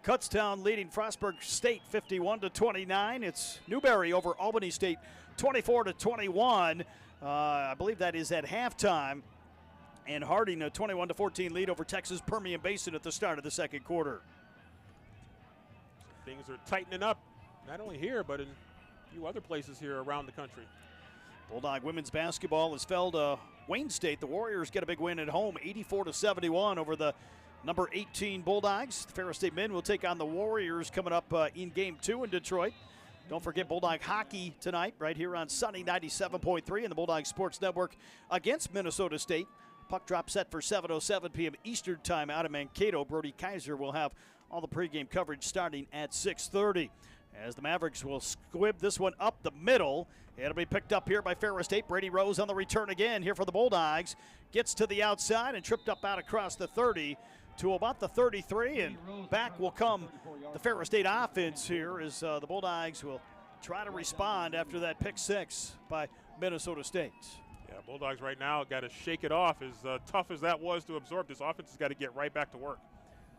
Kutztown leading Frostburg State 51-29. It's Newberry over Albany State 24-21. I believe that is at halftime. And Harding a 21-14 lead over Texas Permian Basin at the start of the second quarter. Things are tightening up, not only here, but in a few other places here around the country. Bulldog women's basketball has fell to Wayne State. The Warriors get a big win at home, 84-71 over the number 18 Bulldogs. The Ferris State men will take on the Warriors coming up in Game 2 in Detroit. Don't forget Bulldog hockey tonight right here on Sunny 97.3 and the Bulldog Sports Network against Minnesota State. Puck drop set for 7:07 p.m. Eastern time out of Mankato. Brody Kaiser will have all the pregame coverage starting at 6:30. As the Mavericks will squib this one up the middle. It'll be picked up here by Ferris State. Brady Rose on the return again here for the Bulldogs. Gets to the outside and tripped up out across the 30 to about the 33. And back will come the Ferris State offense here as the Bulldogs will try to respond after that pick six by Minnesota State. Yeah, Bulldogs right now got to shake it off. As tough as that was to absorb, this offense has got to get right back to work.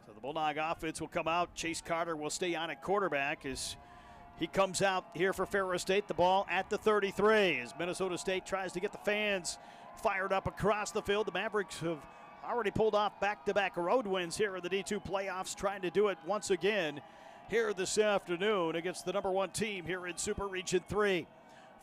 So the Bulldog offense will come out. Chase Carter will stay on at quarterback as he comes out here for Ferris State. The ball at the 33 as Minnesota State tries to get the fans fired up across the field. The Mavericks have already pulled off back-to-back road wins here in the D2 playoffs, trying to do it once again here this afternoon against the #1 team here in Super Region 3.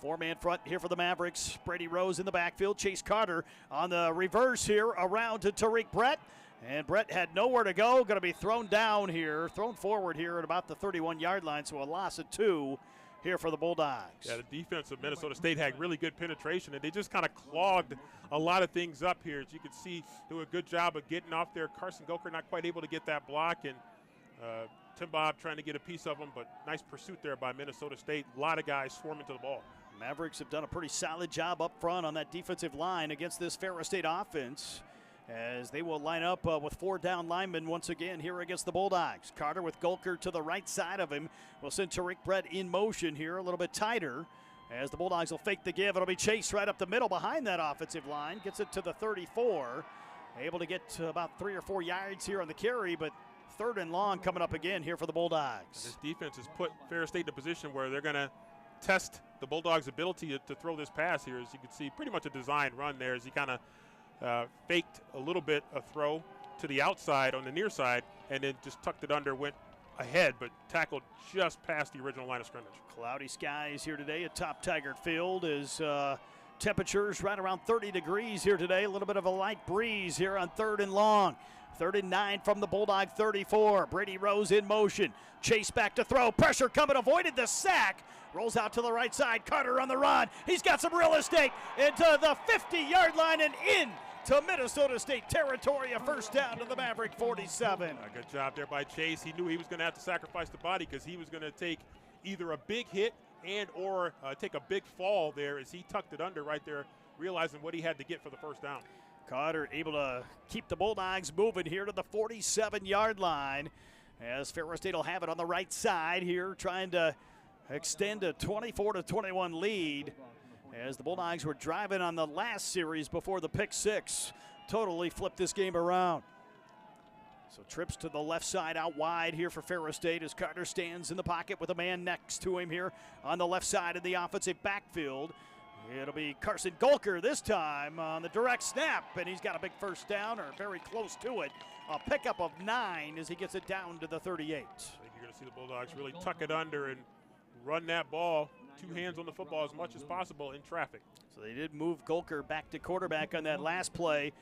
Four-man front here for the Mavericks. Brady Rose in the backfield. Chase Carter on the reverse here around to Tariq Brett. And Brett had nowhere to go. Going to be thrown down here, thrown forward here at about the 31-yard line. So a loss of 2 here for the Bulldogs. Yeah, the defense of Minnesota State had really good penetration, and they just kind of clogged a lot of things up here. As you can see, do a good job of getting off there. Carson Goker not quite able to get that block, and Tim Bob trying to get a piece of him, but nice pursuit there by Minnesota State. A lot of guys swarming to the ball. Mavericks have done a pretty solid job up front on that defensive line against this Ferris State offense, as they will line up with 4 down linemen once again here against the Bulldogs. Carter with Golker to the right side of him will send Tariq Brett in motion here a little bit tighter as the Bulldogs will fake the give. It'll be Chase right up the middle behind that offensive line. Gets it to the 34. Able to get to about 3 or 4 yards here on the carry, but 3rd and long coming up again here for the Bulldogs. This defense has put Ferris State in a position where they're going to test the Bulldogs' ability to throw this pass here. As you can see, pretty much a designed run there as he kind of faked a little bit of throw to the outside on the near side and then just tucked it under, went ahead, but tackled just past the original line of scrimmage. Cloudy skies here today at Top Taggart Field as temperatures right around 30 degrees here today. A little bit of a light breeze here on 3rd and long. 3rd and 9 from the Bulldog 34. Brady Rose in motion. Chase back to throw. Pressure coming, avoided the sack. Rolls out to the right side. Carter on the run. He's got some real estate into the 50-yard line and in to Minnesota State territory. A first down to the Maverick 47. A good job there by Chase. He knew he was going to have to sacrifice the body because he was going to take either a big hit and or take a big fall there as he tucked it under right there, realizing what he had to get for the first down. Carter able to keep the Bulldogs moving here to the 47-yard line as Ferris State will have it on the right side here, trying to extend a 24-21 lead as the Bulldogs were driving on the last series before the pick six totally flipped this game around. So trips to the left side out wide here for Ferris State as Carter stands in the pocket with a man next to him here on the left side of the offensive backfield. It'll be Carson Golker this time on the direct snap, and he's got a big first down, or very close to it. A pickup of 9 as he gets it down to the 38. I think you're going to see the Bulldogs really tuck it under and run that ball, 2 hands on the football as much as possible in traffic. So they did move Golker back to quarterback on that last play.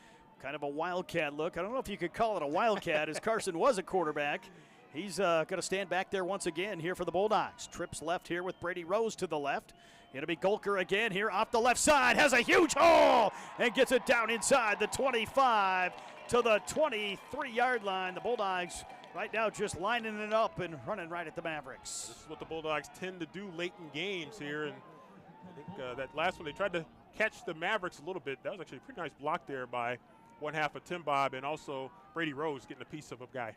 Kind of a wildcat look. I don't know if you could call it a wildcat as Carson was a quarterback. He's going to stand back there once again here for the Bulldogs. Trips left here with Brady Rose to the left. It'll be Golker again here off the left side. Has a huge hole and gets it down inside the 25 to the 23-yard line. The Bulldogs right now just lining it up and running right at the Mavericks. This is what the Bulldogs tend to do late in games here. And I think that last one they tried to catch the Mavericks a little bit. That was actually a pretty nice block there by one half of Tim Bob and also Brady Rose getting a piece of a guy.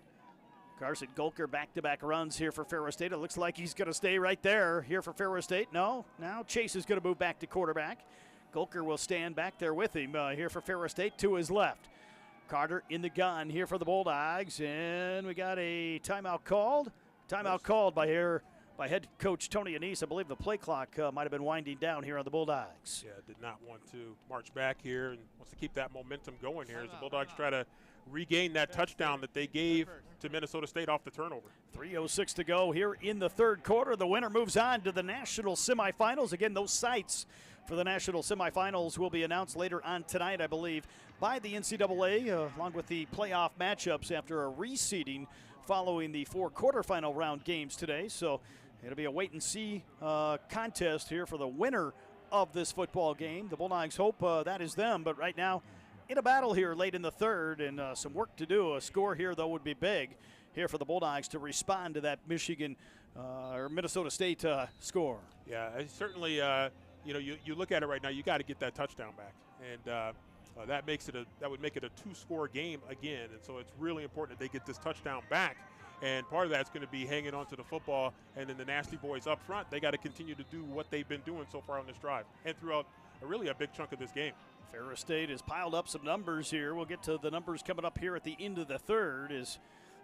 Carson Golker back-to-back runs here for Ferris State. It looks like he's going to stay right there here for Ferris State. No, now Chase is going to move back to quarterback. Golker will stand back there with him here for Ferris State to his left. Carter in the gun here for the Bulldogs, and we got a timeout called. Timeout called by head coach Tony Anise. I believe the play clock might have been winding down here on the Bulldogs. Yeah, did not want to march back here and wants to keep that momentum going here as the Bulldogs try to regain that touchdown that they gave to Minnesota State off the turnover. 3:06 to go here in the third quarter. The winner moves on to the national semifinals. Again, those sites for the national semifinals will be announced later on tonight, I believe, by the NCAA, along with the playoff matchups after a reseeding following the 4 quarterfinal round games today. So it'll be a wait-and-see contest here for the winner of this football game. The Bulldogs hope that is them, but right now in a battle here late in the third and some work to do. A score here, though, would be big here for the Bulldogs to respond to that Michigan or Minnesota State score. Yeah, certainly, you look at it right now, you got to get that touchdown back. And that would make it a 2-score game again. And so it's really important that they get this touchdown back. And part of that's going to be hanging on to the football. And then the Nasty Boys up front, they got to continue to do what they've been doing so far on this drive and throughout really a big chunk of this game. Ferris State has piled up some numbers here. We'll get to the numbers coming up here at the end of the third as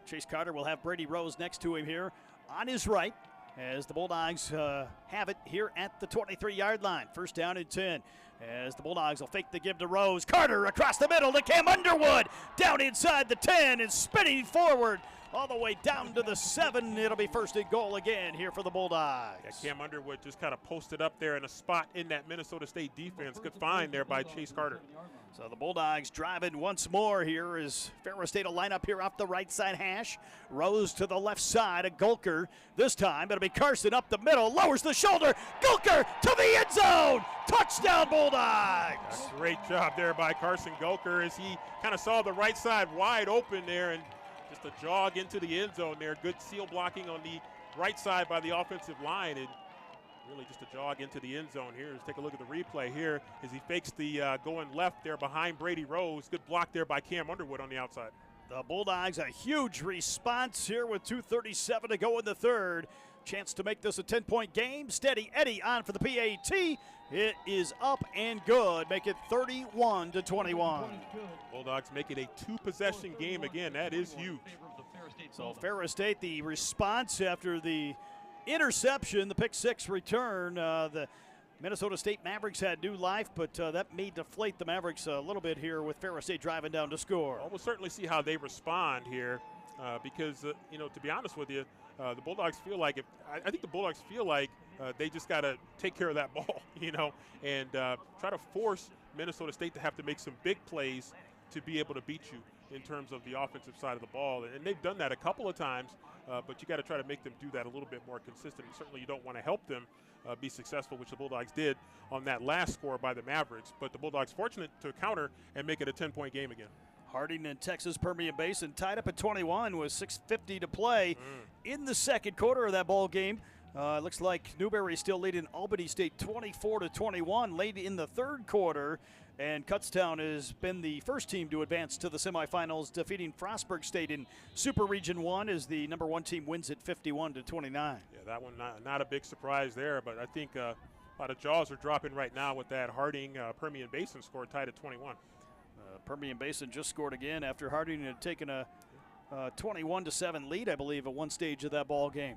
Chase Carter will have Brady Rose next to him here on his right as the Bulldogs have it here at the 23-yard line. First down and 10 as the Bulldogs will fake the give to Rose. Carter across the middle to Cam Underwood down inside the 10 and spinning forward all the way down to the 7. It'll be first and goal again here for the Bulldogs. Yeah, Cam Underwood just kind of posted up there in a spot in that Minnesota State defense. Good find there by Chase Carter. So the Bulldogs driving once more here as Ferris State will line up here off the right side hash. Rose to the left side, a Golker. This time it'll be Carson up the middle, lowers the shoulder. Golker to the end zone. Touchdown Bulldogs. A great job there by Carson Golker as he kind of saw the right side wide open there and just a jog into the end zone there. Good seal blocking on the right side by the offensive line. And really just a jog into the end zone here. Let's take a look at the replay here as he fakes the going left there behind Brady Rose. Good block there by Cam Underwood on the outside. The Bulldogs a huge response here with 2:37 to go in the third. Chance to make this a 10-point game. Steady Eddie on for the PAT. It is up and good. Make it 31-21. Bulldogs make it a 2-possession game again. That is huge. So Ferris State, the response after the interception, the pick 6 return. The Minnesota State Mavericks had new life, but that may deflate the Mavericks a little bit here with Ferris State driving down to score. Well, we'll certainly see how they respond here because, to be honest with you, the Bulldogs feel like I think the Bulldogs feel like they just got to take care of that ball, and try to force Minnesota State to have to make some big plays to be able to beat you in terms of the offensive side of the ball. And they've done that a couple of times, but you got to try to make them do that a little bit more consistent. And certainly you don't want to help them be successful, which the Bulldogs did on that last score by the Mavericks. But the Bulldogs fortunate to counter and make it a 10-point game again. Harding and Texas Permian Basin tied up at 21 with 6:50 to play in the second quarter of that ball game. Looks like Newberry still leading Albany State 24-21 late in the third quarter. And Kutztown has been the first team to advance to the semifinals, defeating Frostburg State in Super Region 1 as the number 1 team wins it 51-29. Yeah, that one not a big surprise there, but I think a lot of jaws are dropping right now with that Harding Permian Basin score tied at 21. Permian Basin just scored again after Harding had taken a 21-7 lead, I believe, at one stage of that ball game.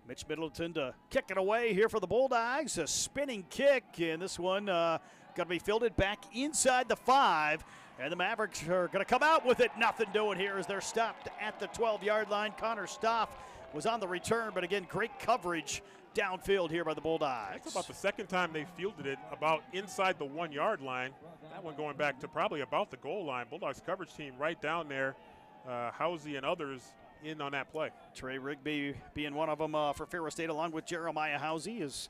Mitch Middleton to kick it away here for the Bulldogs. A spinning kick, and this one going to be fielded back inside the 5. And the Mavericks are going to come out with it. Nothing doing here as they're stopped at the 12-yard line. Connor Stoff was on the return, but again, great coverage downfield here by the Bulldogs. That's about the second time they fielded it about inside the 1-yard line. That one going back to probably about the goal line. Bulldogs coverage team right down there. Housey and others in on that play. Trey Rigby being one of them for Ferris State, along with Jeremiah Housey, as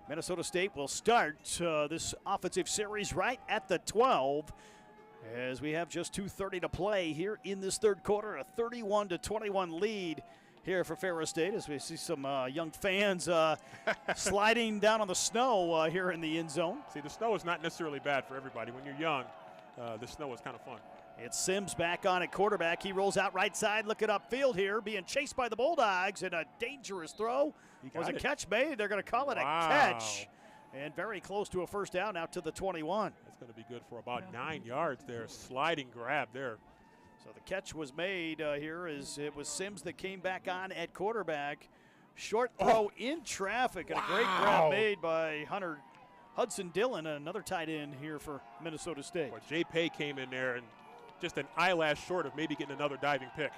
Minnesota State will start this offensive series right at the 12, as we have just 2:30 to play here in this third quarter. A 31-21 lead here for Ferris State, as we see some young fans sliding down on the snow here in the end zone. See, the snow is not necessarily bad for everybody. When you're young, the snow is kind of fun. It's Sims back on at quarterback. He rolls out right side, looking upfield here, being chased by the Bulldogs, and a dangerous throw. Was a catch made? They're going to call it a catch. And very close to a first down out to the 21. That's going to be good for about 9 yards there. Sliding grab there. So the catch was made here as it was Sims that came back on at quarterback. Short throw in traffic, and a great grab made by Hudson Dillon, another tight end here for Minnesota State. Well, Jay Pay came in there and just an eyelash short of maybe getting another diving pick.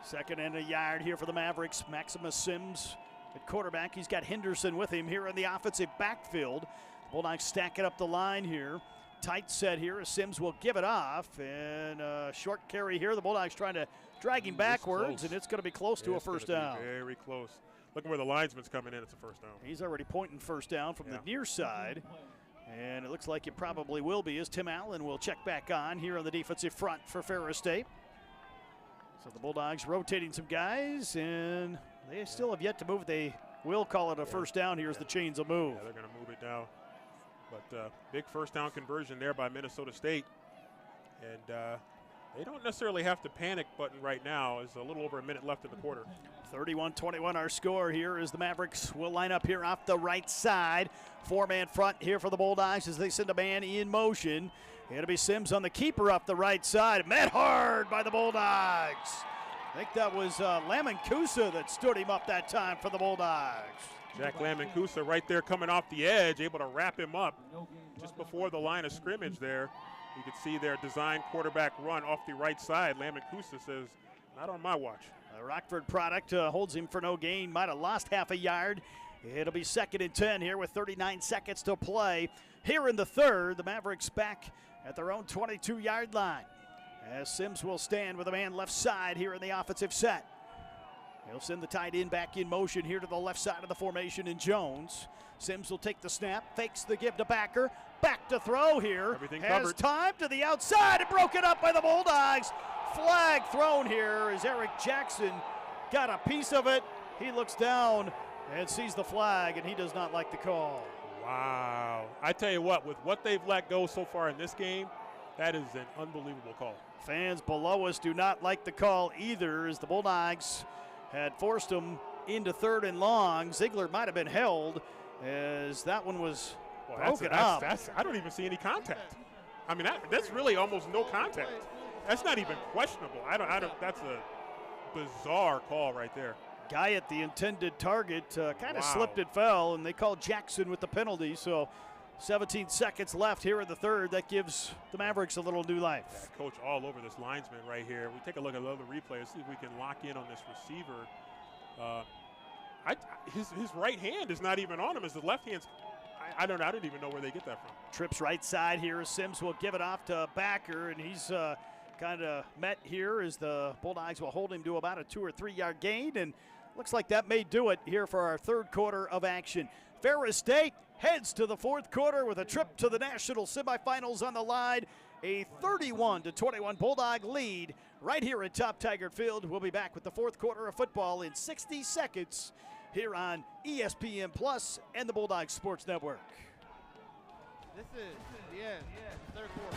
Second and a yard here for the Mavericks. Maximus Sims at quarterback. He's got Henderson with him here in the offensive backfield. Bulldogs stacking up the line here. Tight set here as Sims will give it off. And a short carry here. The Bulldogs trying to drag him backwards, and it's going to be close to a first down. Very close. Looking where the linesman's coming in, it's a first down. He's already pointing first down from the near side. And it looks like it probably will be, as Tim Allen will check back on here on the defensive front for Ferris State. So the Bulldogs rotating some guys, and they still have yet to move. They will call it a first down here as the chains will move. Yeah, they're going to move it down. But big first down conversion there by Minnesota State. And they don't necessarily have to panic button right now. There's a little over a minute left in the quarter. 31-21 our score here as the Mavericks will line up here off the right side. Four-man front here for the Bulldogs as they send a man in motion. It'll be Sims on the keeper up the right side. Met hard by the Bulldogs. I think that was Lamancusa that stood him up that time for the Bulldogs. Jack Lamancusa right there coming off the edge, able to wrap him up just before the line of scrimmage there. You can see their design quarterback run off the right side. Lamancusa says, not on my watch. The Rockford product holds him for no gain. Might have lost half a yard. It'll be 2nd and 10 here with 39 seconds to play. Here in the third, the Mavericks back at their own 22-yard line, as Sims will stand with a man left side here in the offensive set. He'll send the tight end back in motion here to the left side of the formation in Jones. Sims will take the snap, fakes the give to Backer. Back to throw here. Everything has covered. time to the outside and broken up by the Bulldogs. Flag thrown here as Eric Jackson got a piece of it. He looks down and sees the flag, and he does not like the call. Wow. I tell you what, with what they've let go so far in this game, that is an unbelievable call. Fans below us do not like the call either, as the Bulldogs had forced them into 3rd and long. Ziegler might have been held, as that one was broken up. I don't even see any contact. I mean, that's really almost no contact. That's not even questionable. That's a bizarre call right there. Guy at the intended target kind of slipped and fell, and they called Jackson with the penalty. So 17 seconds left here in the third. That gives the Mavericks a little new life. Yeah, coach all over this linesman right here. We take a look at another replay and see if we can lock in on this receiver. His right hand is not even on him. As the left hand's, I don't even know where they get that from. Trips right side here. Sims will give it off to Backer, and he's kind of met here as the Bulldogs will hold him to about a 2 or 3 yard gain, and looks like that may do it here for our third quarter of action. Ferris State heads to the fourth quarter with a trip to the national semifinals on the line. A 31-21 Bulldog lead right here at Top Tiger Field. We'll be back with the fourth quarter of football in 60 seconds here on ESPN Plus and the Bulldog Sports Network. This is the end, third quarter.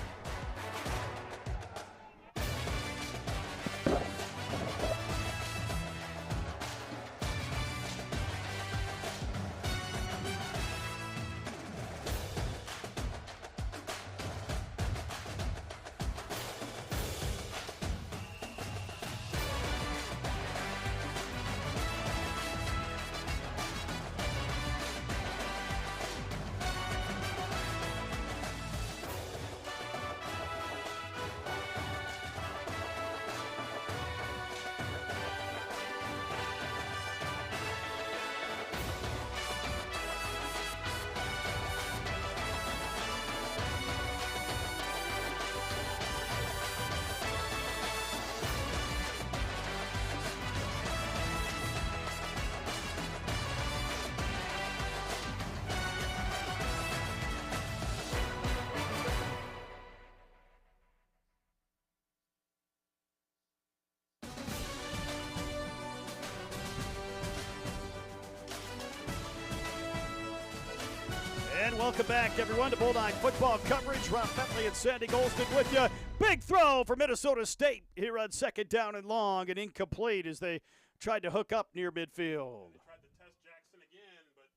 welcome back, everyone, to Bulldog football coverage. Rob Bentley and Sandy Golston with you. Big throw for Minnesota State here on second down and long, and incomplete as they tried to hook up near midfield. They tried to test Jackson again, but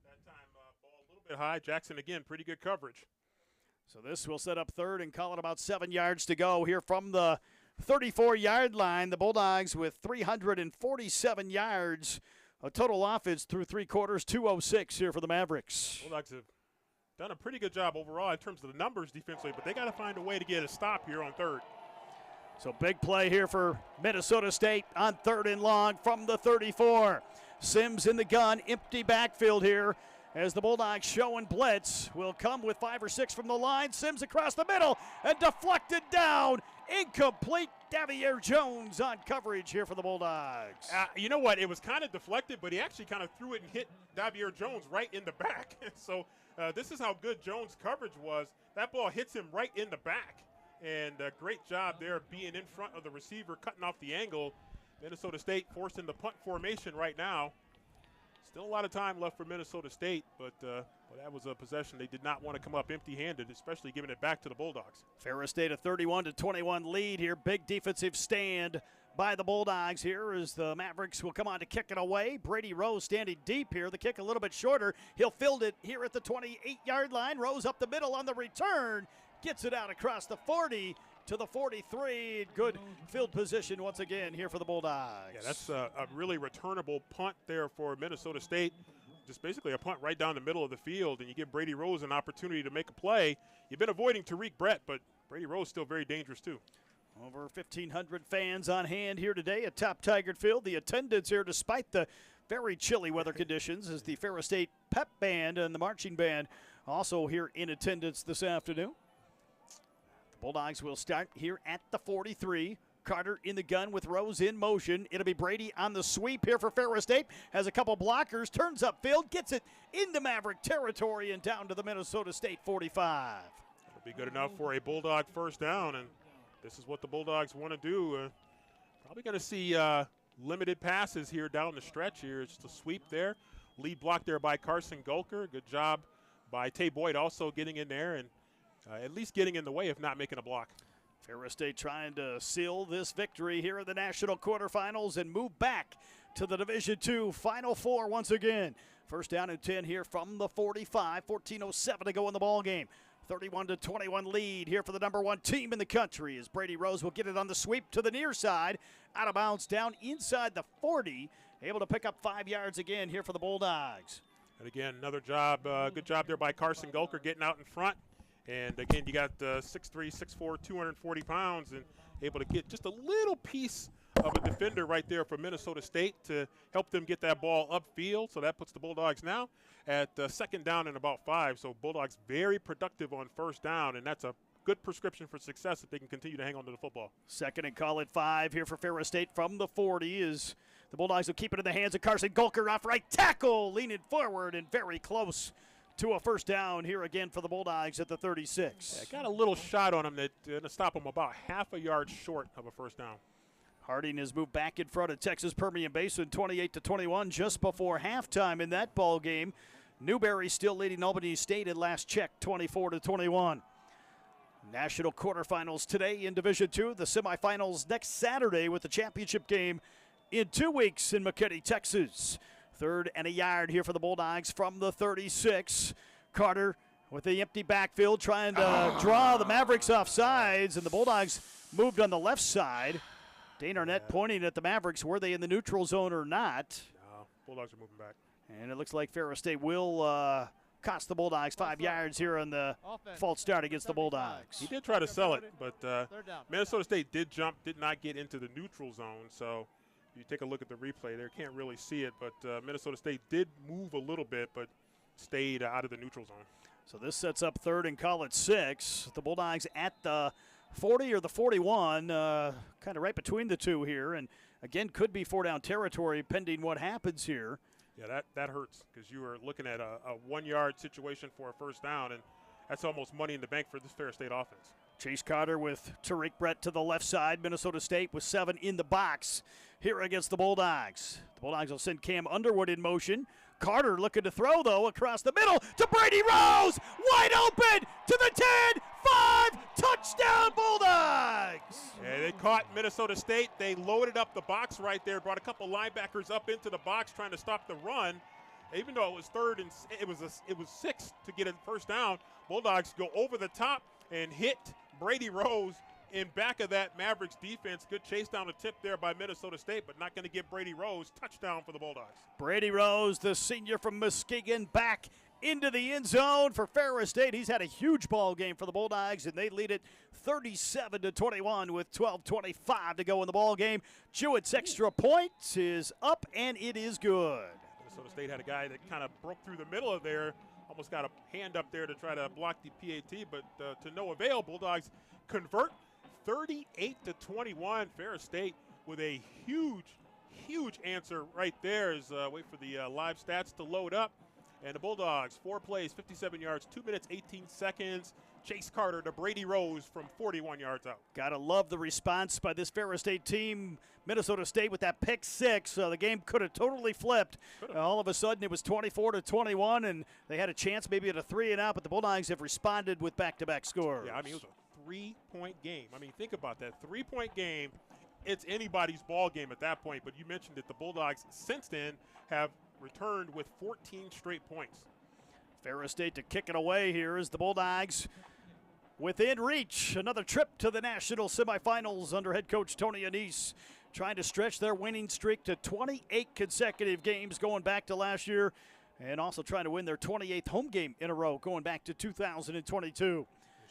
that time ball a little bit high. Jackson again, pretty good coverage. So this will set up third and call it about 7 yards to go here from the 34-yard line. The Bulldogs with 347 yards. A total offense through three quarters, 206 here for the Mavericks. Bulldogs have done a pretty good job overall in terms of the numbers defensively, but they got to find a way to get a stop here on third. So big play here for Minnesota State on third and long from the 34. Sims in the gun, empty backfield here as the Bulldogs show and blitz. Will come with 5 or 6 from the line. Sims across the middle and deflected down. Incomplete. Davier Jones on coverage here for the Bulldogs. You know what? It was kind of deflected, but he actually kind of threw it and hit Davier Jones right in the back. So this is how good Jones' coverage was. That ball hits him right in the back. And great job there being in front of the receiver, cutting off the angle. Minnesota State forced in the punt formation right now. Still a lot of time left for Minnesota State, but that was a possession they did not want to come up empty-handed, especially giving it back to the Bulldogs. Ferris State a 31-21 lead here. Big defensive stand by the Bulldogs here as the Mavericks will come on to kick it away. Brady Rose standing deep here. The kick a little bit shorter. He'll field it here at the 28-yard line. Rose up the middle on the return. Gets it out across the 40 to the 43. Good field position once again here for the Bulldogs. Yeah, that's a really returnable punt there for Minnesota State. Just basically a punt right down the middle of the field, and you give Brady Rose an opportunity to make a play. You've been avoiding Tariq Brett, but Brady Rose still very dangerous too. Over 1,500 fans on hand here today at Top Tiger Field. The attendance here, despite the very chilly weather conditions, is the Ferris State Pep Band and the Marching Band also here in attendance this afternoon. Bulldogs will start here at the 43. Carter in the gun with Rose in motion. It'll be Brady on the sweep here for Ferris State. Has a couple blockers, turns upfield, gets it into Maverick territory and down to the Minnesota State 45. That'll be good enough for a Bulldog first down, and this is what the Bulldogs want to do. Probably going to see limited passes here down the stretch here. Just a sweep there. Lead block there by Carson Gulker. Good job by Tay Boyd also getting in there and at least getting in the way, if not making a block. Ferris State trying to seal this victory here in the national quarterfinals and move back to the Division II Final Four once again. First down and 10 here from the 45. 14:07 to go in the ball game. 31-21 lead here for the number one team in the country as Brady Rose will get it on the sweep to the near side. Out of bounds down inside the 40. Able to pick up 5 yards again here for the Bulldogs. And again, another job, good job there by Carson Gulker getting out in front. And again, you got 6'3", 6'4", 240 pounds, and able to get just a little piece of a defender right there for Minnesota State to help them get that ball upfield. So that puts the Bulldogs now at second down and about 5. So Bulldogs very productive on first down, and that's a good prescription for success if they can continue to hang on to the football. Second and call it 5 here for Ferris State from the 40 is the Bulldogs will keep it in the hands of Carson Gulker off right tackle, leaning forward and very close to a first down here again for the Bulldogs at the 36. Yeah, got a little shot on him that to stop him about half a yard short of a first down. Harding has moved back in front of Texas Permian Basin 28-21 just before halftime in that ball game. Newberry still leading Albany State at last check 24-21. National quarterfinals today in Division II. The semifinals next Saturday with the championship game in 2 weeks in McKinney, Texas. Third and a yard here for the Bulldogs from the 36. Carter with the empty backfield trying to draw the Mavericks off sides, and the Bulldogs moved on the left side. Dane Arnett pointing at the Mavericks. Were they in the neutral zone or not? No, Bulldogs are moving back. And it looks like Ferris State will cost the Bulldogs 5 yards here on the false start against the Bulldogs. He did try to sell it, but Minnesota State did not get into the neutral zone, so you take a look at the replay there, can't really see it, but Minnesota State did move a little bit, but stayed out of the neutral zone. So this sets up third and call it 6. The Bulldogs at the 40 or the 41, kind of right between the two here, and again could be 4-down territory pending what happens here. Yeah, that hurts because you are looking at a 1 yard situation for a first down, and that's almost money in the bank for this Ferris State offense. Chase Carter with Tariq Brett to the left side. Minnesota State with 7 in the box here against the Bulldogs. The Bulldogs will send Cam Underwood in motion. Carter looking to throw, though, across the middle to Brady Rose. Wide open to the 10, 5, touchdown Bulldogs. Yeah, they caught Minnesota State. They loaded up the box right there, brought a couple linebackers up into the box trying to stop the run. Even though it was third and it was 6 to get a first down, Bulldogs go over the top and hit Brady Rose in back of that Mavericks defense. Good chase down attempt there by Minnesota State, but not going to get Brady Rose. Touchdown for the Bulldogs. Brady Rose, the senior from Muskegon, back into the end zone for Ferris State. He's had a huge ball game for the Bulldogs, and they lead it 37-21 with 12:25 to go in the ball game. Jewett's extra point is up, and it is good. Minnesota State had a guy that kind of broke through the middle of there, almost got a hand up there to try to block the PAT, but to no avail. Bulldogs convert 38-21. Ferris State with a huge answer right there. As wait for the live stats to load up. And the Bulldogs, 4 plays, 57 yards, 2 minutes, 18 seconds. Chase Carter to Brady Rose from 41 yards out. Gotta love the response by this Ferris State team. Minnesota State with that pick 6. The game could have totally flipped. All of a sudden it was 24-21, and they had a chance maybe at a 3-and-out, but the Bulldogs have responded with back-to-back scores. Yeah, I mean, it was a 3-point game. I mean, think about that. 3-point game. It's anybody's ball game at that point, but you mentioned that the Bulldogs since then have returned with 14 straight points. Ferris State to kick it away here as the Bulldogs within reach. Another trip to the national semifinals under head coach Tony Annese, trying to stretch their winning streak to 28 consecutive games going back to last year, and also trying to win their 28th home game in a row going back to 2022.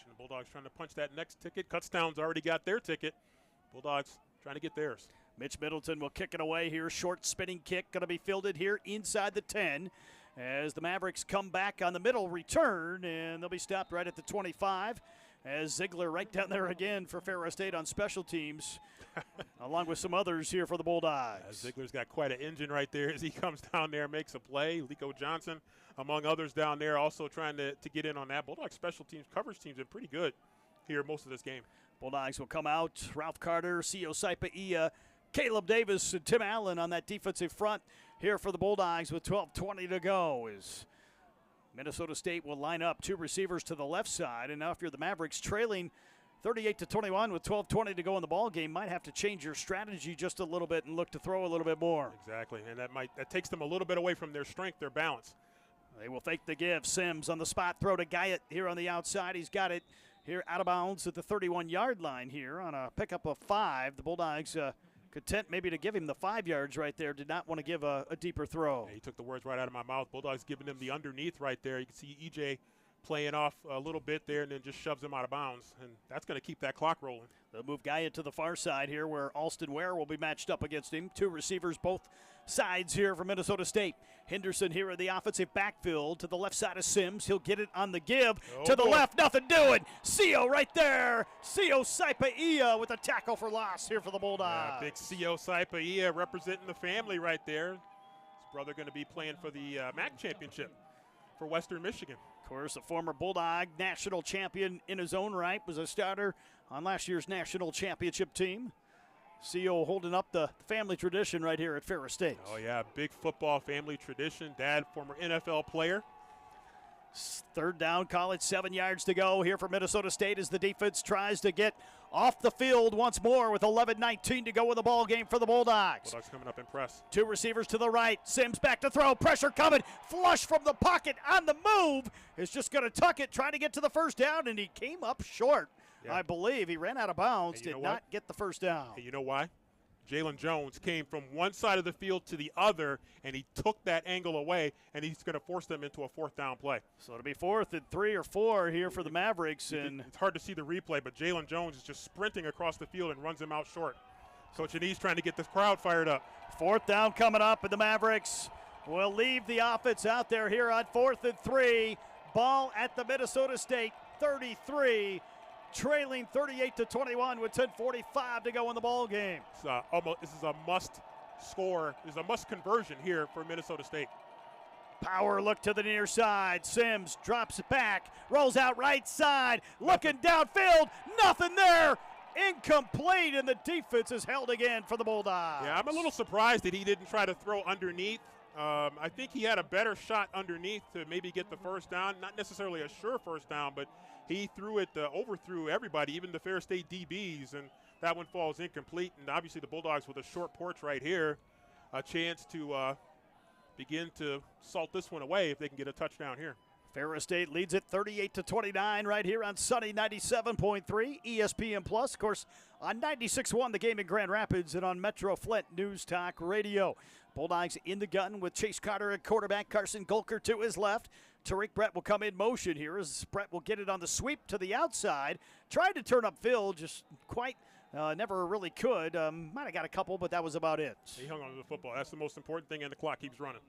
The Bulldogs trying to punch that next ticket. Kutztown's already got their ticket. Bulldogs trying to get theirs. Mitch Middleton will kick it away here. Short spinning kick going to be fielded here inside the 10 as the Mavericks come back on the middle return, and they'll be stopped right at the 25 as Ziegler right down there again for Ferris State on special teams, along with some others here for the Bulldogs. Ziegler's got quite an engine right there as he comes down there, makes a play. Lico Johnson, among others down there, also trying to get in on that. Bulldogs special teams, coverage teams have been pretty good here most of this game. Bulldogs will come out. Ralph Carter, Sio Saipaia, Caleb Davis, and Tim Allen on that defensive front here for the Bulldogs with 12:20 to go. As Minnesota State will line up 2 receivers to the left side. And now if you're the Mavericks trailing 38-21 with 12:20 to go in the ball game, might have to change your strategy just a little bit and look to throw a little bit more. Exactly, and that takes them a little bit away from their strength, their balance. They will fake the give. Sims on the spot throw to Guyett here on the outside. He's got it here out of bounds at the 31-yard line here on a pickup of 5. The Bulldogs content maybe to give him the 5 yards right there. Did not want to give a deeper throw. Yeah, he took the words right out of my mouth. Bulldogs giving him the underneath right there. You can see EJ playing off a little bit there and then just shoves him out of bounds. And that's going to keep that clock rolling. They'll move Guyett to the far side here where Alston Ware will be matched up against him. 2 receivers both sides here for Minnesota State. Henderson here in the offensive backfield to the left side of Sims. He'll get it on the give to the left. Nothing doing. Sio right there. Sio Saipaia with a tackle for loss here for the Bulldogs. Big Sio Saipaia representing the family right there. His brother going to be playing for the MAC championship for Western Michigan. Of course, a former Bulldog national champion in his own right, was a starter on last year's national championship team. Sio holding up the family tradition right here at Ferris State. Oh, yeah, big football family tradition. Dad, former NFL player. 3rd down, call it 7 yards to go here for Minnesota State as the defense tries to get off the field once more with 11:19 to go in the ball game for the Bulldogs. Bulldogs coming up in press. 2 receivers to the right. Sims back to throw. Pressure coming. Flush from the pocket on the move. Is just going to tuck it, trying to get to the first down, and he came up short. Yeah. I believe he ran out of bounds, did not get the first down. And you know why? Jalen Jones came from one side of the field to the other, and he took that angle away, and he's going to force them into a 4th down play. So it'll be 4th and 3 or 4 here for the Mavericks. And it's hard to see the replay, but Jalen Jones is just sprinting across the field and runs him out short. Coach Annese trying to get this crowd fired up. 4th down coming up, and the Mavericks will leave the offense out there here on 4th and 3. Ball at the Minnesota State 33. Trailing 38-21 with 10:45 to go in the ball game. This is a must score. This is a must conversion here for Minnesota State. Power look to the near side. Sims drops it back, rolls out right side, looking downfield. Nothing there. Incomplete, and the defense is held again for the Bulldogs. Yeah, I'm a little surprised that he didn't try to throw underneath I think he had a better shot underneath to maybe get the first down. Not necessarily a sure first down, but he threw it, overthrew everybody, even the Ferris State DBs, and that one falls incomplete. And obviously the Bulldogs with a short porch right here, a chance to begin to salt this one away if they can get a touchdown here. Ferris State leads it 38-29 right here on Sunny 97.3 ESPN Plus. Of course, on 96.1 The Game in Grand Rapids and on Metro Flint News Talk Radio. Bulldogs in the gun with Chase Carter at quarterback, Carson Golker to his left. Tariq Brett will come in motion here as Brett will get it on the sweep to the outside. Tried to turn upfield, just quite never really could. Might have got a couple, but that was about it. He hung on to the football. That's the most important thing, and the clock keeps running.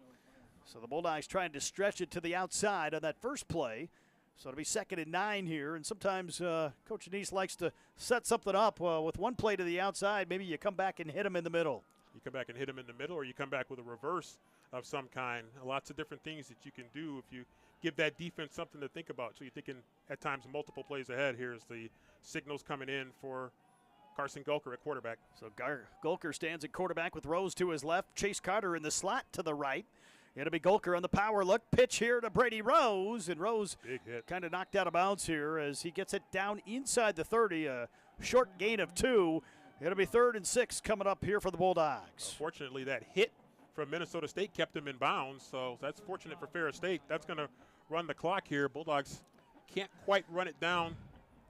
So the Bulldogs trying to stretch it to the outside on that first play. So it'll be 2nd and 9 here. And sometimes Coach Anise likes to set something up with one play to the outside. Maybe you come back and hit him in the middle. You come back and hit him in the middle, or you come back with a reverse of some kind. Lots of different things that you can do if you give that defense something to think about. So you're thinking at times multiple plays ahead. Here's the signals coming in for Carson Golker at quarterback. So Golker stands at quarterback with Rose to his left. Chase Carter in the slot to the right. It'll be Golker on the power look. Pitch here to Brady Rose. And Rose kind of knocked out of bounds here as he gets it down inside the 30. A short gain of 2. It'll be 3rd and 6 coming up here for the Bulldogs. Fortunately, that hit from Minnesota State kept him in bounds. So that's fortunate for Ferris State. That's going to run the clock here. Bulldogs can't quite run it down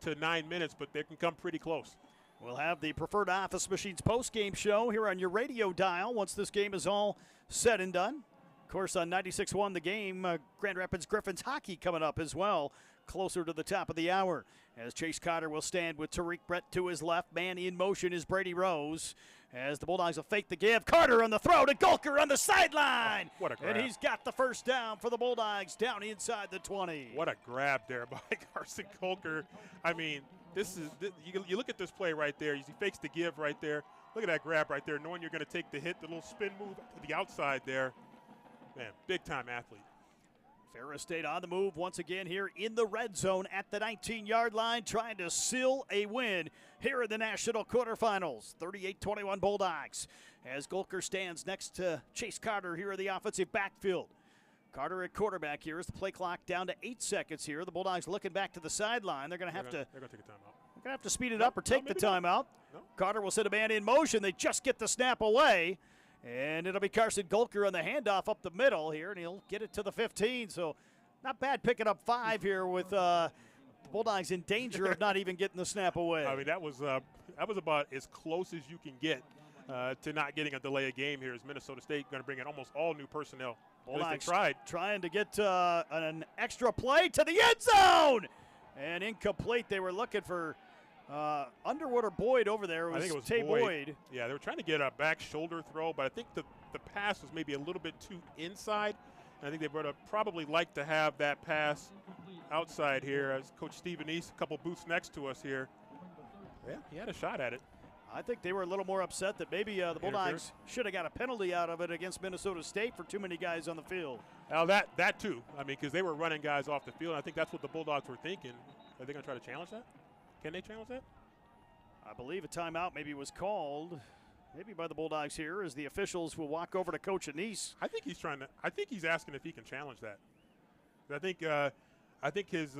to 9 minutes, but they can come pretty close. We'll have the Preferred Office Machines post-game show here on your radio dial once this game is all said and done. Of course, on 96.1 The Game, Grand Rapids Griffins hockey coming up as well, closer to the top of the hour. As Chase Carter will stand with Tariq Brett to his left. Man in motion is Brady Rose. As the Bulldogs will fake the give. Carter on the throw to Golker on the sideline. What a grab. And he's got the first down for the Bulldogs down inside the 20. What a grab there by Carson Golker. I mean, you look at this play right there. He fakes the give right there. Look at that grab right there, knowing you're going to take the hit, the little spin move to the outside there. Man, big-time athlete. Ferris State on the move once again here in the red zone at the 19-yard line, trying to seal a win here in the national quarterfinals. 38-21 Bulldogs as Golker stands next to Chase Carter here in the offensive backfield. Carter at quarterback here as the play clock down to 8 seconds here. The Bulldogs looking back to the sideline. They're going to have to take a timeout. They're going to have to speed it up or take the timeout. No. Carter will send a man in motion. They just get the snap away. And it'll be Carson Golker on the handoff up the middle here, and he'll get it to the 15. So not bad picking up 5 here with the Bulldogs in danger of not even getting the snap away. I mean, that was about as close as you can get to not getting a delay of game here. Is Minnesota State going to bring in almost all new personnel? Bulldogs trying to get an extra play to the end zone. And incomplete. They were looking for Underwood or Boyd over there. I think it was Tay Boyd. Yeah, they were trying to get a back shoulder throw, but I think the pass was maybe a little bit too inside. And I think they would have probably liked to have that pass outside here. As Coach Stephen East, a couple booths next to us here. Yeah, he had a shot at it. I think they were a little more upset that maybe the Bulldogs should have got a penalty out of it against Minnesota State for too many guys on the field. Now that too. I mean, because they were running guys off the field. And I think that's what the Bulldogs were thinking. Are they going to try to challenge that? Can they challenge that? I believe a timeout maybe was called, maybe by the Bulldogs here, as the officials will walk over to Coach Anise. I think he's asking if he can challenge that. I think his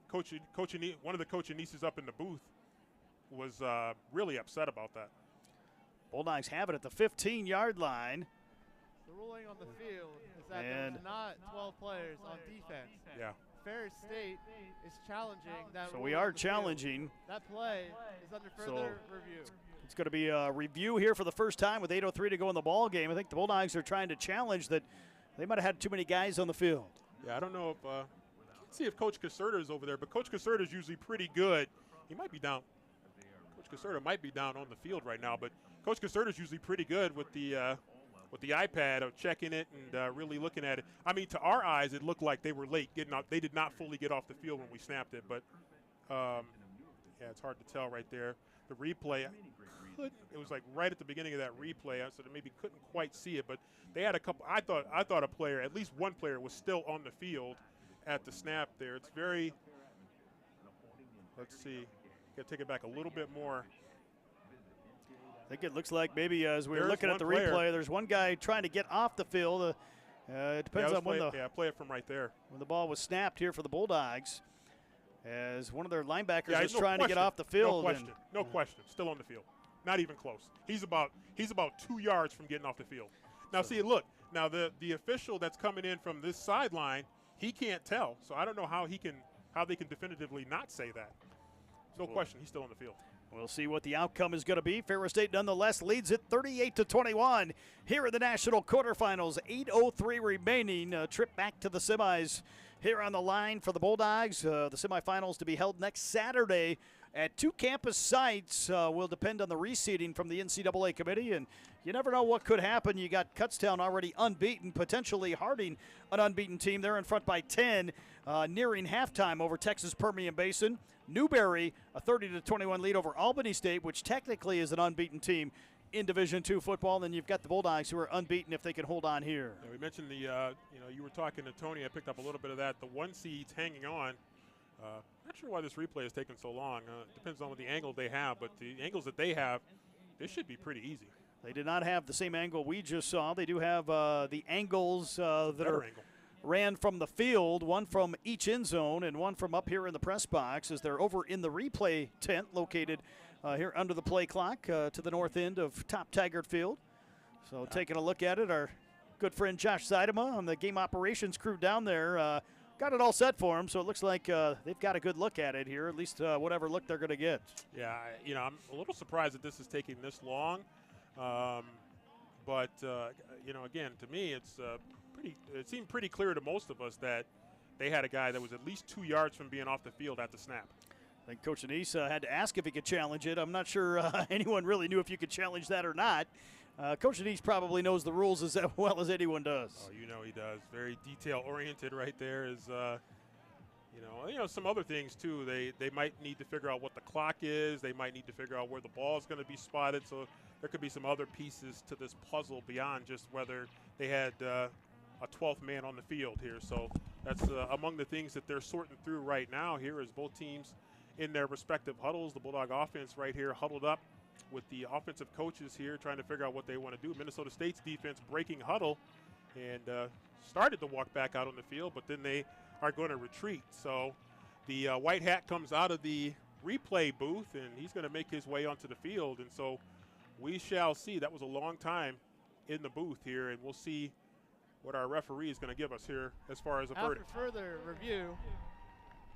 Coach Anise, one of the Coach Anises up in the booth, was really upset about that. Bulldogs have it at the 15-yard line. The ruling on the field is that there's not 12 players on defense. Yeah. Ferris State is challenging that. So we are challenging. That play is under further review. It's going to be a review here for the first time with 8:03 to go in the ball game. I think the Bulldogs are trying to challenge that they might have had too many guys on the field. Yeah, I don't know if can't see if Coach Caserta is over there, but Coach Caserta is usually pretty good. He might be down. Coach Caserta might be down on the field right now, but Coach Caserta is usually pretty good with the iPad of checking it and really looking at it. I mean, to our eyes, it looked like they were late getting out. They did not fully get off the field when we snapped it, but yeah, it's hard to tell right there. The replay, it was like right at the beginning of that replay, so they maybe couldn't quite see it, but they had a couple. I thought a player, at least one player, was still on the field at the snap there. It's very. Let's see. Got to take it back a little bit more. I think it looks like maybe as we're looking at the replay, there's one guy trying to get off the field. It depends on when play it from right there. When the ball was snapped here for the Bulldogs, as one of their linebackers was no trying question. to get off the field. No question. Still on the field. Not even close. He's about 2 yards from getting off the field. Now, see, look. Now, the official that's coming in from this sideline, he can't tell. So I don't know how they can definitively not say that. No question. He's still on the field. We'll see what the outcome is going to be. Ferris State nonetheless leads it 38-21 here in the national quarterfinals. 8:03 remaining. A trip back to the semis here on the line for the Bulldogs. The semifinals to be held next Saturday at 2 campus sites. Will depend on the reseeding from the NCAA committee, and you never know what could happen. You got Kutztown already unbeaten, potentially Harding an unbeaten team. They're in front by 10, nearing halftime over Texas Permian Basin. Newberry, a 30-21 lead over Albany State, which technically is an unbeaten team in Division II football. Then you've got the Bulldogs, who are unbeaten if they can hold on here. Yeah, we mentioned you were talking to Tony. I picked up a little bit of that. The 1 seed's hanging on. Not sure why this replay is taking so long. Depends on what the angle they have, but the angles that they have, this should be pretty easy. They did not have the same angle we just saw. They do have the angles that ran from the field, one from each end zone and one from up here in the press box, as they're over in the replay tent located here under the play clock to the north end of Top Taggart Field. So taking a look at it, our good friend Josh Seidema on the game operations crew down there got it all set for him, so it looks like they've got a good look at it here, at least whatever look they're going to get. Yeah, I'm a little surprised that this is taking this long. But again, to me, it seemed pretty clear to most of us that they had a guy that was at least 2 yards from being off the field at the snap. I think Coach Anise had to ask if he could challenge it. I'm not sure anyone really knew if you could challenge that or not. Coach Anise probably knows the rules as well as anyone does. Oh, he does. Very detail-oriented right there. Is some other things too. They might need to figure out what the clock is. They might need to figure out where the ball is going to be spotted. So there could be some other pieces to this puzzle beyond just whether they had a 12th man on the field here. So that's among the things that they're sorting through right now here, as both teams in their respective huddles. The Bulldog offense right here huddled up with the offensive coaches here trying to figure out what they want to do. Minnesota State's defense breaking huddle and started to walk back out on the field, but then they are going to retreat. So the white hat comes out of the replay booth, and he's going to make his way onto the field. And so we shall see. That was a long time in the booth here, and we'll see what our referee is going to give us here as far as a verdict. After further review,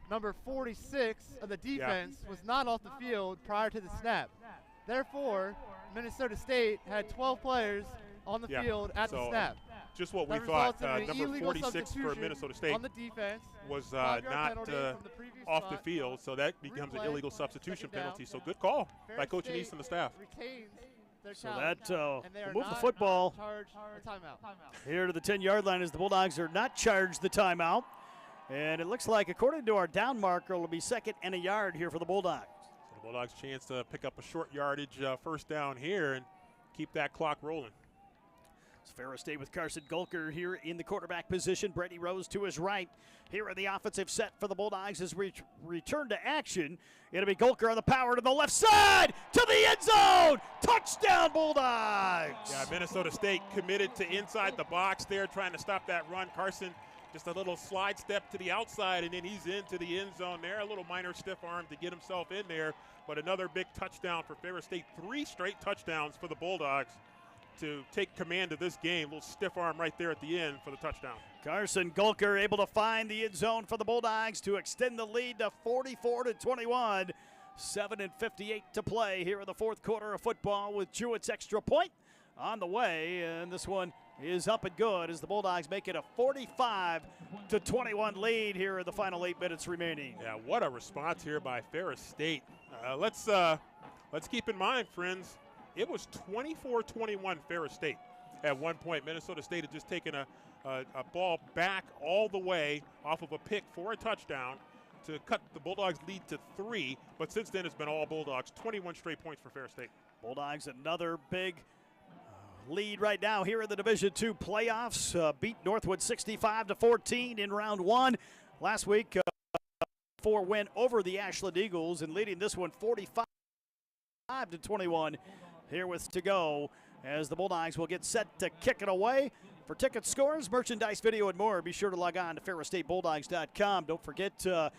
number 46 of the defense was not off the field prior to the snap. Therefore, Minnesota State had 12 players on the field at the snap. Just what we thought. Number 46 for Minnesota State on the defense was not off the field, so that becomes an illegal substitution penalty. So good call by Coach Anise and the staff. So that will move the football here to the 10-yard line, as the Bulldogs are not charged the timeout. And it looks like, according to our down marker, it'll be 2nd and a yard here for the Bulldogs. So the Bulldogs' chance to pick up a short yardage first down here and keep that clock rolling. It's Ferris State with Carson Gulker here in the quarterback position. Brady Rose to his right. Here in the offensive set for the Bulldogs as we return to action. It'll be Gulker on the power to the left side, to the end zone. Touchdown, Bulldogs. Yeah, Minnesota State committed to inside the box there, trying to stop that run. Carson, just a little slide step to the outside, and then he's into the end zone there. A little minor stiff arm to get himself in there, but another big touchdown for Ferris State. 3 straight touchdowns for the Bulldogs to take command of this game. A little stiff arm right there at the end for the touchdown. Carson Gulker able to find the end zone for the Bulldogs to extend the lead to 44-21. 7:58 to play here in the fourth quarter of football, with Jewett's extra point on the way, and this one is up and good as the Bulldogs make it a 45-21 lead here in the final 8 minutes remaining. Yeah, what a response here by Ferris State. Let's keep in mind, friends, it was 24-21 Ferris State at one point. Minnesota State had just taken a ball back all the way off of a pick for a touchdown to cut the Bulldogs' lead to 3, but since then it's been all Bulldogs. 21 straight points for Ferris State. Bulldogs another big lead right now here in the Division II playoffs. Beat Northwood 65-14 in round 1 last week. 4 win over the Ashland Eagles, and leading this one 45-21 here with to go, as the Bulldogs will get set to kick it away For tickets, scores, merchandise, video, and more, be sure to log on to ferrisstatebulldogs.com. Don't forget to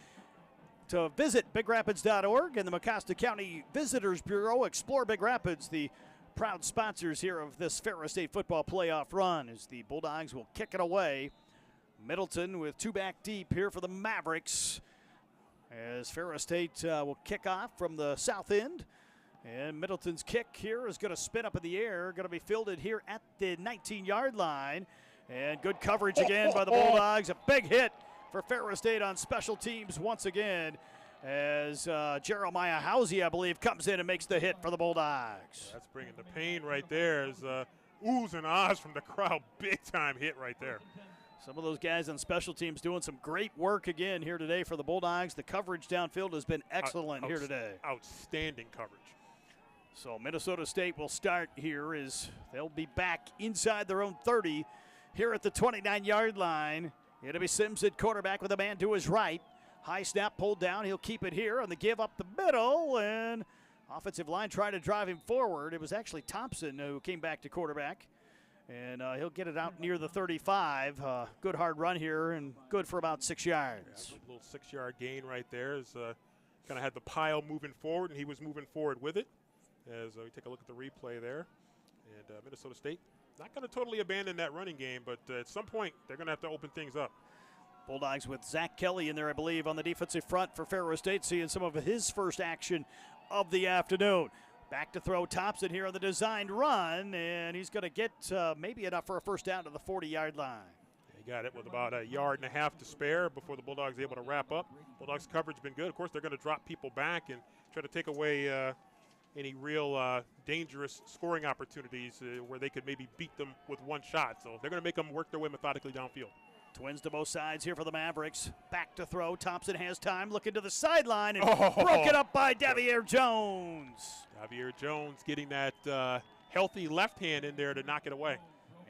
visit bigrapids.org and the Mecosta County Visitors Bureau. Explore Big Rapids, the proud sponsors here of this Ferris State football playoff run, as the Bulldogs will kick it away. Middleton with 2 back deep here for the Mavericks, as Ferris State will kick off from the south end. And Middleton's kick here is going to spin up in the air, going to be fielded here at the 19-yard line. And good coverage again by the Bulldogs. A big hit for Ferris State on special teams once again, as Jeremiah Housey, I believe, comes in and makes the hit for the Bulldogs. That's bringing the pain right there. As oohs and ahs from the crowd. Big-time hit right there. Some of those guys on special teams doing some great work again here today for the Bulldogs. The coverage downfield has been excellent here today. Outstanding coverage. So Minnesota State will start here, as they'll be back inside their own 30 here at the 29-yard line. It'll be Sims at quarterback with a man to his right. High snap pulled down. He'll keep it here on the give up the middle, and offensive line tried to drive him forward. It was actually Thompson who came back to quarterback, and he'll get it out near the 35. Good hard run here, and good for about 6 yards. Yeah, a little 6-yard gain right there. As kind of had the pile moving forward, and he was moving forward with it. As we take a look at the replay there. And Minnesota State not going to totally abandon that running game, but at some point they're going to have to open things up. Bulldogs with Zach Kelly in there, I believe, on the defensive front for Ferris State, seeing some of his first action of the afternoon. Back to throw Thompson here on the designed run, and he's going to get maybe enough for a first down to the 40-yard line. He got it with about 1.5 yards to spare before the Bulldogs are able to wrap up. Bulldogs' coverage has been good. Of course, they're going to drop people back and try to take away any real dangerous scoring opportunities where they could maybe beat them with one shot. So they're going to make them work their way methodically downfield. Twins to both sides here for the Mavericks. Back to throw. Thompson has time, looking to the sideline, and broken up by Davier Jones. Davier Jones getting that healthy left hand in there to knock it away.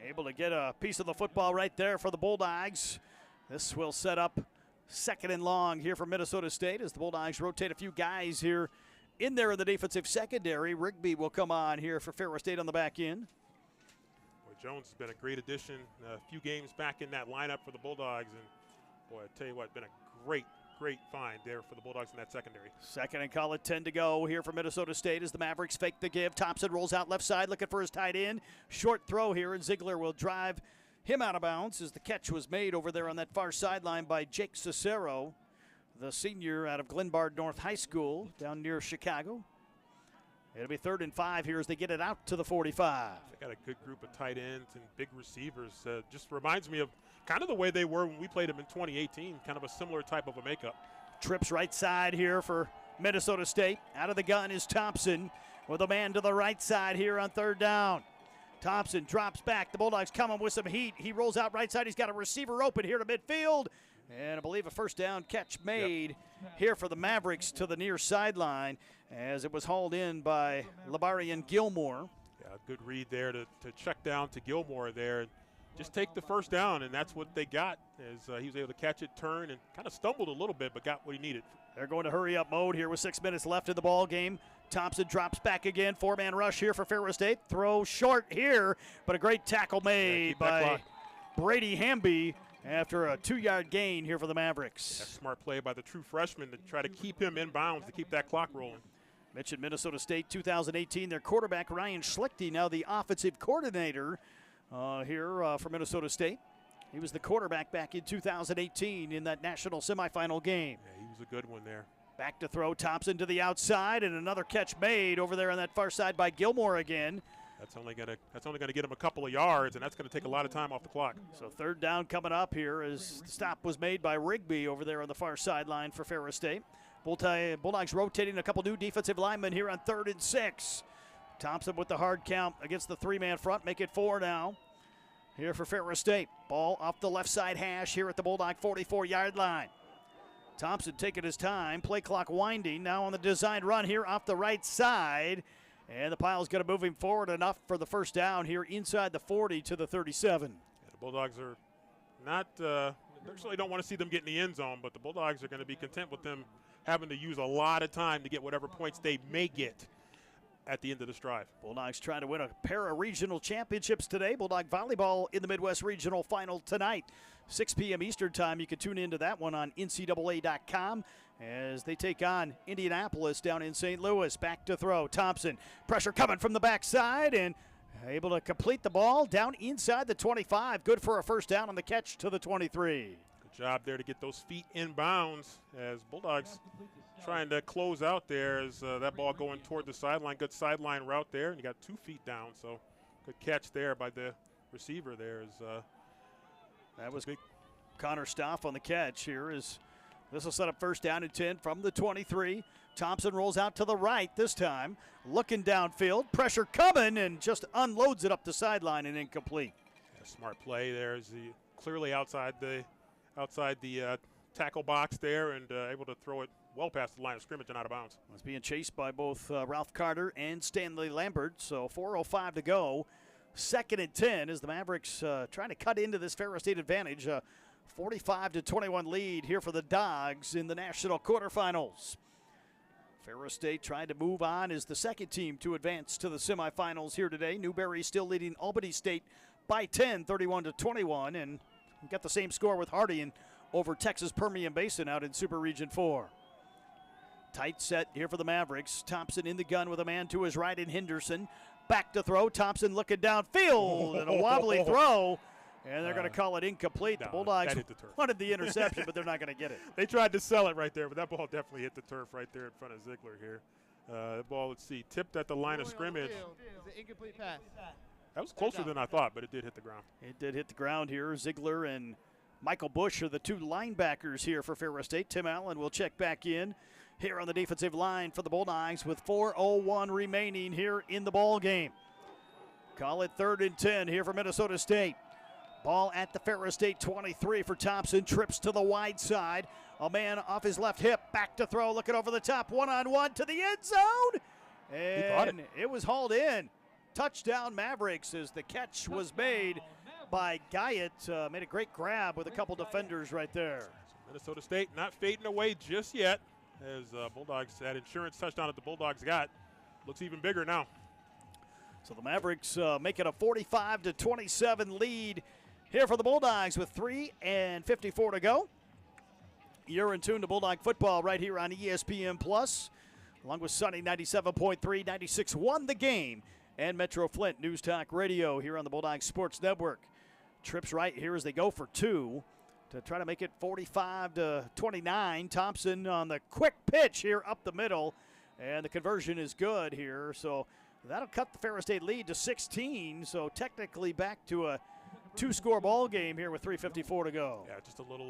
Able to get a piece of the football right there for the Bulldogs. This will set up 2nd and long here for Minnesota State, as the Bulldogs rotate a few guys here in there in the defensive secondary. Rigby will come on here for Ferris State on the back end. Boy, Jones has been a great addition. A few games back in that lineup for the Bulldogs. And, boy, I tell you what, been a great find there for the Bulldogs in that secondary. 2nd and call it, 10 to go here for Minnesota State as the Mavericks fake the give. Thompson rolls out left side looking for his tight end. Short throw here, and Ziegler will drive him out of bounds as the catch was made over there on that far sideline by Jake Cicero, the senior out of Glenbard North High School down near Chicago. It'll be 3rd and 5 here as they get it out to the 45. They got a good group of tight ends and big receivers. Just reminds me of kind of the way they were when we played them in 2018, kind of a similar type of a makeup. Trips right side here for Minnesota State. Out of the gun is Thompson with a man to the right side here on 3rd down. Thompson drops back. The Bulldogs coming with some heat. He rolls out right side. He's got a receiver open here to midfield. And I believe a first down catch made here for the Mavericks to the near sideline, as it was hauled in by Labarian Gilmore. Yeah, good read there to check down to Gilmore there. And just take the first down, and that's what they got, as he was able to catch it, turn, and kind of stumbled a little bit, but got what he needed. They're going to hurry up mode here with 6 minutes left in the ball game. Thompson drops back again. 4-man rush here for Ferris State. Throw short here, but a great tackle made by Brady Hamby after a 2-yard gain here for the Mavericks. A smart play by the true freshman to try to keep him in bounds, to keep that clock rolling. Mentioned Minnesota State 2018. Their quarterback, Ryan Schlichty, now the offensive coordinator here for Minnesota State. He was the quarterback back in 2018 in that national semifinal game. Yeah, he was a good one there. Back to throw, Thompson to the outside, and another catch made over there on that far side by Gilmore again. That's only gonna get him a couple of yards, and that's gonna take a lot of time off the clock. So 3rd down coming up here, as the stop was made by Rigby over there on the far sideline for Ferris State. Bulldogs rotating a couple new defensive linemen here on 3rd and 6. Thompson with the hard count against the 3-man front, make it 4 now. Here for Ferris State. Ball off the left side hash here at the Bulldog 44-yard line. Thompson taking his time, play clock winding, now on the designed run here off the right side. And the pile's going to move him forward enough for the first down here inside the 40 to the 37. Yeah, the Bulldogs are not, they certainly don't want to see them get in the end zone, but the Bulldogs are going to be content with them having to use a lot of time to get whatever points they may get. at the end of this drive. Bulldogs trying to win a pair of regional championships today. Bulldog volleyball in the Midwest Regional Final tonight. 6 p.m. Eastern time. You can tune into that one on NCAA.com as they take on Indianapolis down in St. Louis. Back to throw. Thompson. Pressure coming from the backside and able to complete the ball down inside the 25. Good for a first down on the catch to the 23. Good job there to get those feet in bounds as Bulldogs trying to close out there as that ball going toward the sideline. Good sideline route there, and you got 2 feet down, so good catch there by the receiver there. That was big. Connor Stoff on the catch here. This will set up first down and 10 from the 23. Thompson rolls out to the right this time, looking downfield. Pressure coming and just unloads it up the sideline and incomplete. Yeah, smart play there. Clearly outside the tackle box there and able to throw it well past the line of scrimmage and out of bounds. Was being chased by both Ralph Carter and Stanley Lambert, so 4:05 to go. 2nd and 10 as the Mavericks trying to cut into this Ferris State advantage. 45-21 lead here for the Dogs in the national quarterfinals. Ferris State trying to move on as the second team to advance to the semifinals here today. Newberry still leading Albany State by 10, 31-21, and got the same score with Harding over Texas Permian Basin out in Super Region 4. Tight set here for the Mavericks. Thompson in the gun with a man to his right in Henderson. Back to throw. Thompson looking downfield and a wobbly throw. And they're going to call it incomplete. No, the Bulldogs hit the turf. wanted the interception, but they're not going to get it. They tried to sell it right there, but that ball definitely hit the turf right there in front of Ziegler here. The ball, let's see, tipped at the line of scrimmage. It's an incomplete pass. That was closer than I thought, but it did hit the ground. It did hit the ground here. Ziegler and Michael Bush are the 2 linebackers here for Ferris State. Tim Allen will check back in here on the defensive line for the Bulldogs with 4:01 remaining here in the ball game. Call it 3rd and 10 here for Minnesota State. Ball at the Ferris State 23 for Thompson. Trips to the wide side. A man off his left hip. Back to throw. Looking over the top. One-on-one to the end zone. And it was hauled in. Touchdown Mavericks as the catch was made by Guyett. Made a great grab with a couple defenders right there. So Minnesota State not fading away just yet as Bulldogs, that insurance touchdown that the Bulldogs got looks even bigger now. So the Mavericks make it a 45-27 lead here for the Bulldogs with 3:54 to go. You're in tune to Bulldog football right here on ESPN Plus, along with Sunny 97.3, 96.1 The Game, and Metro Flint News Talk Radio here on the Bulldog Sports Network. Trips right here as they go for 2 to try to make it 45-29. Thompson on the quick pitch here up the middle, and the conversion is good here. So that'll cut the Ferris State lead to 16. So technically back to a 2-score ball game here with 3:54 to go. Yeah, just a little,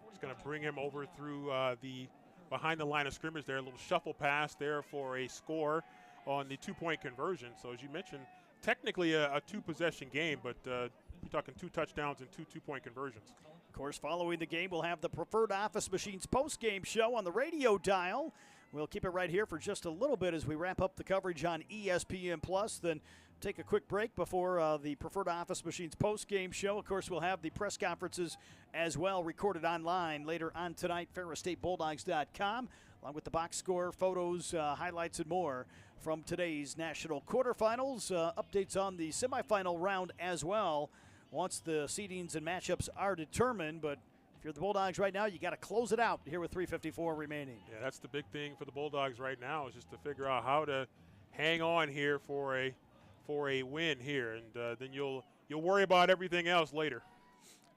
just going to bring him over through the behind the line of scrimmage there. A little shuffle pass there for a score on the 2-point conversion. So as you mentioned, technically a 2-possession game, but you're talking 2 touchdowns and 2 2-point conversions. Of course, following the game, we'll have the Preferred Office Machines post-game show on the radio dial. We'll keep it right here for just a little bit as we wrap up the coverage on ESPN Plus. Then take a quick break before the Preferred Office Machines post-game show. Of course, we'll have the press conferences as well recorded online later on tonight, FerrisStateBulldogs.com, along with the box score, photos, highlights, and more from today's national quarterfinals. Updates on the semifinal round as well once the seedings and matchups are determined. But if you're the Bulldogs right now, you got to close it out here with 3:54 remaining. Yeah, that's the big thing for the Bulldogs right now is just to figure out how to hang on here for a win here, and then you'll worry about everything else later.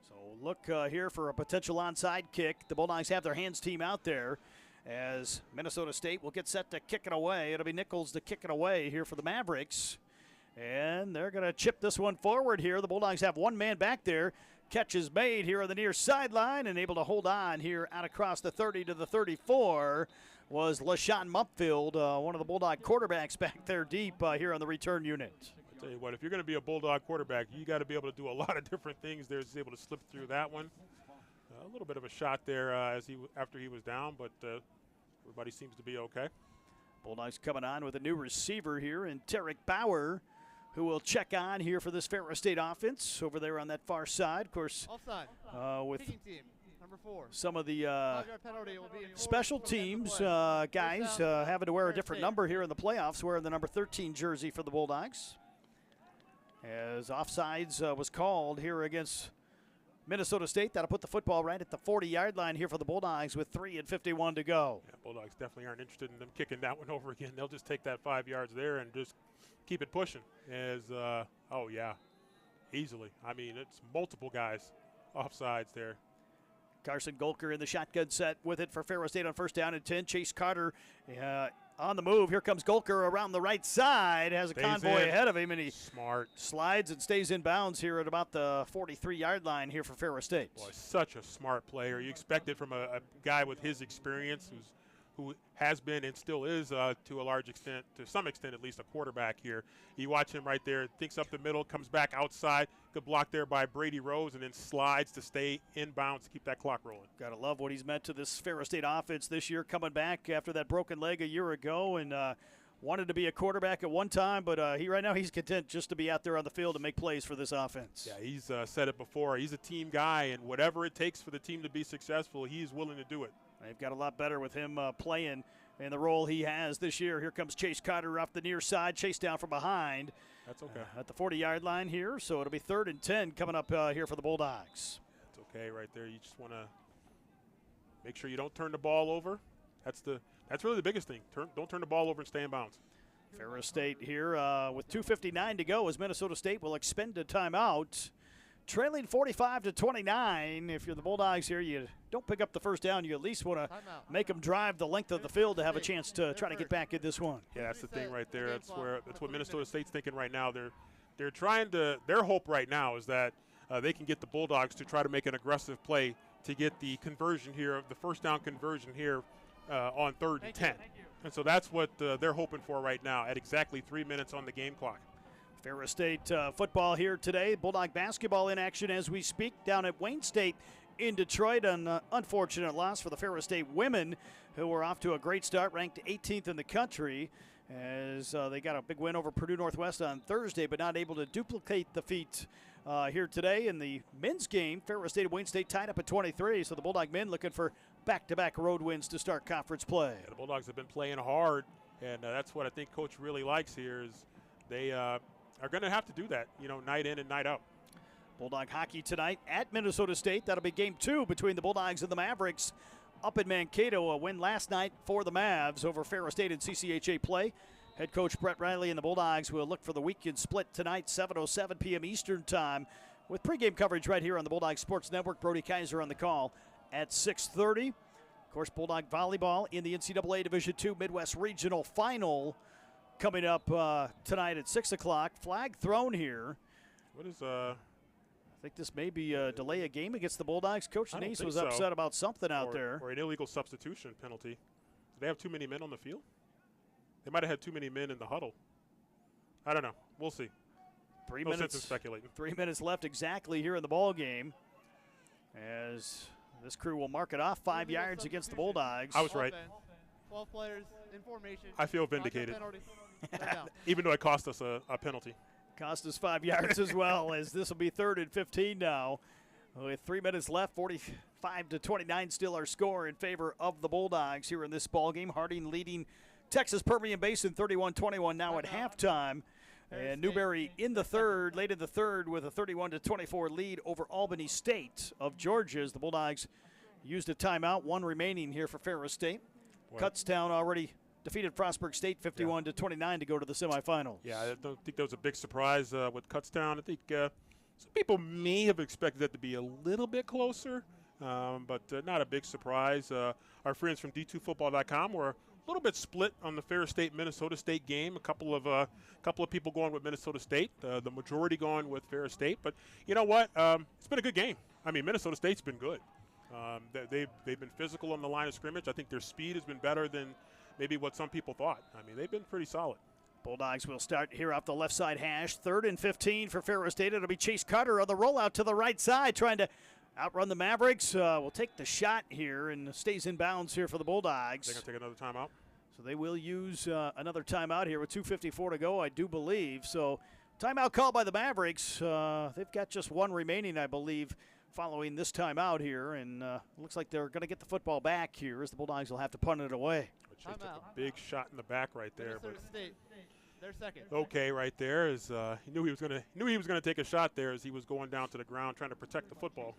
So look here for a potential onside kick. The Bulldogs have their hands team out there as Minnesota State will get set to kick it away. It'll be Nichols to kick it away here for the Mavericks, and they're going to chip this one forward here. The Bulldogs have one man back there. Catch is made here on the near sideline and able to hold on here out across the 30 to the 34 was LaShawn Mupfield, one of the Bulldog quarterbacks back there deep here on the return unit. I'll tell you what, if you're going to be a Bulldog quarterback, you got to be able to do a lot of different things. He's able to slip through that one. A little bit of a shot there after he was down, but everybody seems to be okay. Bulldogs coming on with a new receiver here in Tarek Bauer, who will check on here for this Ferris State offense over there on that far side. Of course, Offside. with Kicking team, number 4. some of the 5-yard penalty will be enforced special from the end of the teams play. guys First down, having to wear a Ferris different State. number here in the playoffs, wearing the number 13 jersey for the Bulldogs. As offsides was called here against Minnesota State. That'll put the football right at the 40-yard line here for the Bulldogs with 3:51 to go. Yeah, Bulldogs definitely aren't interested in them kicking that one over again. They'll just take that 5 yards there and just keep it pushing. Oh, yeah, easily. I mean, it's multiple guys offsides there. Carson Golker in the shotgun set with it for Ferris State on first down and 10. Chase Carter on the move. Here comes Golker around the right side. Has a convoy ahead of him, and he slides and stays in bounds here at about the 43-yard line here for Ferris State. Boy, such a smart player. You expect it from a guy with his experience who has been and still is to a large extent, to some extent at least, a quarterback here. You watch him right there, thinks up the middle, comes back outside, good block there by Brady Rose, and then slides to stay in bounds to keep that clock rolling. Gotta love what he's meant to this Ferris State offense this year, coming back after that broken leg a year ago, and wanted to be a quarterback at one time, but right now he's content just to be out there on the field and make plays for this offense. Yeah, he's said it before. He's a team guy, and whatever it takes for the team to be successful, he's willing to do it. They've got a lot better with him playing in the role he has this year. Here comes Chase Carter off the near side, chased down from behind. That's okay. At the 40-yard line here, so it'll be 3rd and 10 coming up here for the Bulldogs. That's okay right there. You just want to make sure you don't turn the ball over. That's really the biggest thing. Don't turn the ball over and stay in bounds. Ferris State here with 2:59 to go as Minnesota State will expend a timeout. Trailing 45-29. If you're the Bulldogs here, you don't pick up the first down. You at least want to make them drive the length of the field to have a chance to try to get back in this one. Yeah, that's the thing right there. That's what Minnesota State's thinking right now. They're trying to. Their hope right now is that they can get the Bulldogs to try to make an aggressive play to get the conversion here, the first down conversion here on 3rd and 10. And so that's what they're hoping for right now at exactly 3 minutes on the game clock. Ferris State football here today. Bulldog basketball in action as we speak down at Wayne State in Detroit. An unfortunate loss for the Ferris State women, who were off to a great start, ranked 18th in the country, as they got a big win over Purdue Northwest on Thursday, but not able to duplicate the feat here today. In the men's game, Ferris State and Wayne State tied up at 23, so the Bulldog men looking for back-to-back road wins to start conference play. Yeah, the Bulldogs have been playing hard, and that's what I think Coach really likes here is they are going to have to do that, night in and night out. Bulldog hockey tonight at Minnesota State. That'll be game 2 between the Bulldogs and the Mavericks up in Mankato. A win last night for the Mavs over Ferris State in CCHA play. Head coach Brett Riley and the Bulldogs will look for the weekend split tonight, 7:07 p.m. Eastern time, with pregame coverage right here on the Bulldog Sports Network. Brody Kaiser on the call at 6:30. Of course, Bulldog volleyball in the NCAA Division II Midwest Regional Final coming up tonight at 6 o'clock. Flag thrown here. What is I think this may be a delay a game against the Bulldogs. Coach Denise was upset about something out there. Or an illegal substitution penalty. Did they have too many men on the field? They might have had too many men in the huddle. I don't know. We'll see. 3 no minutes. sense in speculating. 3 minutes left exactly here in the ball game, as this crew will mark it off 5 yards against the Bulldogs. I was right. 12 players in formation. I feel vindicated. Even though it cost us a penalty. Cost us 5 yards as well, as this will be 3rd and 15 now. With 3 minutes left, 45-29 still our score in favor of the Bulldogs here in this ball game. Harding leading Texas Permian Basin 31-21 now at halftime. And Newberry in the third, late in the third, with a 31-24 lead over Albany State of Georgia, as the Bulldogs used a timeout. 1 remaining here for Ferris State. Kutztown already defeated Frostburg State 51-29 to go to the semifinals. Yeah, I don't think that was a big surprise with Kutztown. I think some people may have expected that to be a little bit closer, but not a big surprise. Our friends from D2Football.com were a little bit split on the Ferris State-Minnesota State game. A couple of people going with Minnesota State, the majority going with Ferris State. But you know what? It's been a good game. I mean, Minnesota State's been good. They've been physical on the line of scrimmage. I think their speed has been better than maybe what some people thought. I mean, they've been pretty solid. Bulldogs will start here off the left side hash. 3rd and 15 for Ferris State. It'll be Chase Carter on the rollout to the right side, trying to outrun the Mavericks. Will take the shot here and stays in bounds here for the Bulldogs. They're going to take another timeout? So they will use another timeout here with 2:54 to go, I do believe. So timeout called by the Mavericks. They've got just 1 remaining, I believe, following this timeout here, and looks like they're going to get the football back here as the Bulldogs will have to punt it away. Which took a big shot in the back right there. Minnesota State, their second. Okay, right there is he knew he was going to take a shot there as he was going down to the ground trying to protect the football.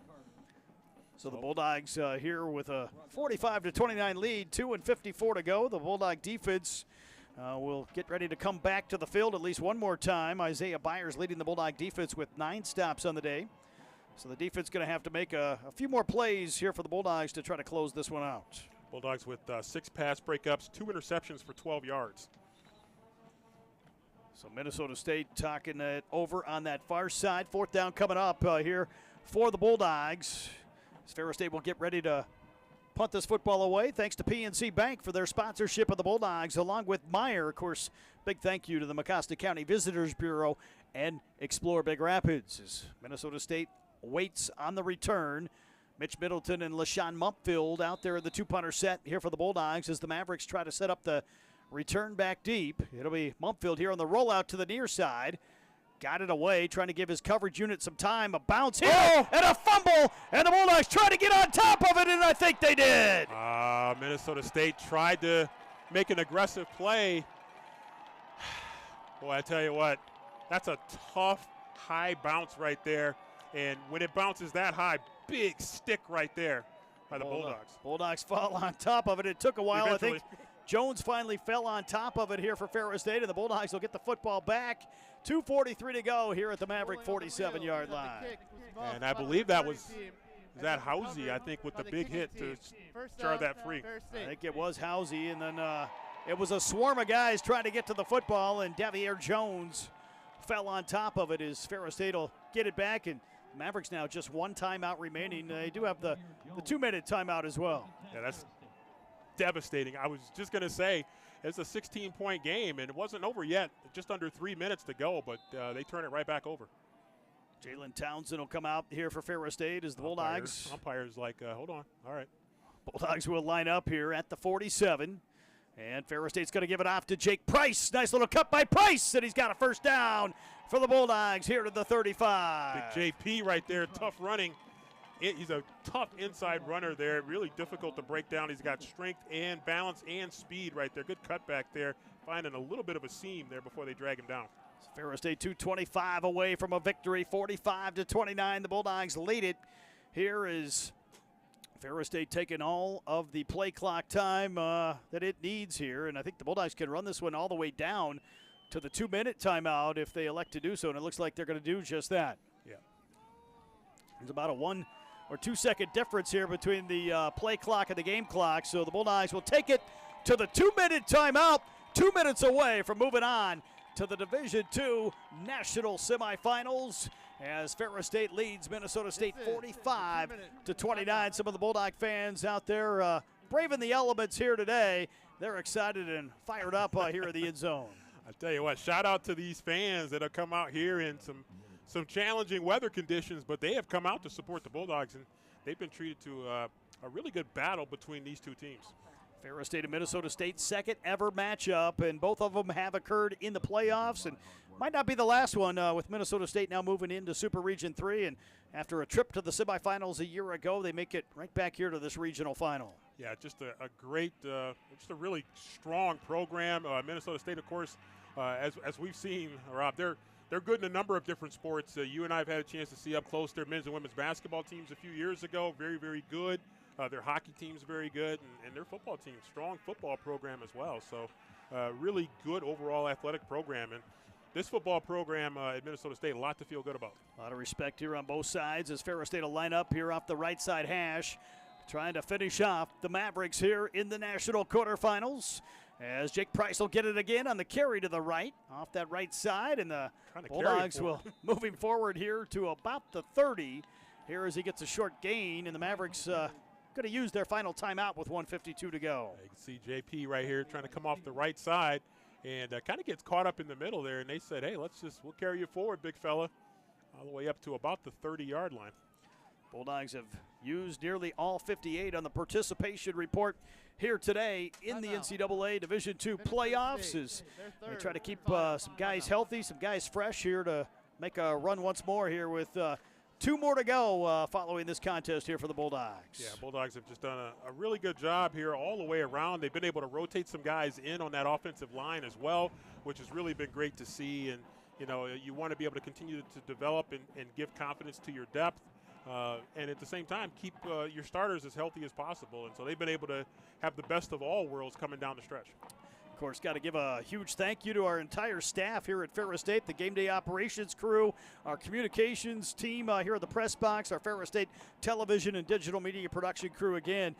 So the Bulldogs here with a 45-29 lead, 2:54 to go. The Bulldog defense will get ready to come back to the field at least one more time. Isaiah Byers leading the Bulldog defense with 9 stops on the day. So the defense going to have to make a few more plays here for the Bulldogs to try to close this one out. Bulldogs with 6 pass breakups, 2 interceptions for 12 yards. So Minnesota State talking it over on that far side. 4th down coming up here for the Bulldogs. As Ferris State will get ready to punt this football away. Thanks to PNC Bank for their sponsorship of the Bulldogs, along with Meyer. Of course, big thank you to the Mecosta County Visitors Bureau and Explore Big Rapids. As Minnesota State waits on the return. Mitch Middleton and LaShawn Mumpfield out there in the 2-punter set here for the Bulldogs as the Mavericks try to set up the return back deep. It'll be Mumpfield here on the rollout to the near side. Got it away, trying to give his coverage unit some time. A bounce here and a fumble, and the Bulldogs try to get on top of it, and I think they did. Minnesota State tried to make an aggressive play. Boy, I tell you what, that's a tough, high bounce right there. And when it bounces that high, big stick right there by the Bulldogs. Bulldogs fall on top of it. It took a while. Eventually. I think Jones finally fell on top of it here for Ferris State, and the Bulldogs will get the football back. 2:43 to go here at the Maverick 47-yard line. And I believe that was Housey, I think, with the big hit to jar that free. I think it was Housey, and then it was a swarm of guys trying to get to the football, and Devier Jones fell on top of it as Ferris State will get it back, and Mavericks now just 1 timeout remaining. They do have the 2-minute timeout as well. Yeah, that's devastating. I was just going to say, it's a 16-point game, and it wasn't over yet. Just under 3 minutes to go, but they turn it right back over. Jalen Townsend will come out here for Ferris State as the Bulldogs. Umpire's like, hold on. All right. Bulldogs will line up here at the 47. And Ferris State's going to give it off to Jake Price. Nice little cut by Price, and he's got a first down for the Bulldogs here to the 35. Big JP right there, tough running. He's a tough inside runner there, really difficult to break down. He's got strength and balance and speed right there. Good cutback there, finding a little bit of a seam there before they drag him down. Ferris State 2:25 away from a victory, 45-29. The Bulldogs lead it. Here is Ferris State taking all of the play clock time that it needs here, and I think the Bulldogs can run this one all the way down to the 2-minute timeout if they elect to do so, and it looks like they're going to do just that. Yeah. There's about a 1 or 2 second difference here between the play clock and the game clock, so the Bulldogs will take it to the 2-minute timeout, 2 minutes away from moving on to the Division II National Semifinals as Ferris State leads Minnesota State 45-29. Some of the Bulldog fans out there braving the elements here today. They're excited and fired up here in the end zone. I tell you what, shout out to these fans that have come out here in some challenging weather conditions, but they have come out to support the Bulldogs, and they've been treated to a really good battle between these 2 teams. Ferris State and Minnesota State, second ever matchup, and both of them have occurred in the playoffs, and might not be the last one with Minnesota State now moving into Super Region 3, and after a trip to the semifinals a year ago, they make it right back here to this regional final. Yeah, just a great, just a really strong program. Minnesota State, of course, as we've seen, Rob, they're good in a number of different sports. You and I have had a chance to see up close their men's and women's basketball teams a few years ago. Very, very good. Their hockey team's very good, and their football team, strong football program as well. So really good overall athletic program. And this football program at Minnesota State, a lot to feel good about. A lot of respect here on both sides as Ferris State will line up here off the right side hash, trying to finish off the Mavericks here in the national quarterfinals. As Jake Price will get it again on the carry to the right, off that right side, and the Bulldogs will moving forward here to about the 30. Here as he gets a short gain, and the Mavericks going to use their final timeout with 1:52 to go. You can see JP right here trying to come off the right side, and kind of gets caught up in the middle there, and they said, hey, we'll carry you forward, big fella, all the way up to about the 30-yard line. Bulldogs have used nearly all 58 on the participation report here today in the NCAA Division II playoffs as they try to keep some guys healthy, some guys fresh here to make a run once more here with 2 more to go following this contest here for the Bulldogs. Yeah, Bulldogs have just done a really good job here all the way around. They've been able to rotate some guys in on that offensive line as well, which has really been great to see. And, you know, you want to be able to continue to develop and give confidence to your depth. And at the same time, keep your starters as healthy as possible. And so they've been able to have the best of all worlds coming down the stretch. Of course, got to give a huge thank you to our entire staff here at Ferris State, the game day operations crew, our communications team here at the press box, our Ferris State television and digital media production crew again.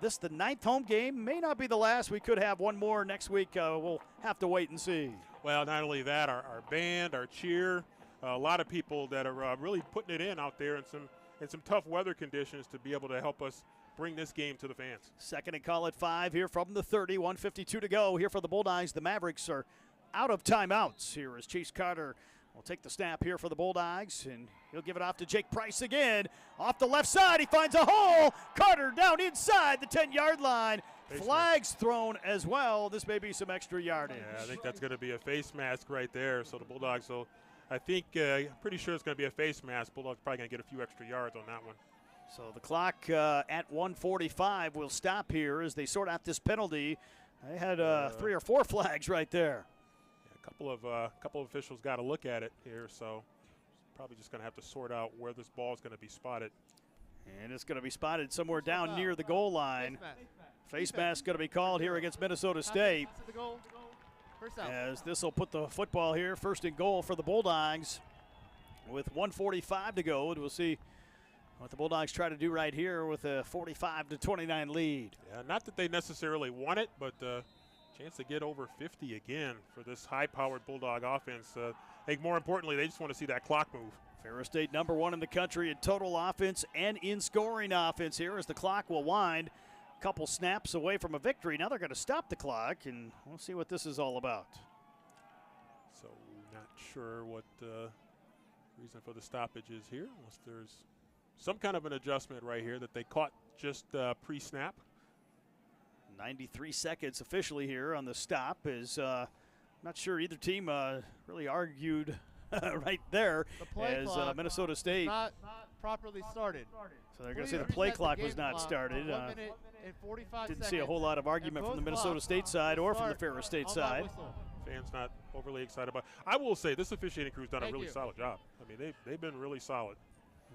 This is the 9th home game. May not be the last. We could have one more next week. We'll have to wait and see. Well, not only that, our band, our cheer, a lot of people that are really putting it in out there in some tough weather conditions to be able to help us bring this game to the fans. Second and call at 5 here from the 30, 1:52 to go here for the Bulldogs. The Mavericks are out of timeouts here as Chase Carter will take the snap here for the Bulldogs, and he'll give it off to Jake Price again. Off the left side, he finds a hole. Carter down inside the 10-yard line. Flags thrown as well. This may be some extra yardage. Yeah, I think that's going to be a face mask right there. So the Bulldogs will, I think, pretty sure it's going to be a face mask. Bulldogs probably going to get a few extra yards on that one. So the clock at 1:45 will stop here as they sort out this penalty. They had 3 or 4 flags right there. Yeah, a couple of officials got to look at it here, so probably just going to have to sort out where this ball is going to be spotted. And it's going to be spotted somewhere down near the goal line. Face mask going to be called here against Minnesota State. As this will put the football here first and goal for the Bulldogs with 1:45 to go. And we'll see what the Bulldogs try to do right here with a 45-29 lead. Yeah, not that they necessarily want it, but chance to get over 50 again for this high-powered Bulldog offense. I think more importantly, they just want to see that clock move. Ferris State #1 in the country in total offense and in scoring offense here as the clock will wind. A couple snaps away from a victory. Now they're going to stop the clock, and we'll see what this is all about. So not sure what the reason for the stoppage is here, unless there's some kind of an adjustment right here that they caught just pre-snap. 93 seconds officially here on the stop. Is not sure either team really argued right there as Minnesota State. Not properly started. So they're going to say the play clock was not started. Didn't see a whole lot of argument from the Minnesota State side or from the Ferris State side. Fans not overly excited about it. I will say this officiating crew's done a really solid job. I mean, they've been really solid.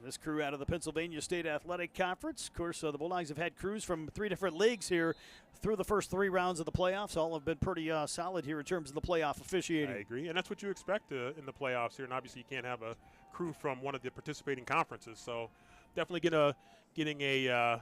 This crew out of the Pennsylvania State Athletic Conference. Of course, the Bulldogs have had crews from 3 different leagues here through the first 3 rounds of the playoffs. All have been pretty solid here in terms of the playoff officiating. I agree, and that's what you expect in the playoffs here. And obviously, you can't have a crew from one of the participating conferences. So definitely getting a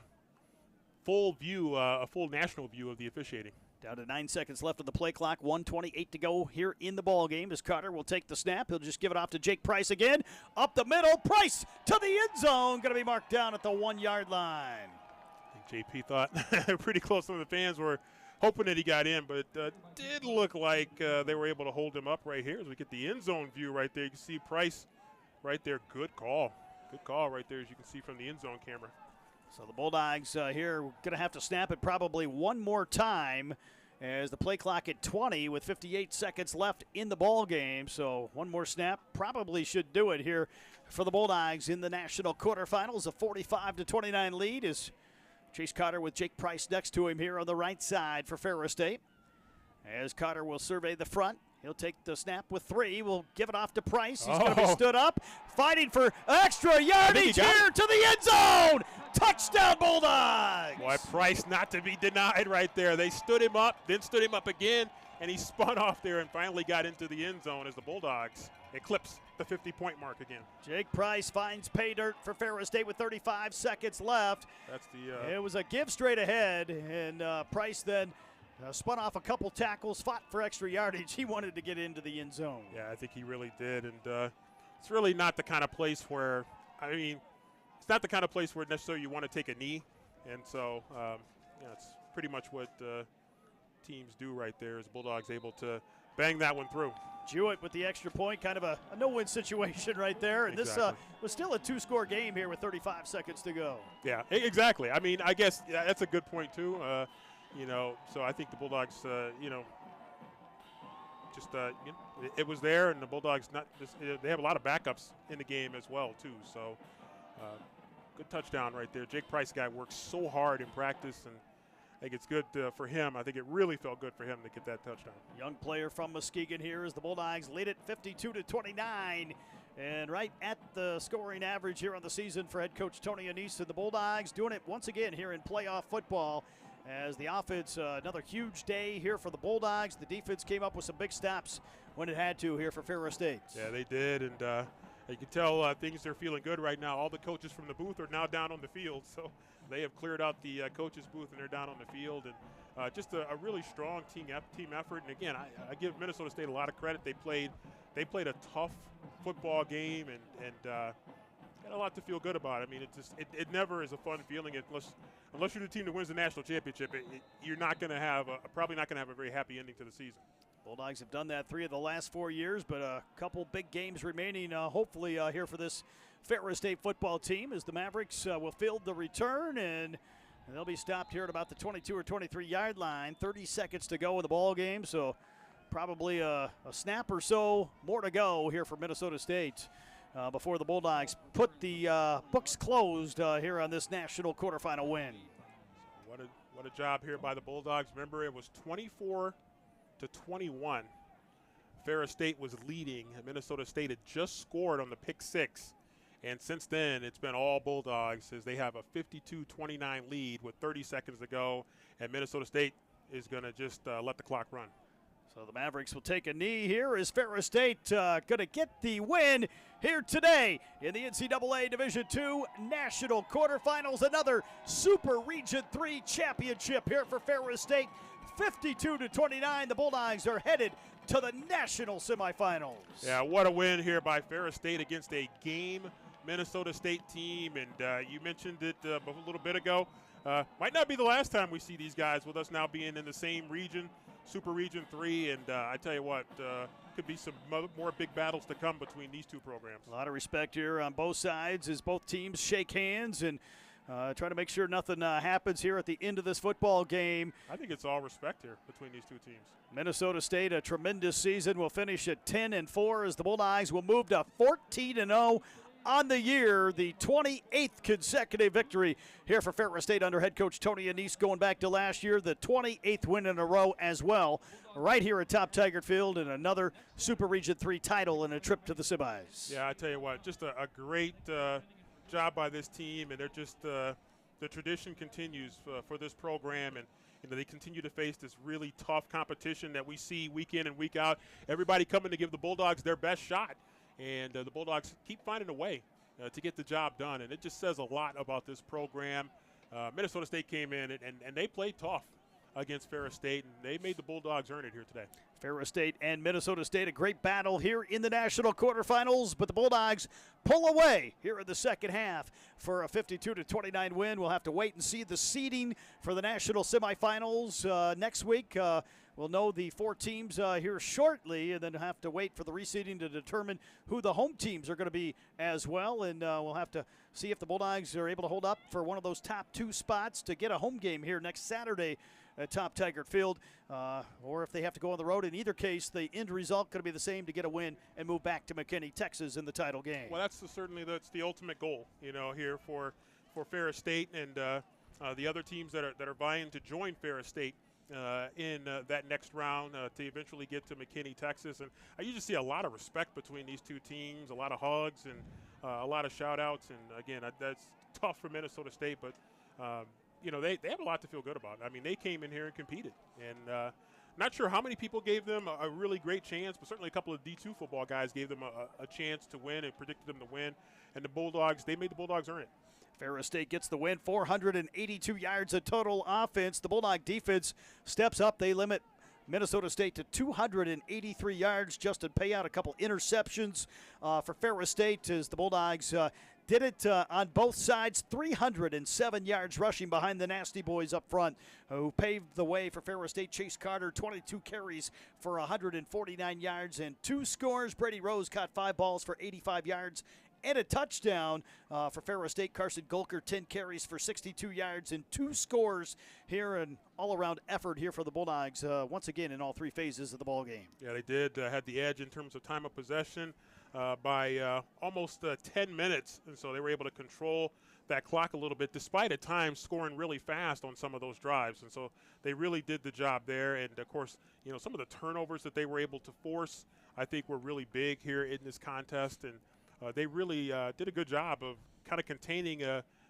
full view, a full national view of the officiating. Down to 9 seconds left of the play clock, 1:28 to go here in the ball game as Carter will take the snap. He'll just give it off to Jake Price again. Up the middle, Price to the end zone. Going to be marked down at the 1-yard line. I think JP thought pretty close. Some of the fans were hoping that he got in, but it did look like they were able to hold him up right here as we get the end zone view right there. You can see Price right there. Good call. Good call right there as you can see from the end zone camera. So the Bulldogs here going to have to snap it probably one more time as the play clock at 20 with 58 seconds left in the ball game. So one more snap probably should do it here for the Bulldogs in the national quarterfinals. A 45-29 lead is Chase Carter with Jake Price next to him here on the right side for Ferris State. As Carter will survey the front. He'll take the snap with 3. We'll give it off to Price. He's going to be stood up, fighting for extra yardage here to the end zone. Touchdown, Bulldogs! Boy, Price not to be denied right there. They stood him up, then stood him up again, and he spun off there and finally got into the end zone as the Bulldogs eclipse the 50-point mark again. Jake Price finds pay dirt for Ferris State with 35 seconds left. That's the. It was a give straight ahead, and Price then spun off a couple tackles, fought for extra yardage. He wanted to get into the end zone. Yeah, I think he really did, and it's really not the kind of place where, I mean, it's not the kind of place where necessarily you want to take a knee, and so it's pretty much what teams do right there. Is Bulldogs able to bang that one through? Jewett with the extra point, kind of a no-win situation right there, and exactly. This was still a 2-score game here with 35 seconds to go. Yeah, exactly. I mean, I guess that's a good point too. So I think the Bulldogs, just it was there, and the Bulldogs they have a lot of backups in the game as well too. So good touchdown right there. Jake Price guy works so hard in practice, and I think it's good for him. I think it really felt good for him to get that touchdown. Young player from Muskegon here as the Bulldogs lead it 52-29. And right at the scoring average here on the season for head coach Tony Annese and the Bulldogs, doing it once again here in playoff football. As the offense, another huge day here for the Bulldogs. The defense came up with some big stops when it had to here for Ferris State. Yeah, they did, and you can tell things are feeling good right now. All the coaches from the booth are now down on the field, so they have cleared out the coaches' booth and they're down on the field. And just a really strong team effort. And again, I give Minnesota State a lot of credit. They played a tough football game and got a lot to feel good about. I mean, it never is a fun feeling unless you're the team that wins the national championship. You're not going to have probably not going to have a very happy ending to the season. Bulldogs have done that 3 of the last 4 years, but a couple big games remaining hopefully here for this Ferris State football team as the Mavericks will field the return, and they'll be stopped here at about the 22 or 23 yard line. 30 seconds to go in the ball game, so probably a snap or so more to go here for Minnesota State before the Bulldogs put the books closed here on this national quarterfinal win. What a job here by the Bulldogs. Remember, it was 24-21. Ferris State was leading. Minnesota State had just scored on the pick 6. And since then, it's been all Bulldogs as they have a 52-29 lead with 30 seconds to go. And Minnesota State is going to just let the clock run. So the Mavericks will take a knee here as Ferris State going to get the win here today in the NCAA Division II National Quarterfinals. Another Super Region 3 championship here for Ferris State. 52-29, the Bulldogs are headed to the national semifinals. Yeah, what a win here by Ferris State against a game Minnesota State team. And you mentioned it a little bit ago. Might not be the last time we see these guys with us now being in the same region, Super Region 3. And I tell you what, could be some more big battles to come between these two programs. A lot of respect here on both sides as both teams shake hands and try to make sure nothing happens here at the end of this football game. I think it's all respect here between these two teams. Minnesota State, a tremendous season, will finish at 10-4 as the Bulldogs will move to 14-0 on the year, the 28th consecutive victory here for Ferris State under head coach Tony Annese going back to last year, the 28th win in a row as well, right here at Top Taggart Field, and another Super Region 3 title and a trip to the semis. Yeah, I tell you what, just a great job by this team, and they're just the tradition continues for this program, and they continue to face this really tough competition that we see week in and week out. Everybody coming to give the Bulldogs their best shot. And the Bulldogs keep finding a way to get the job done. And it just says a lot about this program. Minnesota State came in and they played tough against Ferris State, and they made the Bulldogs earn it here today. Ferris State and Minnesota State, a great battle here in the national quarterfinals, but the Bulldogs pull away here in the second half for a 52-29 win. We'll have to wait and see the seeding for the national semifinals next week. We'll know the 4 teams here shortly, and then have to wait for the reseeding to determine who the home teams are going to be as well. And we'll have to see if the Bulldogs are able to hold up for one of those top 2 spots to get a home game here next Saturday at Top Taggart Field, or if they have to go on the road. In either case, the end result going to be the same, to get a win and move back to McKinney, Texas in the title game. Well, that's the ultimate goal, here for Ferris State and the other teams that are vying to join Ferris State in that next round to eventually get to McKinney, Texas. And I usually see a lot of respect between these two teams, a lot of hugs and a lot of shout-outs. And, again, that's tough for Minnesota State, but they have a lot to feel good about. I mean, they came in here and competed. And not sure how many people gave them a really great chance, but certainly a couple of D2 football guys gave them a chance to win and predicted them to win. And the Bulldogs, they made the Bulldogs earn it. Ferris State gets the win, 482 yards of total offense. The Bulldog defense steps up. They limit Minnesota State to 283 yards. Justin Payout, a couple interceptions for Ferris State as the Bulldogs Did it on both sides, 307 yards rushing behind the Nasty Boys up front, who paved the way for Ferris State. Chase Carter, 22 carries for 149 yards and 2 scores. Brady Rose caught 5 balls for 85 yards and a touchdown for Ferris State. Carson Golker, 10 carries for 62 yards and 2 scores here. An all-around effort here for the Bulldogs, once again in all 3 phases of the ball game. Yeah, they did had the edge in terms of time of possession by almost 10 minutes, and so they were able to control that clock a little bit, despite at times scoring really fast on some of those drives. And so they really did the job there. And, of course, some of the turnovers that they were able to force, I think, were really big here in this contest. And they really did a good job of kind of containing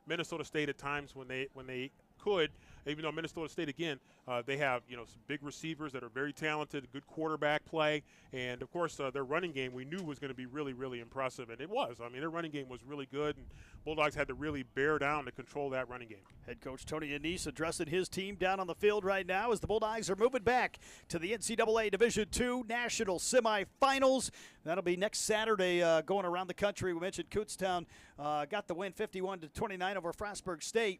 Minnesota State at times when they could. Even though Minnesota State, again, they have some big receivers that are very talented, good quarterback play, and of course their running game we knew was going to be really, really impressive, and it was. I mean, their running game was really good, and Bulldogs had to really bear down to control that running game. Head coach Tony Anise addressing his team down on the field right now as the Bulldogs are moving back to the NCAA Division II National Semifinals. That'll be next Saturday, going around the country. We mentioned Kutztown got the win 51-29 over Frostburg State.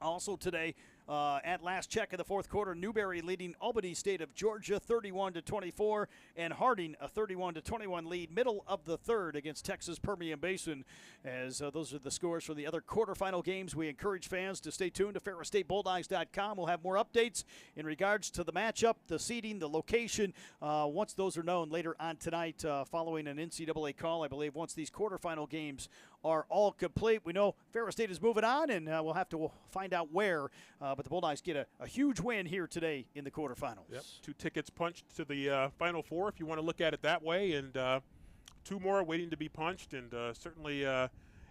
Also today, at last check in the fourth quarter, Newberry leading Albany State of Georgia 31-24, and Harding a 31-21 lead. Middle of the third against Texas Permian Basin. As those are the scores for the other quarterfinal games. We encourage fans to stay tuned to FerrisStateBulldogs.com. We'll have more updates in regards to the matchup, the seeding, the location, once those are known later on tonight, following an NCAA call, I believe, once these quarterfinal games are all complete. We know Ferris State is moving on, and we'll have to find out where. But the Bulldogs get a huge win here today in the quarterfinals. Yep, 2 tickets punched to the Final Four, if you want to look at it that way, and 2 more waiting to be punched. And certainly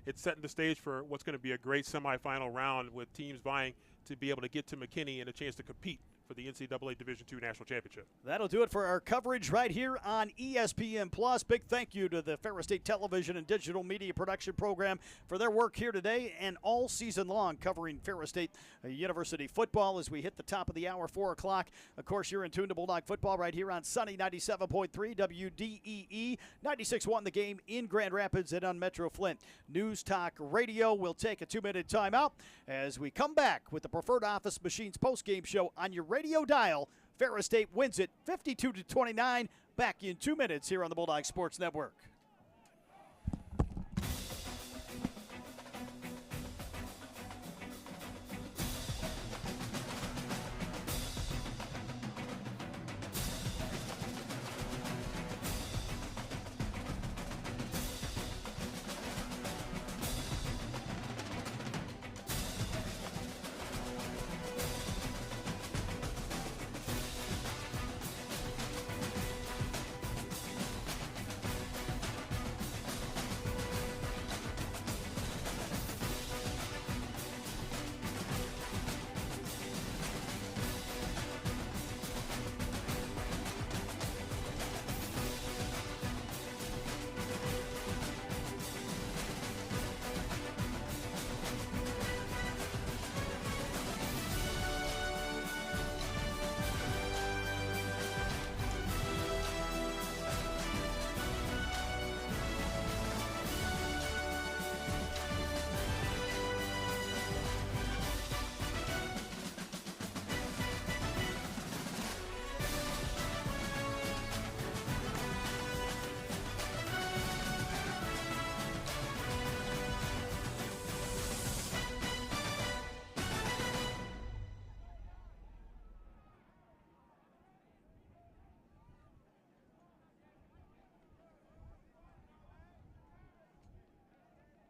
it's setting the stage for what's going to be a great semifinal round with teams vying to be able to get to McKinney and a chance to compete for the NCAA Division II National Championship. That'll do it for our coverage right here on ESPN+. Big thank you to the Ferris State Television and Digital Media Production Program for their work here today and all season long covering Ferris State University football as we hit the top of the hour, 4 o'clock. Of course, you're in tune to Bulldog football right here on Sunny 97.3 WDEE, 96.1 The Game in Grand Rapids and on Metro Flint. News Talk Radio will take a 2-minute timeout as we come back with the Preferred Office Machines postgame show on your radio dial. Ferris State wins it 52-29. Back in 2 minutes here on the Bulldog Sports Network.